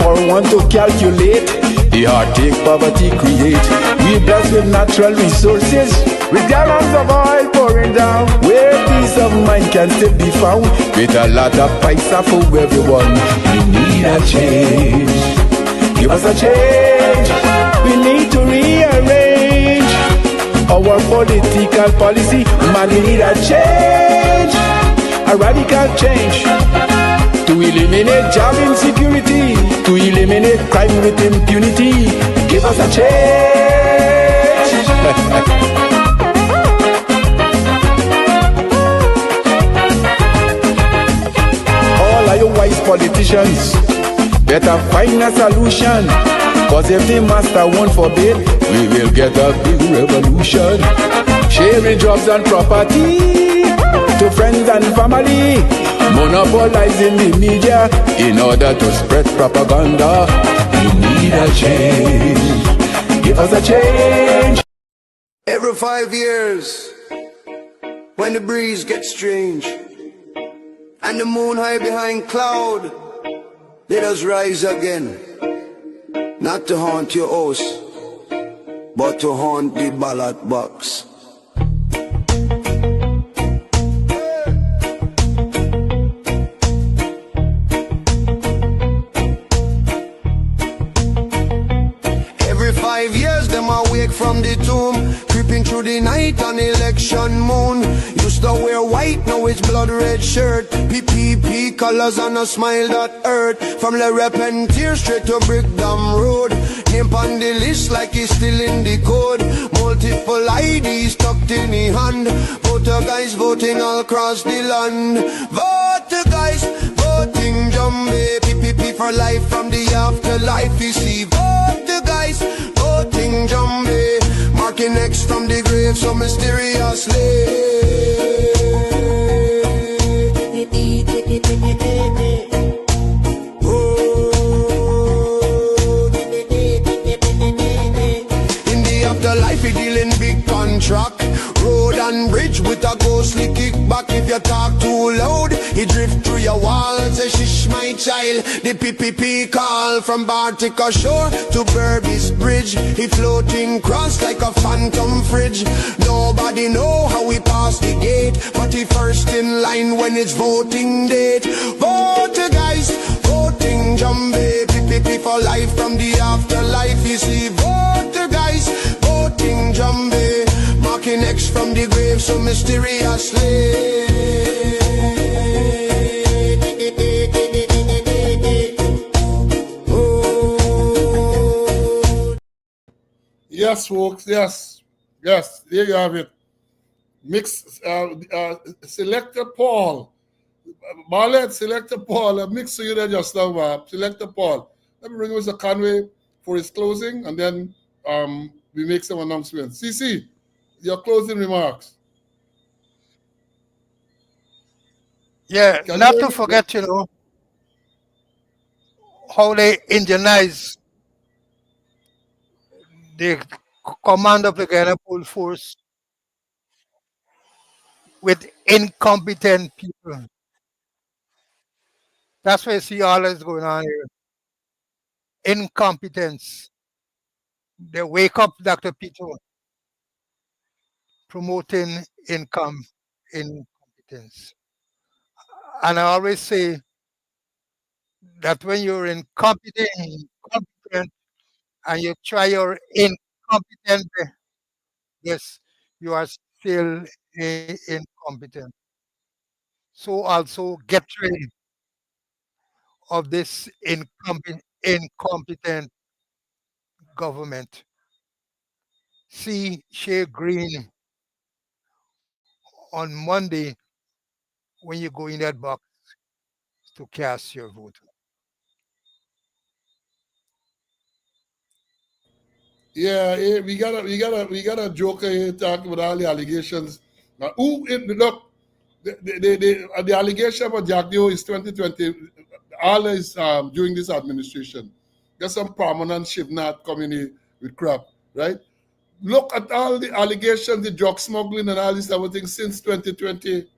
for one to calculate the heartache poverty create. We blessed with natural resources, with gallons of oil pouring down, where peace of mind can still be found, with a lot of paisa for everyone. We need a change. Give us a change. We need to rearrange our political policy. Man, we need a change, a radical change, to eliminate job insecurity, to eliminate crime with impunity. Give us a change. wise politicians better find a solution. Cause if the master won't forbid, we will get a big revolution. Sharing jobs and property to friends and family. Monopolizing the media in order to spread propaganda. We need a change. Give us a change. Every 5 years, when the breeze gets strange and the moon high behind cloud, let us rise again, not to haunt your house, but to haunt the ballot box. Every 5 years, them awake from the tomb, creeping through the night on election moon. Used to wear white, now it's blood red shirt. PPP colors and a smile that hurt. From Le Repentier straight to Brickdam Road. Name on the list like he's still in the code. Multiple IDs tucked in the hand. Voter guys voting all across the land. Voter guys voting Jumbe. PPP for life from the afterlife. You see, voter guys voting Jumbe. Marking X from the grave so mysteriously. In the afterlife, we deal in big contract. Road and bridge with a ghostly kickback. If you talk too loud, he drift through your walls. Say, shish, my child. The PPP call from Bartica Shore to Burbis Bridge. He floating cross like a phantom fridge. Nobody know how we pass the gate, but he first in line when it's voting date. Voter guys, voting Jumbe. PPP for life from the afterlife. You see, voter guys, voting Jumbe. Marking X from the grave so mysteriously. Yes, folks. Yes, yes. There you have it. Mix Selector Paul, Marlet Selector Paul. Mix you there just now, Selector Paul. Let me bring Mr. Conway for his closing, and then we make some announcements. CC, your closing remarks. Yeah, not to forget, how they Indianize the command of the Ghana Police Force with incompetent people. That's why you see all that's going on here. Incompetence. They wake up Dr. Peter promoting incompetence. And I always say that when you're incompetent and you try your incompetent, yes, you are still incompetent. So also get rid of this incompetent government. See Shea Green on Monday when you go in that box to cast your vote. Yeah, we got a joker here talking about all the allegations. Now, look, the allegation about Jack Dio is 2020. All is during this administration. There's some prominent Shivnath coming in with crap, right? Look at all the allegations, the drug smuggling and all this other things since 2020.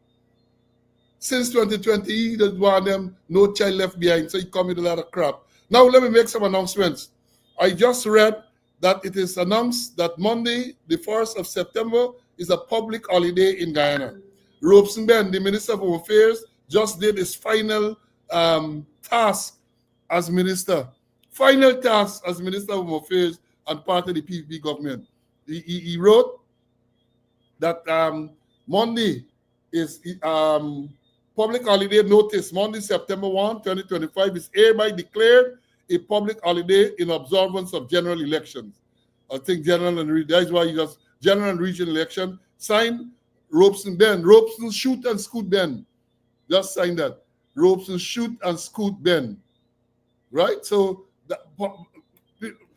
Since 2020, he did one of them, no child left behind, so he come with a lot of crap. Now let me make some announcements. I just read that it is announced that Monday, the 1st of September, is a public holiday in Guyana. Robeson-Ben, the Minister of Home Affairs, just did his final task as minister. Final task as Minister of Home Affairs and part of the PPP government. He wrote that Monday is public holiday notice. Monday, September 1, 2025 is hereby declared a public holiday in observance of general elections. I think general and that's why you just general and regional election. Sign Robeson Ben. Robeson shoot and scoot Ben. Just sign that. ropes to shoot and scoot Ben. Right? So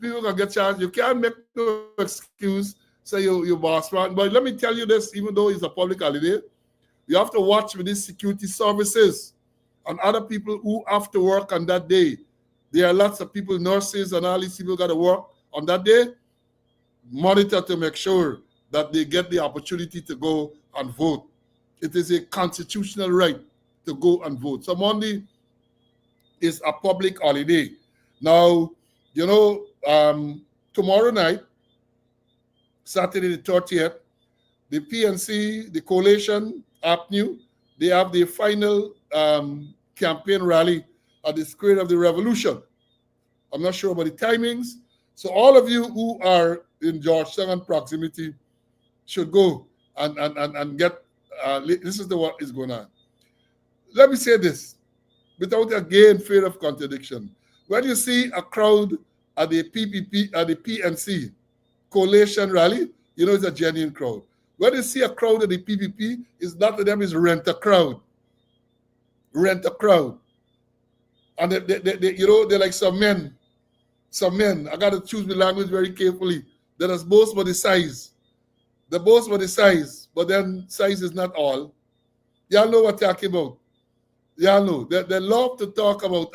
people can get charged. You can't make no excuse, say you boss man. But let me tell you this, even though it's a public holiday, you have to watch with these security services and other people who have to work on that day. There are lots of people, nurses and all these people got to work on that day. Monitor to make sure that they get the opportunity to go and vote. It is a constitutional right to go and vote. So Monday is a public holiday. Now, you know, tomorrow night, Saturday the 30th, the PNC, the coalition, APNU, they have the final campaign rally at the Square of the Revolution. I'm not sure about the timings. So all of you who are in Georgetown and proximity should go and get, this is what is going on. Let me say this, without again fear of contradiction. When you see a crowd at the PPP, at the PNC coalition rally, you know it's a genuine crowd. When you see a crowd at the PPP, it's not to them, it's rent a crowd. Rent a crowd. And they you know, they're like some men. Some men, I got to choose my language very carefully. That is boast for the size. The boast for the size, but then size is not all. Y'all know what I'm talking about. Y'all know. They love to talk about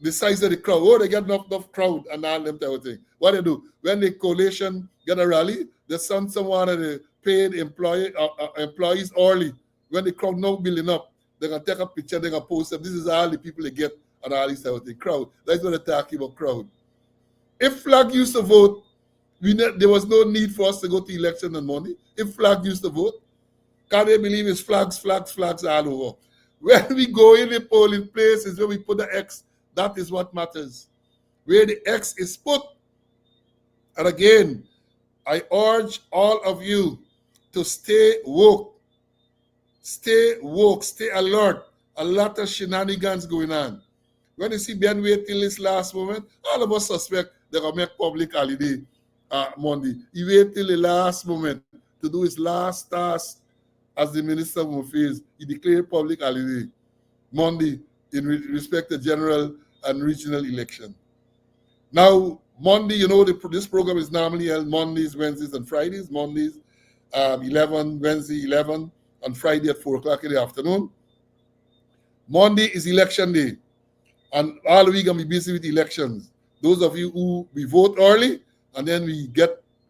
the size of the crowd. Oh, they get enough crowd and all them type of thing. What they do? When the coalition get a rally, they send someone of the paid employees early. When the crowd now building up, they're going to take a picture, they're going to post them. This is all the people they get and all these type of thing. Crowd. That's what they're talking about, crowd. If Flag used to vote, there was no need for us to go to election on Monday. If Flag used to vote, can they believe it's flags all over? When we go in the polling places, where we put the X, that is what matters. Where the X is put. And again, I urge all of you to stay woke. Stay woke, stay alert. A lot of shenanigans going on. When you see Ben wait till this last moment, all of us suspect they're going to make public holiday Monday. He wait till the last moment to do his last task as the Minister of Home Affairs. He declared public holiday Monday in respect to general and regional election. Now, Monday, you know, this program is normally held Mondays, Wednesdays, and Fridays. Mondays, 11, Wednesday, 11, and Friday at 4 o'clock in the afternoon. Monday is election day, and all week going to be busy with elections. Those of you who we vote early, and then we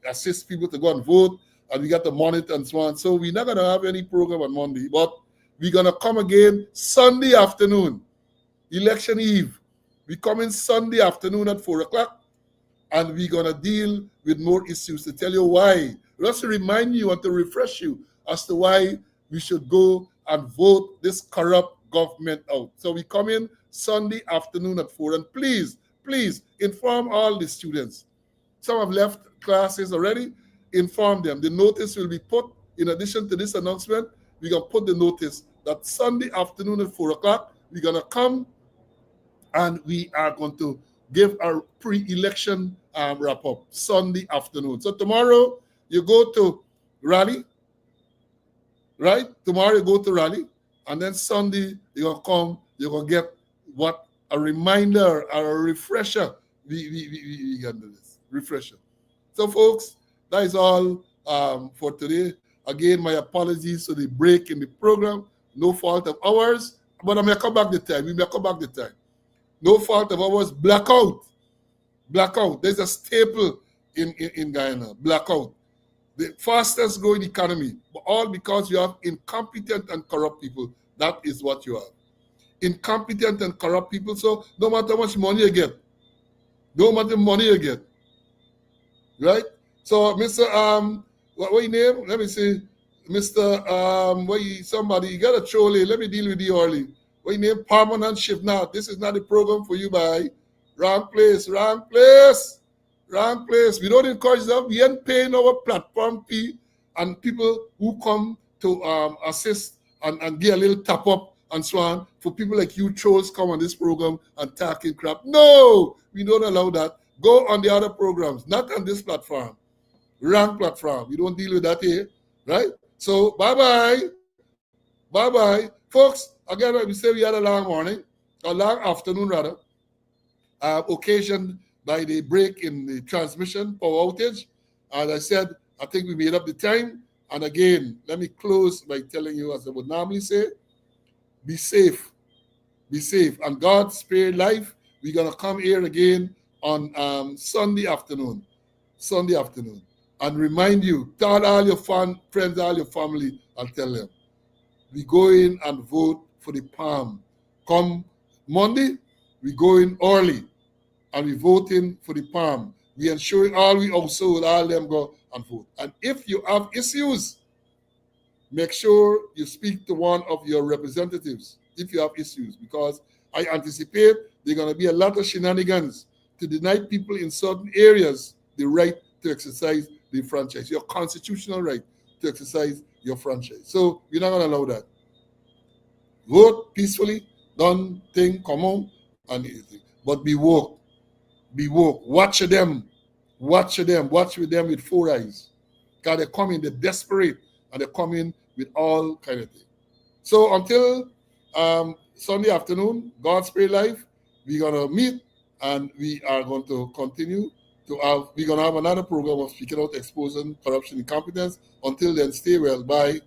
assist people to go and vote, and we got to monitor and so on. So we're not going to have any program on Monday, but we're going to come again Sunday afternoon, election eve. We come in Sunday afternoon at 4 o'clock, and we're going to deal with more issues to tell you why. Just to remind you and to refresh you as to why we should go and vote this corrupt government out. So we come in Sunday afternoon at 4, and please inform all the students. Some have left classes already. Inform them. The notice will be put, in addition to this announcement, we're going to put the notice that Sunday afternoon at 4 o'clock, we're going to come and we are going to give our pre-election wrap-up Sunday afternoon. So tomorrow, you go to rally, right? Tomorrow you go to rally, and then Sunday you're going to come, you're going to get what a reminder or a refresher. We can do this. Refresher. So folks, that is all for today. Again, my apologies for the break in the program. No fault of ours, but I may come back the time. We may come back the time. No fault of ours. Blackout. Blackout. There's a staple in Guyana. Blackout. The fastest growing economy, but all because you have incompetent and corrupt people. That is what you have. Incompetent and corrupt people. So no matter how much money you get, no matter money you get, right? So Mr. What your name? Let me see, Mr. Somebody, you got a trolley. Let me deal with you early. What your name? Permanent shift. Now this is not a program for you, by wrong place. We don't encourage them. We ain't paying our platform fee and people who come to assist and get a little tap up and so on. For people like you trolls come on this program and talking crap. No, we don't allow that. Go on the other programs, not on this platform. Wrong platform. We don't deal with that here, right? So bye-bye. Bye-bye. folks, again, we say we had a long morning, a long afternoon rather, occasioned by the break in the transmission power outage. As I said, I think we made up the time. And again, let me close by telling you, as I would normally say, be safe. Be safe. And God spare life. We're going to come here again on Sunday afternoon. Sunday afternoon. And remind you, tell all your friends, all your family, and tell them, we go in and vote for the Palm. Come Monday, we go in early and we voting for the Palm. We ensuring all we household, all them go and vote. And if you have issues, make sure you speak to one of your representatives if you have issues, because I anticipate there are going to be a lot of shenanigans to deny people in certain areas the right to exercise the franchise, your constitutional right to exercise your franchise. So we're not going to allow that. Vote peacefully, don't think, come on, and anything. But be woke. Be woke. Watch them. Watch them. Watch with them with 4 eyes. Because they come in, they're desperate, and they come in with all kind of things. So until Sunday afternoon, God's Spirit Life, we're going to meet, and we are going to continue to have, we're going to have another program of speaking out, exposing corruption, incompetence. Until then, stay well. Bye.